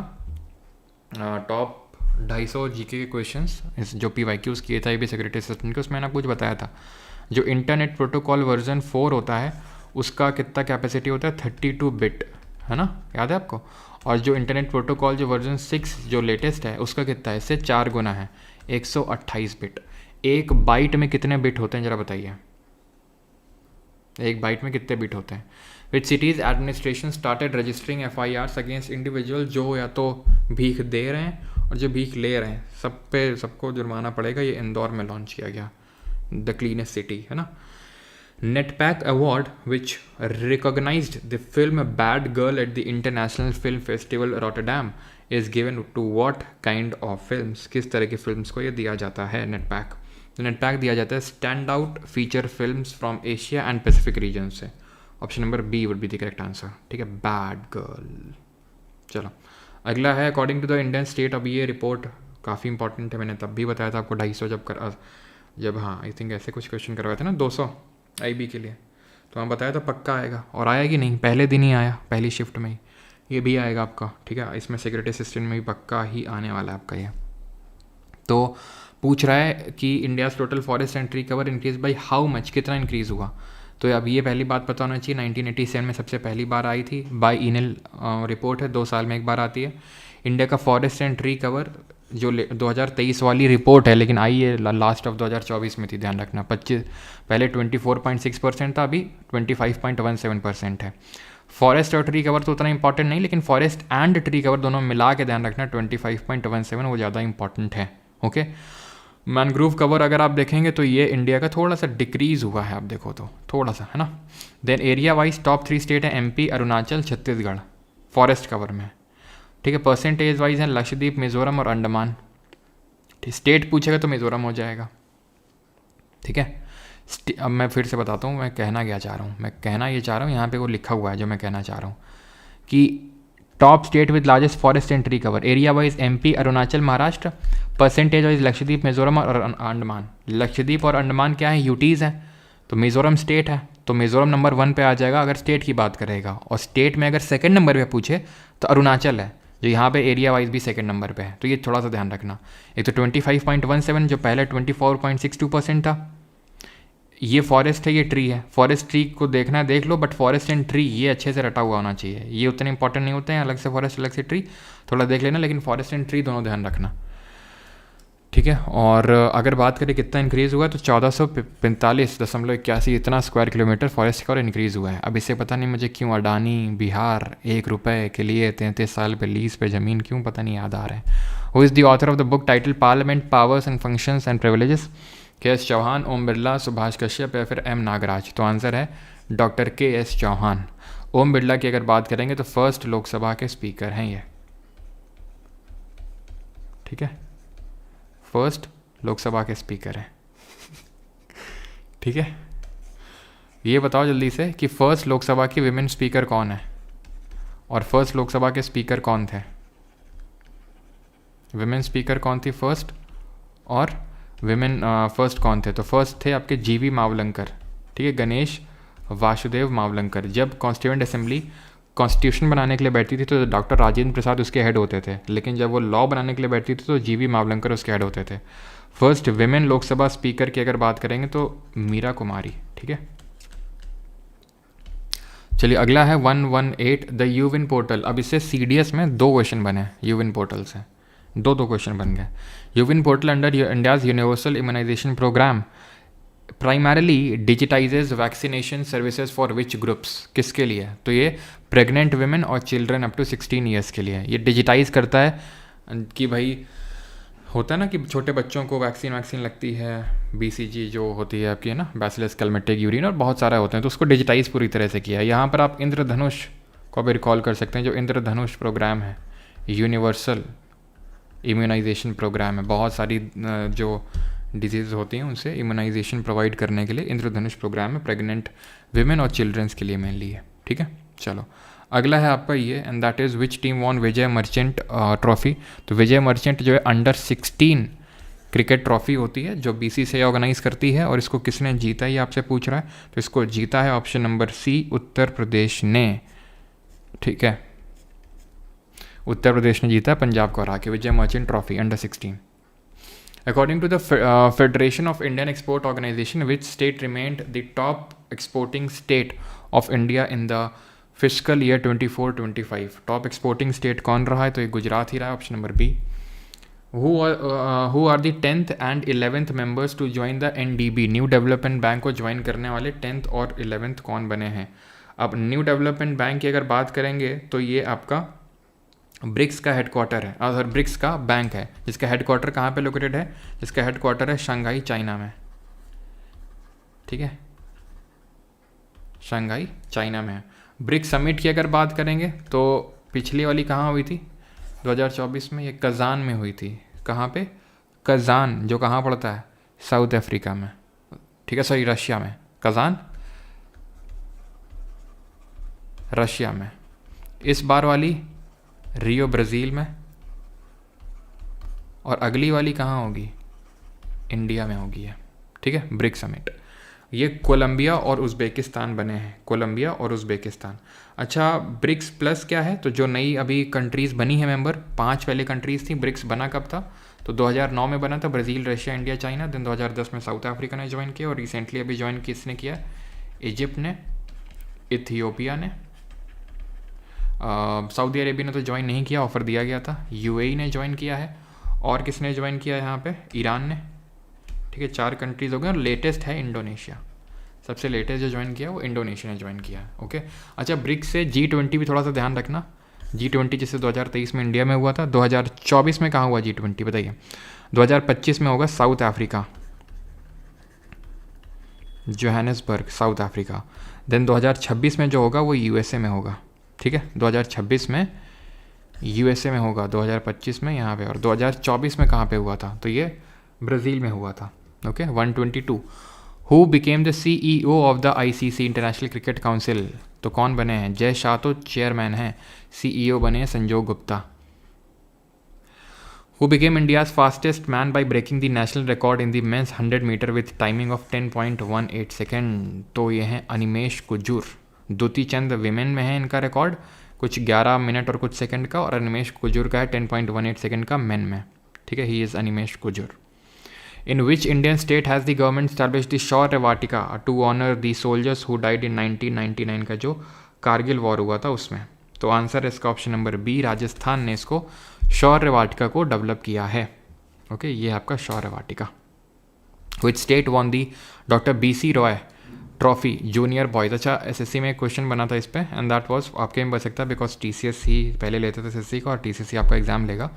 टॉप 250 जीके के क्वेश्चंस, इस जो PYQs किए थे भी सिक्योरिटी सिस्टम के, उसमें मैंने कुछ बताया था। जो इंटरनेट प्रोटोकॉल वर्जन 4 होता है उसका कितना कैपेसिटी होता है? 32 बिट, है ना, याद है आपको? और जो इंटरनेट प्रोटोकॉल जो वर्जन 6 जो लेटेस्ट है उसका कितना है? इससे 4 गुना है, 128 बिट। एक बाइट में कितने बिट होते हैं ज़रा बताइए? एक बाइट में कितने बिट होते हैं? Which city's administration started registering FIRs against individual जो या तो भीख दे रहे हैं और जो भीख ले रहे हैं, सबको जुर्माना पड़ेगा। ये इंदौर में लॉन्च किया गया, द क्लीनेस्ट सिटी, है ना। NETPAC award which recognised the film bad girl at the international film festival Rotterdam is given to what kind of films? किस तरह की फिल्म्स को ये दिया जाता है नेटपैक? नेट पैक दिया जाता है stand out feature films from Asia and Pacific region से। Option number B would be the correct answer. ठीक है, बैड गर्ल। चलो अगला है according to the Indian state. अब ये रिपोर्ट काफ़ी इंपॉर्टेंट है, मैंने तब भी बताया था आपको 250 जब हाँ आई थिंक ऐसे कुछ क्वेश्चन करवाए थे ना 200 IB के लिए, तो मैं बताया था पक्का आएगा, और आया कि नहीं, पहले दिन ही आया, पहली शिफ्ट में ही। ये भी आएगा आपका। ठीक है, इसमें सिक्योरिटी असिस्टेंट में भी पक्का ही आने वाला है आपका ये। तो पूछ रहा है कि India's total forest and tree cover increase by how much, कितना इंक्रीज़ हुआ। तो अब ये पहली बात पता होना चाहिए, 1987 में सबसे पहली बार आई थी, बाई इनल रिपोर्ट है, 2 साल में एक बार आती है। इंडिया का फॉरेस्ट एंड ट्री कवर जो 2023 वाली रिपोर्ट है, लेकिन आई है लास्ट ऑफ 2024 में थी, ध्यान रखना। पहले 24.6% था, अभी 25.17% है। फॉरेस्ट और ट्री कवर तो उतना इंपॉर्टेंट नहीं, लेकिन फॉरेस्ट एंड ट्री कवर दोनों मिला के ध्यान रखना 25.17 वो ज़्यादा इंपॉर्टेंट है। ओके, मैनग्रोव कवर अगर आप देखेंगे तो ये इंडिया का थोड़ा सा डिक्रीज हुआ है, आप देखो तो थोड़ा सा, है ना। Then area wise top 3 state है MP, Arunachal, Chhattisgarh forest cover में। ठीक है, परसेंटेज वाइज है लक्षद्वीप, मिजोरम और अंडमान। ठीक, स्टेट पूछेगा तो मिजोरम हो जाएगा। ठीक है, अब मैं फिर से बताता हूँ मैं कहना क्या चाह रहा हूँ। मैं कहना ये चाह रहा हूँ, यहाँ पे वो लिखा हुआ है जो मैं कहना चाह रहा हूँ कि top state with largest forest and tree cover, area wise MP, Arunachal, Maharashtra, percentage wise Lakshadweep, Mizoram और अंडमान। लक्षद्वीप और अंडमान क्या है, यूटीज़ हैं, तो मिजोरम स्टेट है, तो मिजोरम नंबर 1 पे आ जाएगा अगर स्टेट की बात करेगा। और स्टेट में अगर सेकंड नंबर पे पूछे तो अरुणाचल है, जो यहाँ पे एरिया वाइज भी सेकंड नंबर पे है। तो ये थोड़ा सा ध्यान रखना। एक तो 25.17 जो पहले 24.62% था, ये फॉरेस्ट है, ये ट्री है। फॉरेस्ट ट्री को देखना है देख लो, बट फॉरेस्ट एंड ट्री ये अच्छे से रटा हुआ होना चाहिए। ये उतने इंपॉर्टेंट नहीं होते हैं, अलग से फॉरेस्ट अलग से ट्री, थोड़ा देख लेना, लेकिन फॉरेस्ट एंड ट्री दोनों ध्यान रखना। ठीक है, और अगर बात करें कितना इंक्रीज़ हुआ तो 1445.81 इतना स्क्वायर किलोमीटर फॉरेस्ट का और इंक्रीज़ हुआ है। अब इससे पता नहीं मुझे क्यों अडानी बिहार 1 रुपये के लिए 33 साल पे लीज पे ज़मीन क्यों पता नहीं याद आ रहा है। Who is the author of the book title parliament powers and functions and privileges? KS Chauhan, Om Birla, Subhash Kashyap या फिर M नागराज? तो आंसर है डॉक्टर KS चौहान। ओम बिरला की अगर बात करेंगे तो फर्स्ट लोकसभा के स्पीकर हैं ये। ठीक है, फर्स्ट लोकसभा के स्पीकर हैं। ठीक है, ये बताओ जल्दी से कि फर्स्ट लोकसभा की विमेन स्पीकर कौन है और फर्स्ट लोकसभा के स्पीकर कौन थे? विमेन स्पीकर कौन थी फर्स्ट, और विमेन फर्स्ट कौन थे? तो फर्स्ट थे आपके GV मावलंकर। ठीक है, गणेश वासुदेव मावलंकर। जब कॉन्स्टिट्यूएंट असेंबली कॉन्स्टिट्यूशन बनाने के लिए बैठती थी तो डॉक्टर राजेंद्र प्रसाद उसके हेड होते थे, लेकिन जब वो लॉ बनाने के लिए बैठती थी तो GV मावलंकर उसके हेड होते थे। फर्स्ट विमेन लोकसभा स्पीकर की अगर बात करेंगे तो मीरा कुमारी। ठीक है, चलिए अगला है 118 द यूविन पोर्टल। अब इससे CDS में 2 क्वेश्चन बने यूविन पोर्टल से, दो क्वेश्चन बन गए। यूविन portal under India's universal immunisation programme primarily digitises vaccination services for which groups? किसके लिए? तो ये प्रेग्नेंट वुमेन और चिल्ड्रन अप टू 16 ईयर्स के लिए ये डिजिटाइज करता है कि भाई होता है ना कि छोटे बच्चों को वैक्सीन लगती है, BCG जो होती है आपकी, है ना, बैसिलस कैलमेटिक यूरिन, और बहुत सारे होते हैं, तो उसको डिजिटाइज पूरी तरह से किया है। यहाँ पर आप इंद्रधनुष को भी रिकॉल कर सकते हैं, जो इंद्रधनुष प्रोग्राम है, यूनिवर्सल इम्यूनाइजेशन प्रोग्राम है। बहुत सारी जो डिजीज़ होती हैं उनसे इम्यूनाइजेशन प्रोवाइड करने के लिए इंद्रधनुष प्रोग्राम है, प्रेग्नेंट विमेन और चिल्ड्रंस के लिए मेनली है। ठीक है, चलो अगला है आपका ये, and that is which team von Vijay Merchant trophy? तो विजय मर्चेंट जो है अंडर 16 क्रिकेट ट्रॉफी होती है जो BCCI ऑर्गेनाइज करती है, और इसको किसने जीता है ये आपसे पूछ रहा है। तो इसको जीता है option number C, Uttar Pradesh ने। ठीक है, उत्तर प्रदेश ने जीता है पंजाब को हरा के Vijay Merchant trophy under 16। According to the Federation of Indian Export Organization, which state remained the top exporting state of India in the fiscal year 24-25? Top exporting state कौन रहा है? तो ये गुजरात ही रहा है, option number B। Who are the 10th and 11th members to join the NDB? New development bank को join करने वाले 10th और 11th कौन बने हैं? अब न्यू डेवलपमेंट बैंक की अगर बात करेंगे तो ये आपका ब्रिक्स का हेडक्वार्टर है, और ब्रिक्स का बैंक है, जिसका हेडक्वार्टर कहाँ पे लोकेटेड है? जिसका हेडक्वार्टर है शंघाई, चाइना में। ठीक है, शंघाई चाइना में है। ब्रिक्स समिट की अगर बात करेंगे तो पिछली वाली कहाँ हुई थी? 2024 में। ये कज़ान में हुई थी। कहाँ पे? कज़ान, जो कहाँ पड़ता है? साउथ अफ्रीका में, ठीक है, सॉरी रशिया में, कजान रशिया में। इस बार वाली रियो ब्राज़ील में, और अगली वाली कहाँ होगी, इंडिया में होगी है, ठीक है, ब्रिक्स समिट। ये कोलंबिया और उज़्बेकिस्तान बने हैं, कोलंबिया और उज़्बेकिस्तान। अच्छा, ब्रिक्स प्लस क्या है, तो जो नई अभी कंट्रीज़ बनी है मेंबर, 5 पहले कंट्रीज़ थी। ब्रिक्स बना कब था, तो 2009 में बना था, Brazil, Russia, India, China. Then 2010 में साउथ अफ्रीका ने ज्वाइन किया, और रिसेंटली अभी ज्वाइन किसने किया, इजिप्ट ने, इथियोपिया ने, सऊदी अरेबिया ने तो ज्वाइन नहीं किया, ऑफ़र दिया गया था। यूएई ने ज्वाइन किया है, और किसने ज्वाइन किया है यहाँ पे, ईरान ने, ठीक है। 4 कंट्रीज़ हो गए, और लेटेस्ट है इंडोनेशिया। सबसे लेटेस्ट जो ज्वाइन किया वो इंडोनेशिया ने ज्वाइन किया है, ओके। अच्छा, ब्रिक्स से G20 भी थोड़ा सा ध्यान रखना। G20 जैसे 2023 में इंडिया में हुआ था, 2024 में कहाँ हुआ G20 बताइए। 2025 में होगा South Africa, Johannesburg, South Africa. Then 2026 में जो होगा वो यूएसए में होगा, ठीक है। 2026 में यूएसए में होगा, 2025 में यहाँ पे, और 2024 में कहाँ पे हुआ था, तो ये ब्राज़ील में हुआ था, okay. 122 who became the CEO of the ICC international cricket council, तो कौन बने हैं, जय शाह तो चेयरमैन हैं, CEO बने हैं Sanjog Gupta. Who became India's fastest man by breaking the national record in the men's 100 metre with timing of 10.18 second, तो ये हैं अनिमेश कुजूर। दुती चंद विमेन में है इनका रिकॉर्ड, कुछ 11 मिनट और कुछ सेकंड का, और अनिमेश कुजूर का है 10.18 सेकंड का मेन में, ठीक है। He is Animesh Kujur. In which Indian state has the government established the Shaurya Vatika to honor the soldiers who died in 1999 का जो कारगिल वॉर हुआ था उसमें, तो आंसर है इसका ऑप्शन नंबर बी, राजस्थान ने इसको शौर्य वाटिका को डेवलप किया है, ओके। ये आपका शौर्य वाटिका। Which state won the doctor BC Roy trophy junior boys. अच्छा, SSC में एक क्वेश्चन बना था इस पर, एंड दैट वॉज आपके में बच सकता है बिकॉज TCS ही पहले लेते थे SSC का, और TCS आपका एग्ज़ाम लेगा,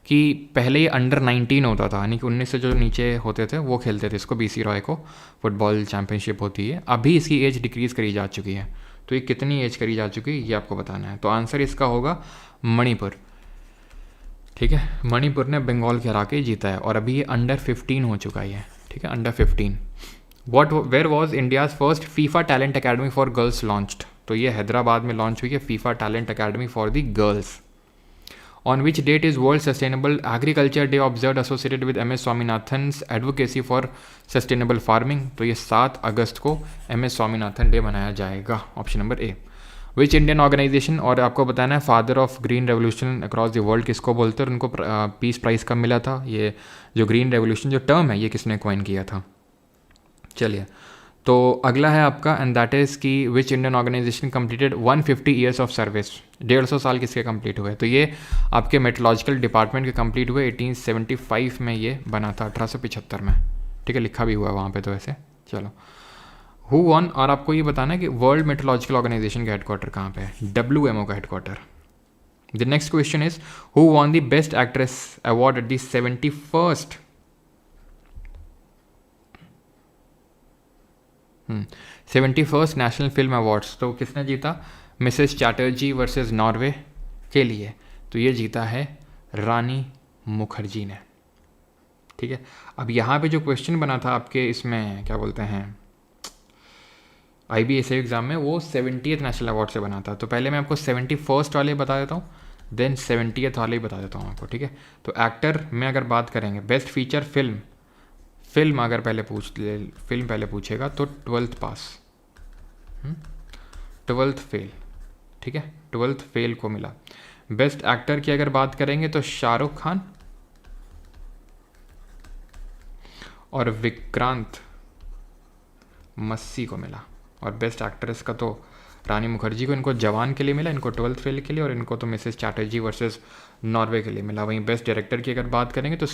कि पहले ये अंडर 19 होता था, यानी कि 19 से जो नीचे होते थे वो खेलते थे इसको, BC रॉय को फुटबॉल चैम्पियनशिप होती है। अभी इसकी एज डिक्रीज़ करी जा चुकी है, तो ये कितनी एज करी जा चुकी है ये आपको बताना है। तो आंसर इसका होगा मणिपुर, ठीक है। मणिपुर ने बंगाल के हरा के जीता है, और अभी ये अंडर 15 हो चुका है, ठीक है, under 15। Where was India's first FIFA talent academy for girls launched, तो ये हैदराबाद में लॉन्च हुई है FIFA talent academy for the girls. On which date is World Sustainable Agriculture Day observed associated with MS Swaminathan's advocacy for sustainable farming, तो ये 7 अगस्त को MS Swaminathan day मनाया जाएगा, option number A. Which Indian organisation, और आपको बताना है father of green revolution across the world किसको बोलते हैं, और उनको पीस प्राइज़ कब मिला था, ये जो ग्रीन रेवोल्यूशन जो टर्म है ये किसने कॉइन किया था। चलिए, तो अगला है आपका, एंड दैट इज़ कि which Indian organisation completed 150 years of service, 150 साल किसके कंप्लीट हुए, तो ये आपके मेट्रोलॉजिकल डिपार्टमेंट के कंप्लीट हुए 1875 में, ये बना था 1875 में, ठीक है, लिखा भी हुआ है वहाँ पे तो ऐसे। चलो, हु वन, और आपको ये बताना है कि वर्ल्ड मेट्रोलॉजिकल ऑर्गेनाइजेशन का हेडक्वार्टर कहाँ पे है, WMO का headquarter. The next question is who won the best actress award at the 71st national film awards, तो किसने जीता, मिसेस चैटर्जी वर्सेस नॉर्वे के लिए, तो ये जीता है रानी मुखर्जी ने, ठीक है। अब यहाँ पे जो क्वेश्चन बना था आपके इसमें क्या बोलते हैं IBSA एग्ज़ाम में, वो 70th नेशनल अवार्ड से बना था। तो पहले मैं आपको 71st वाले बता देता हूँ, देन 70th वाले ही बता देता हूँ आपको, ठीक है। तो एक्टर में अगर बात करेंगे, बेस्ट फीचर फिल्म अगर फिल्म पहले पूछेगा तो 12th पास, 12th फेल, ठीक है, 12th फेल को मिला। बेस्ट एक्टर की अगर बात करेंगे तो शाहरुख खान और विक्रांत मस्सी को मिला, और बेस्ट एक्ट्रेस का तो रानी मुखर्जी को, इनको जवान के लिए मिला, इनको 12th फेल के लिए, और इनको तो मिसेस चैटर्जी वर्सेस नॉर्वे के लिए मिला। वहीं बेस्ट डायरेक्टर की अगर बात करेंगे तो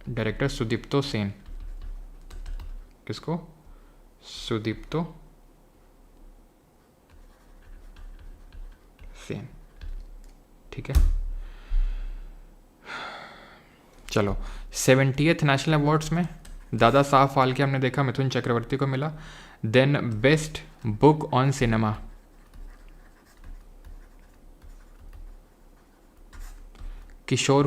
डायरेक्टर सुदीप्तो सेन, किसको, सुदीप्तो सेन, ठीक है। चलो, 70th नेशनल अवार्ड्स में दादा साहब फाल्के हमने देखा, मिथुन चक्रवर्ती को मिला। Then best book on cinema, Kishore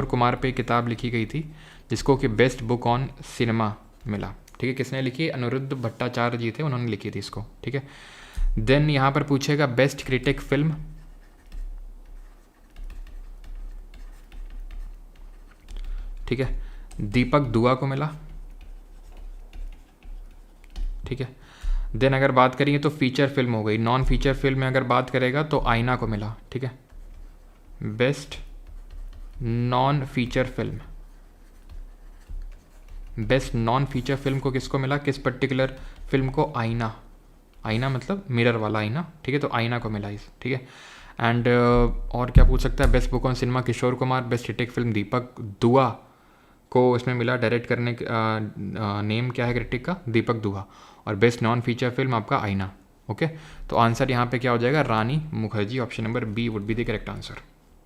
Kumar पे किताब लिखी गई थी, जिसको कि बेस्ट बुक ऑन सिनेमा मिला। ठीक है, किसने लिखी? अनिरुद्ध भट्टाचार्य जी थे, उन्होंने लिखी थी इसको। ठीक है, देन यहाँ पर पूछेगा बेस्ट क्रिटिक फिल्म। ठीक है, दीपक दुआ को मिला। ठीक है, देन अगर बात करेंगे तो फीचर फिल्म हो गई। नॉन फीचर फिल्म में अगर बात करेगा तो आईना को मिला। ठीक है, best non feature film, best non feature film को किसको मिला? किस पर्टिकुलर फिल्म को? आईना। आईना मतलब मिरर वाला आईना। ठीक है, तो आईना को मिला इस। ठीक है, एंड और क्या पूछ सकता है? Best book on cinema Kishore Kumar. Best critic film Deepak Dua को इसमें मिला। डायरेक्ट करने नेम क्या है क्रिटिक का? दीपक दुआ। और बेस्ट नॉन फीचर फिल्म आपका आईना। ओके, तो आंसर यहाँ पे क्या हो जाएगा? Rani Mukherjee. Option number B would be the correct answer.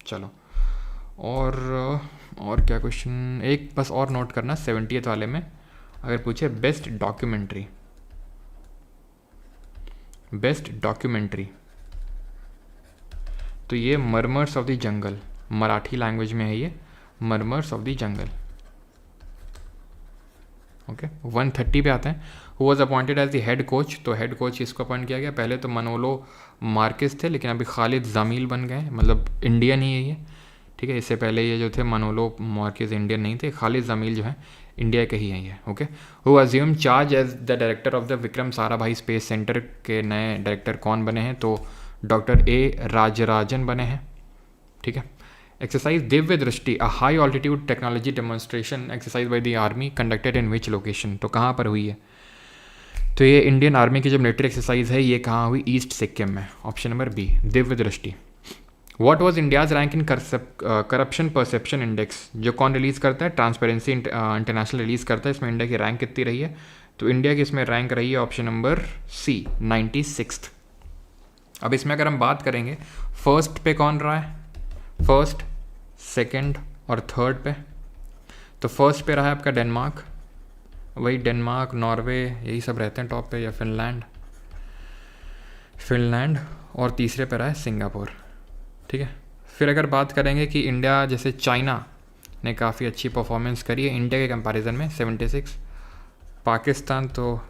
चलो, और क्या क्वेश्चन? एक बस और नोट करना, 70th वाले में अगर पूछे बेस्ट डॉक्यूमेंट्री, बेस्ट डॉक्यूमेंट्री, तो ये murmurs of the jungle, Marathi language में है ये, murmurs of the jungle. Okay, 130 पे आते हैं। Who was appointed as the head coach, तो हेड कोच इसको अपॉइंट किया गया। पहले तो मनोलो मार्केस थे, लेकिन अभी खालिद जामील बन गए, मतलब इंडियन ही है ये। ठीक है, इससे पहले ये जो थे मनोलो मार्केस इंडियन नहीं थे, खालिद जामील जो है इंडिया के ही हैं ये। Okay, who assume charge as the director of the Vikram Sarabhai space centre के नए डायरेक्टर कौन बने हैं? तो डॉक्टर ए राजराजन बने हैं। ठीक है, एक्सरसाइज दिव्य दृष्टि, अ high altitude technology demonstration exercise by the army conducted in which location, तो कहाँ पर हुई है? तो ये इंडियन आर्मी की जो मिलिट्री एक्सरसाइज है ये कहाँ हुई? ईस्ट सिक्किम में। ऑप्शन नंबर बी दिव्य दृष्टि। What was India's rank in corruption perception index, जो कौन रिलीज़ करता है? ट्रांसपेरेंसी इंटरनेशनल रिलीज़ करता है। इसमें इंडिया की रैंक कितनी रही है? तो इंडिया की इसमें रैंक रही है ऑप्शन नंबर सी 96th। अब इसमें अगर हम बात करेंगे फर्स्ट पे कौन रहा है? फर्स्ट, सेकंड और थर्ड पे, तो फर्स्ट पे रहा है आपका डेनमार्क, वही डेनमार्क, नॉर्वे, यही सब रहते हैं टॉप पे, या फिनलैंड, और तीसरे पे रहा है सिंगापुर। ठीक है, फिर अगर बात करेंगे कि इंडिया, जैसे चाइना ने काफ़ी अच्छी परफॉर्मेंस करी है इंडिया के कंपैरिजन में 76, पाकिस्तान तो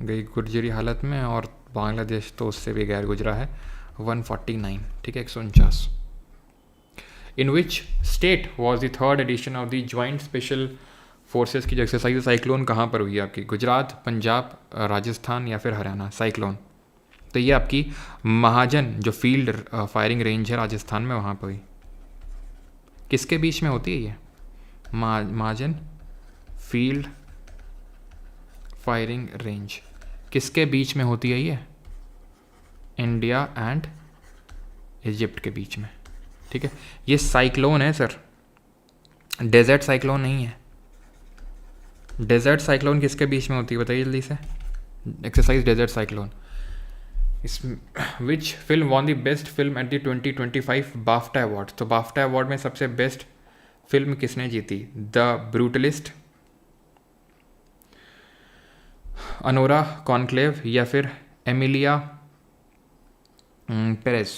गई गुजरी हालत में, और बांग्लादेश तो उससे भी गैर गुजरा है 149। ठीक है, 149। In which state was the third edition of the joint special forces की जो एक्सरसाइज साइक्लोन कहाँ पर हुई है आपकी? गुजरात, पंजाब, राजस्थान या फिर हरियाणा? साइक्लोन, तो ये आपकी महाजन जो फील्ड फायरिंग रेंज है राजस्थान में, वहाँ पर हुई। किसके बीच में होती है ये? महाजन फील्ड फायरिंग रेंज किसके बीच में होती है ये? इंडिया एंड इजिप्ट के बीच में। ठीक है, ये साइक्लोन है सर, डेजर्ट साइक्लोन नहीं है। डेजर्ट साइक्लोन किसके बीच में होती है बताइए जल्दी से? Exercise desert cyclone. इस which film won the best film at the 2025 BAFTA award, तो बाफ्टा अवार्ड में सबसे बेस्ट फिल्म किसने जीती? द ब्रूटलिस्ट, अनोरा कॉन्क्लेव या फिर एमिलिया पेरेस?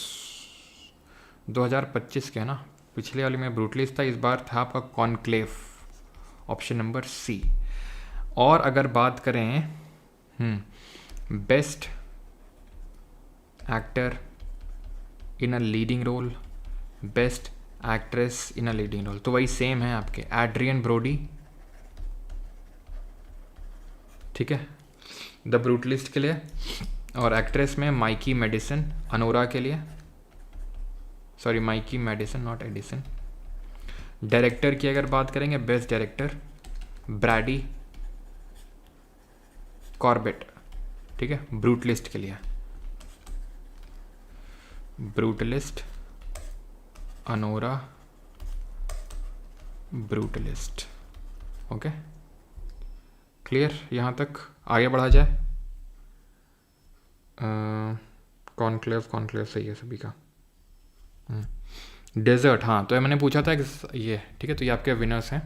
2025 के है ना, पिछले वाले में ब्रूटलिस्ट था, इस बार था आपका कॉन्क्लेव। ऑप्शन नंबर सी। और अगर बात करें best actor in a leading role, best actress in a leading role, तो वही सेम है आपके, एड्रियन ब्रोडी। ठीक है, द ब्रूटलिस्ट के लिए, और एक्ट्रेस में माइकी मेडिसन, अनोरा के लिए, sorry Mikey Madison not Addison. Director की अगर बात करेंगे, बेस्ट डायरेक्टर ब्रैडी कॉर्बेट। ठीक है, ब्रूटलिस्ट के लिए, brutalist, Anora, brutalist. Okay, clear? यहाँ तक आगे बढ़ा जाए। कॉन्क्लेव सही है सभी का। डेजर्ट, हाँ, तो मैंने पूछा था ये। ठीक है, तो ये आपके विनर्स हैं।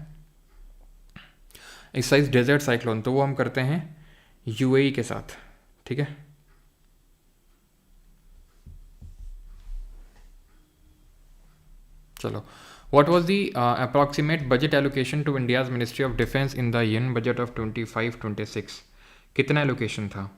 एक्सरसाइज डेजर्ट साइक्लोन, तो वो हम करते हैं यूएई के साथ। ठीक है, चलो, what was the approximate budget allocation to India's ministry of defence in the union budget of 25-26? कितना एलोकेशन था?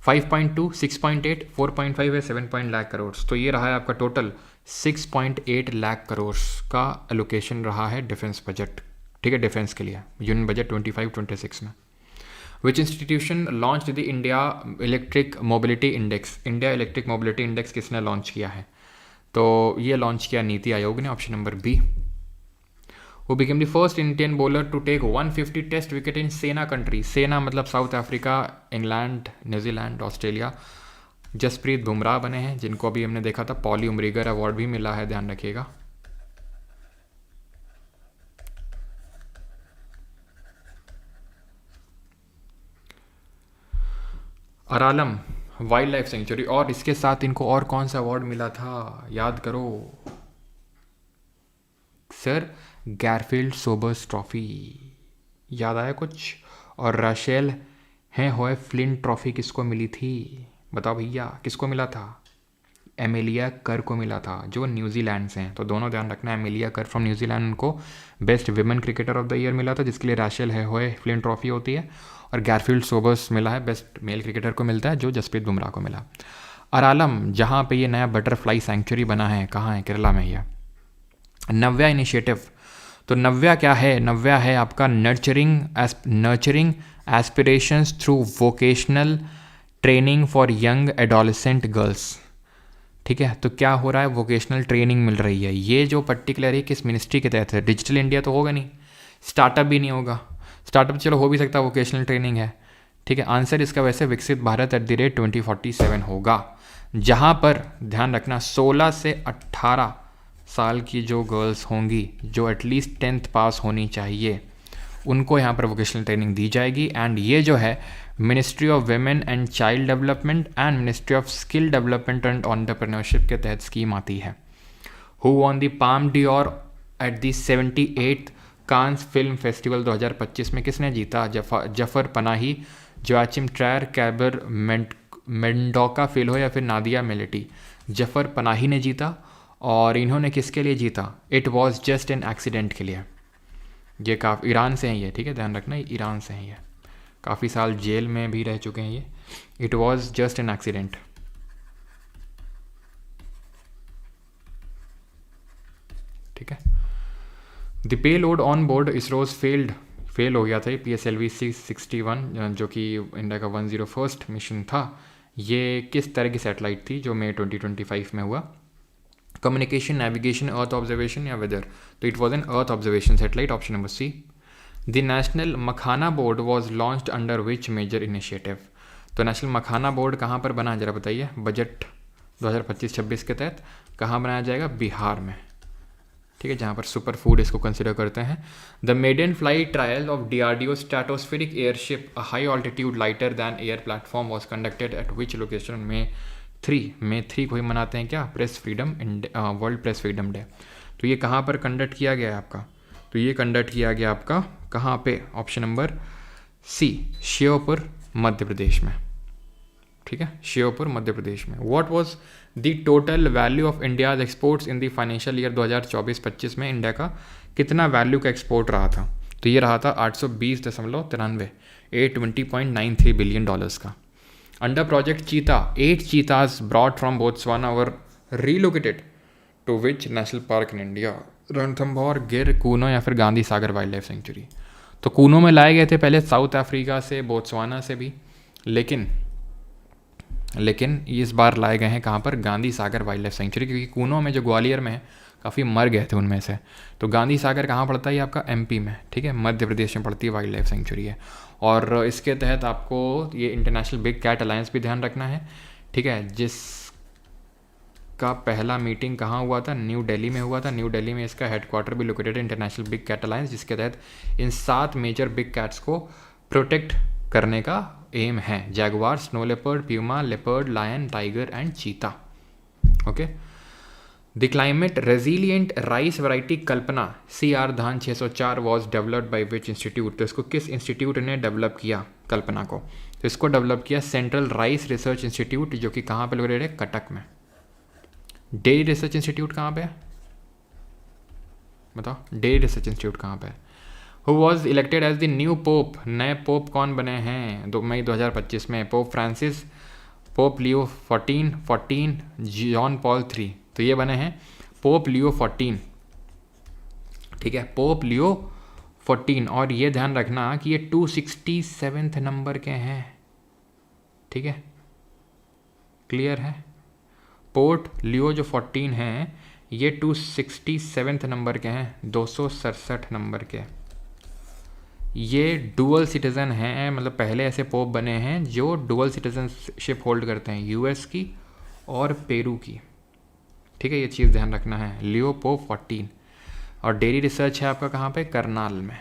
5.2, 6.8, 4.5 है, 7 लाख करोड़। तो ये रहा है आपका टोटल 6.8 लाख करोड़ का एलोकेशन रहा है डिफेंस बजट, ठीक है, डिफेंस के लिए यूनियन बजट 25-26 में। Which institution launch the India electric mobility index? India electric mobility index किसने लॉन्च किया है? तो ये लॉन्च किया नीति आयोग ने, option number B. Who became the first Indian bowler to take 150 test wicket in SENA country? SENA मतलब South Africa, England, New Zealand, Australia. Jasprit Bumrah बने हैं, जिनको अभी हमने देखा था पॉली उमरीगर अवार्ड भी मिला है, ध्यान रखिएगा। अरालम वाइल्ड लाइफ सेंचुरी, और इसके साथ इनको और कौन सा अवार्ड मिला था, याद करो सर। गैरफील्ड सोबर्स ट्रॉफी, याद आया कुछ? और राशेल हैं होए फ्लिंट ट्रॉफी किसको मिली थी? बताओ भैया, किसको मिला था? एमिलिया कर को मिला था, जो न्यूजीलैंड से हैं। तो दोनों ध्यान रखना, एमिलिया कर फ्रॉम न्यूजीलैंड, उनको best women cricketer of the year मिला था, जिसके लिए राशेल है होए फ्लिंट ट्रॉफी होती है। और गैरफील्ड सोबर्स मिला है, बेस्ट मेल क्रिकेटर को मिलता है, जो जसप्रीत बुमराह को मिला। अरालम, जहाँ पे ये नया बटरफ्लाई सेंचुरी बना है, कहाँ है? केरला में यह नव्या इनिशिएटिव। तो नव्या क्या है? नव्या है आपका nurturing aspirations through vocational training for young adolescent girls, ठीक है। तो क्या हो रहा है? वोकेशनल ट्रेनिंग मिल रही है। ये जो पर्टिकुलर है किस मिनिस्ट्री के तहत है? डिजिटल इंडिया तो होगा नहीं, स्टार्टअप भी नहीं होगा। स्टार्टअप चलो हो भी सकता है, वोकेशनल ट्रेनिंग है, ठीक है। आंसर इसका वैसे विकसित भारत @2047 होगा, जहाँ पर ध्यान रखना 16 से 18 साल की जो गर्ल्स होंगी, जो एटलीस्ट 10th पास होनी चाहिए, उनको यहाँ पर वोकेशनल ट्रेनिंग दी जाएगी। एंड ये जो है ministry of women and child development and ministry of skill development and entrepreneurship के तहत स्कीम आती है। Who won the palm Dior at the 78th Cannes film festival 2025 में? किसने जीता? जफर पनाही, जोआचिम ट्रायर, कैबर मेंडोका फेलो या फिर नादिया मेलेटी? जफर पनाही ने जीता। और इन्होंने किसके लिए जीता? It was just an accident के लिए। ये काफ़ी ईरान से हैं ये, ठीक है, ध्यान रखना, ईरान से हैं ये, काफ़ी साल जेल में भी रह चुके हैं ये। It was just an accident, ठीक है। The pay load on board ISRO's fail हो गया था PSLV 661, जो कि इंडिया का 101st मिशन था। ये किस तरह की सैटेलाइट थी जो मई 2025 में हुआ? कम्युनिकेशन, नेविगेशन, अर्थ ऑब्जर्वेशन या वेदर? तो it was an earth observation satellite, option number C. The national makhana board was launched under which major initiative? तो नेशनल मखाना बोर्ड कहाँ पर बना है, जरा बताइए। बजट 2025-26 के तहत कहाँ बनाया जाएगा? बिहार में, ठीक है, जहाँ पर सुपर फूड इसको कंसिडर करते हैं। The maiden flight trial of DRDO stratospheric airship a high altitude lighter than air platform was conducted at which location? में 3 को ही मनाते हैं क्या? Press freedom, world press freedom day. तो ये कहाँ पर कंडक्ट किया गया है आपका? तो ये कंडक्ट किया गया आपका कहाँ पे? ऑप्शन नंबर सी, श्योपुर मध्य प्रदेश में, ठीक है, श्योपुर मध्य प्रदेश में। What was the total value of India's exports in the financial year 2024-25 में? इंडिया का कितना वैल्यू का एक्सपोर्ट रहा था? तो ये रहा था 820.93, $820.93 बिलियन का। Under project cheetah 8 cheetahs brought from Botswana were relocated to which national park in India? Ranthambore, Gir, Kuno या फिर Gandhi Sagar wildlife sanctuary? तो कूनो में लाए गए थे पहले, साउथ अफ्रीका से, बोत्सवाना से भी, लेकिन इस बार लाए गए हैं कहाँ पर? Gandhi Sagar wildlife century, क्योंकि कूनो में जो ग्वालियर में है काफ़ी मर गए थे उनमें से। तो गांधी सागर कहाँ पड़ता है? ये आपका MP में, ठीक है, मध्य प्रदेश में पड़ती है, वाइल्ड लाइफ सेंचुरी है। और इसके तहत आपको ये इंटरनेशनल बिग कैट अलायंस भी ध्यान रखना है, ठीक है, जिसका पहला मीटिंग कहाँ हुआ था? न्यू दिल्ली में हुआ था। न्यू दिल्ली में इसका हेडक्वार्टर भी लोकेटेड है, इंटरनेशनल बिग कैट अलायंस, जिसके तहत इन 7 मेजर बिग कैट्स को प्रोटेक्ट करने का एम है। Jaguar, snow leopard, puma, leopard, lion, tiger and cheetah, okay. The climate resilient rice variety Kalpana CR Dhan 604 was developed by which institute? तो इसको किस इंस्टीट्यूट ने डेवलप किया कल्पना को? तो इसको डेवलप किया सेंट्रल राइस रिसर्च इंस्टीट्यूट, जो कि कहाँ पर लोकेटेड है? कटक में, डेली रिसर्च इंस्टीट्यूट कहाँ पे है, बताओ डेली रिसर्च इंस्टीट्यूट कहाँ पे है। Who was elected as the new pope, नए पोप कौन बने हैं 2 मई 2025 में, Pope Francis, Pope Leo 14 John Paul 3, तो ये बने हैं पोप लियो 14, ठीक है, पोप लियो 14। और ये ध्यान रखना कि ये 267 नंबर के हैं, ठीक है, क्लियर है। पोर्ट लियो जो 14 हैं ये 267 नंबर के हैं, 267 नंबर के। ये डुअल सिटीज़न हैं, मतलब पहले ऐसे पोप बने हैं जो डुअल सिटीजनशिप होल्ड करते हैं, यूएस की और पेरू की, ठीक है, ये चीज़ ध्यान रखना है। लियो पोप 14। और डेली रिसर्च है आपका कहाँ पे, करनाल में।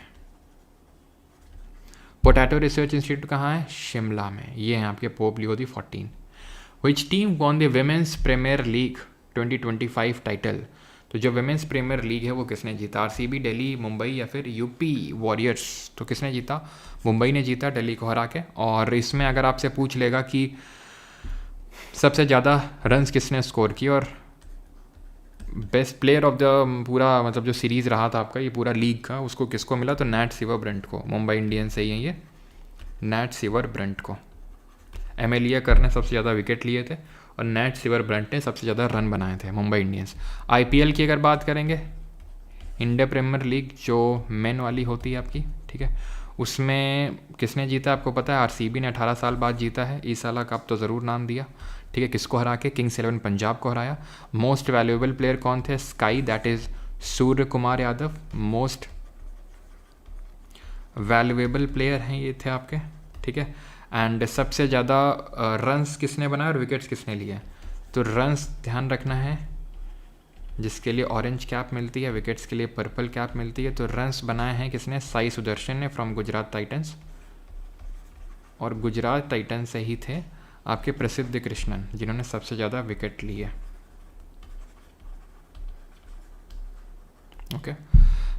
पोटैटो रिसर्च इंस्टीट्यूट कहाँ है, शिमला में। ये हैं आपके Pope Leo the 14। Which team won the women's premier league 2025 title, तो जो विमेंस प्रीमियर लीग है वो किसने जीता, आरसीबी, दिल्ली, मुंबई या फिर यूपी वॉरियर्स। तो किसने जीता, मुंबई ने जीता दिल्ली को हरा के। और इसमें अगर आपसे पूछ लेगा कि सबसे ज़्यादा रन्स किसने स्कोर किए और बेस्ट प्लेयर ऑफ द पूरा मतलब जो सीरीज़ रहा था आपका ये पूरा लीग का, उसको किसको मिला, तो नैट सिवर ब्रंट को। मुंबई इंडियंस से ही है ये, नैट सिवर ब्रंट को। एमेलिया कर ने सबसे ज़्यादा विकेट लिए थे और नैट सिवर ब्रंट ने सबसे ज़्यादा रन बनाए थे, मुंबई इंडियंस। आईपीएल की अगर बात करेंगे, इंडिया प्रीमियर लीग जो मेन वाली होती है आपकी, ठीक है, उसमें किसने जीता आपको पता है, आरसीबी ने 18 साल बाद जीता है। इस साल कप तो ज़रूर नाम दिया, ठीक है, किसको हरा के, किंग्स 11 पंजाब को हराया। मोस्ट वैल्यूएबल प्लेयर कौन थे, sky, that is Surya Kumar Yadav, most valuable player हैं ये थे आपके, ठीक है। एंड सबसे ज़्यादा रन्स किसने बनाए और विकेट्स किसने लिए, तो रन्स ध्यान रखना है, जिसके लिए ऑरेंज कैप मिलती है, विकेट्स के लिए पर्पल कैप मिलती है। तो रन्स बनाए हैं किसने, साई सुदर्शन ने फ्रॉम गुजरात टाइटंस, और गुजरात टाइटंस से ही थे आपके प्रसिद्ध कृष्णन जिन्होंने सबसे ज़्यादा विकेट लिए। ओके,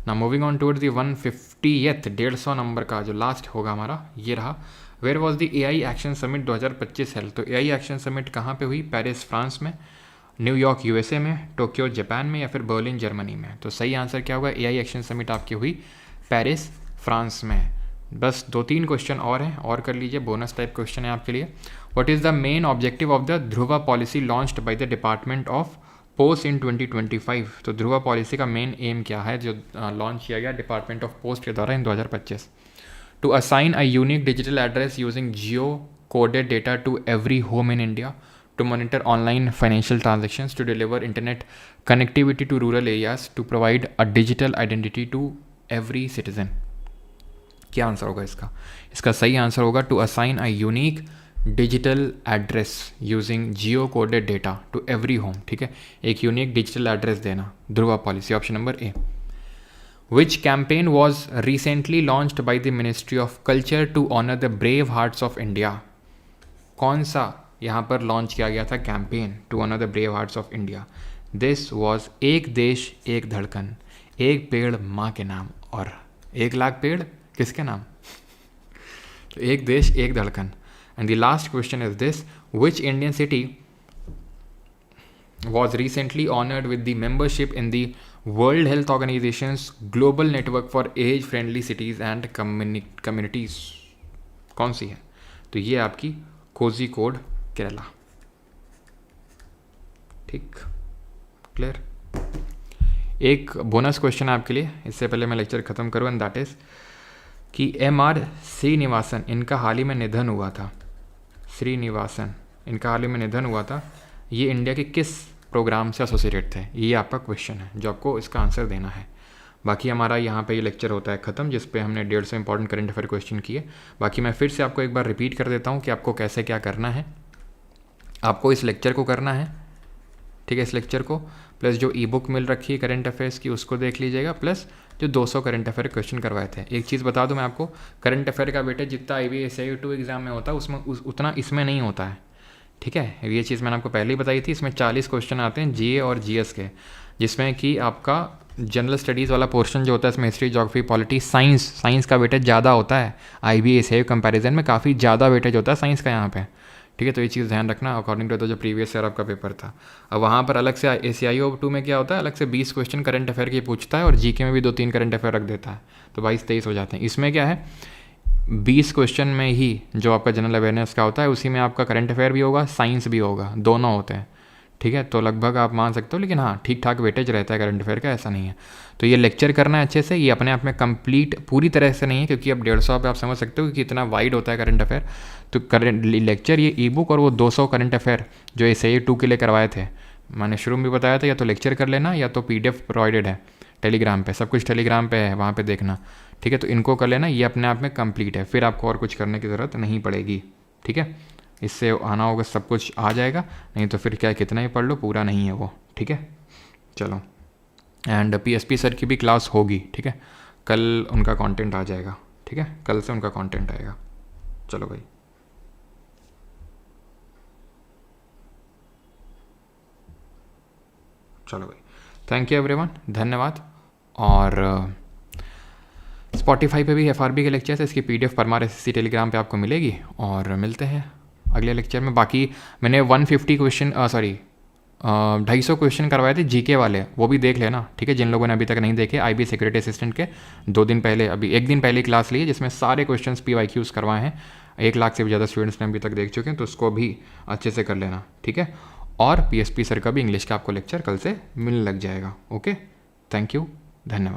ना moving on towards the 150th 150 number का जो लास्ट होगा हमारा ये रहा। Where was the AI action summit 2025 held, तो एआई एक्शन समिट कहाँ पे हुई, पेरिस फ्रांस में, न्यूयॉर्क यूएसए में, टोक्यो जापान में या फिर बर्लिन जर्मनी में। तो सही आंसर क्या होगा, एआई एक्शन समिट आपकी हुई पेरिस फ्रांस में। बस 2-3 क्वेश्चन और हैं, और कर लीजिए, बोनस टाइप क्वेश्चन है आपके लिए। What is the main objective of the Dhruva policy launched by the department of post in 2025, तो ध्रुवा पॉलिसी का मेन एम क्या है जो लॉन्च किया गया डिपार्टमेंट ऑफ पोस्ट के द्वारा in 2025। To assign a unique digital address using geocoded data to every home in India, to monitor online financial transactions, to deliver internet connectivity to rural areas, to provide a digital identity to every citizen। क्या answer होगा इसका, इसका सही answer होगा to assign a unique digital address using geocoded data to every home, ठीक है, एक unique digital address देना, Dhruva policy, option number A. Which campaign was recently launched by the ministry of culture to honour the brave hearts of India, कौन सा यहाँ पर launch किया गया था campaign to honour the brave hearts of India. This was एक देश एक धड़कन, एक पेड़ माँ के नाम और 1 लाख पेड़ किसके नाम तो एक देश एक धड़कन। And the last question is this, which Indian city was recently honored with the membership in the World Health Organization's Global Network for Age-Friendly Cities and Communities, कौन सी है, तो ये आपकी कोझिकोड केरला, ठीक, क्लियर। एक बोनस क्वेश्चन है आपके लिए, इससे पहले मैं लेक्चर ख़त्म करूँ, एंड दैट इज़ कि MR श्रीनिवासन इनका हाल ही में निधन हुआ था, श्रीनिवासन इनका हाल ही में निधन हुआ था, ये इंडिया के किस प्रोग्राम से एसोसिएटेड थे, ये आपका क्वेश्चन है जो आपको इसका आंसर देना है। बाकी हमारा यहाँ पे ये लेक्चर होता है ख़त्म, जिस पे हमने 150 इंपॉर्टेंट करंट अफेयर क्वेश्चन किए। बाकी मैं फिर से आपको एक बार रिपीट कर देता हूँ कि आपको कैसे क्या करना है। आपको इस लेक्चर को करना है, ठीक है, इस लेक्चर को, प्लस जो ई बुक मिल रखी है करंट अफेयर्स की उसको देख लीजिएगा, प्लस जो 200 करंट अफेयर क्वेश्चन करवाए थे। एक चीज़ बता दूं मैं आपको, करंट अफेयर का वेटेज जितना IBS SI2 एग्जाम में होता है उसमें उतना इसमें नहीं होता है, ठीक है, ये चीज़ मैंने आपको पहले ही बताई थी। इसमें 40 क्वेश्चन आते हैं GA और GS के, जिसमें कि आपका जनरल स्टडीज़ वाला पोर्शन जो होता है इसमें हिस्ट्री, ज्योग्राफी, पॉलिटी, साइंस का वेटेज ज़्यादा होता है। IBS SI कंपैरिजन में काफ़ी ज़्यादा वेटेज होता है साइंस का यहाँ पे, ठीक है, तो ये चीज़ ध्यान रखना अकॉर्डिंग टू द जो प्रीवियस ईयर आपका पेपर था। अब वहाँ पर अलग से ACIO2 में क्या होता है, अलग से 20 क्वेश्चन करंट अफेयर के पूछता है और जीके में भी 2-3 करंट अफेयर रख देता है, तो 22-23 हो जाते हैं। इसमें क्या है, 20 क्वेश्चन में ही जो आपका जनरल अवेयरनेस का होता है उसी में आपका करंट अफेयर भी होगा, साइंस भी होगा, दोनों होते हैं। ठीक है, तो लगभग आप मान सकते हो, लेकिन हाँ ठीक ठाक वेटेज रहता है करंट अफेयर का, ऐसा नहीं है। तो ये लेक्चर करना है अच्छे से, ये अपने आप में कंप्लीट पूरी तरह से नहीं है, क्योंकि अब 150 पे आप समझ सकते हो कि कितना वाइड होता है करंट अफेयर। तो करंट लेक्चर, ये ई बुक और वो 200 करंट अफेयर जो ACIO2 के लिए करवाए थे, मैंने शुरू में भी बताया था, या तो लेक्चर कर लेना या तो PDF प्रोवाइडेड है टेलीग्राम पे, सब कुछ टेलीग्राम पे है, वहाँ पे देखना। ठीक है, तो इनको कर लेना, ये अपने आप में कंप्लीट है, फिर आपको और कुछ करने की ज़रूरत नहीं पड़ेगी। ठीक है, इससे आना होगा, सब कुछ आ जाएगा, नहीं तो फिर क्या कितना ही पढ़ लो, पूरा नहीं है वो। ठीक है, चलो, एंड PSP सर की भी क्लास होगी। ठीक है, कल उनका कंटेंट आ जाएगा। ठीक है, कल से उनका कंटेंट आएगा। चलो भाई, चलो भाई, थैंक यू एवरीवन, धन्यवाद। और स्पॉटिफाई पे भी FRB के लेक्चर्स है, इसकी PDF परमार SSC टेलीग्राम पे आपको मिलेगी। और मिलते हैं अगले लेक्चर में। बाकी मैंने 150 क्वेश्चन 250 क्वेश्चन करवाए थे GK वाले, वो भी देख लेना। ठीक है, जिन लोगों ने अभी तक नहीं देखे, IB सिक्योरिटी असिस्टेंट के 2 दिन पहले, अभी 1 दिन पहले क्लास ली है, जिसमें सारे क्वेश्चन PYQs करवाए हैं। 1 लाख से भी ज़्यादा स्टूडेंट्स ने अभी तक देख चुके हैं, तो उसको भी अच्छे से कर लेना। ठीक है, और PSP सर का भी इंग्लिश का आपको लेक्चर कल से मिलने लग जाएगा। ओके, थैंक यू, धन्यवाद।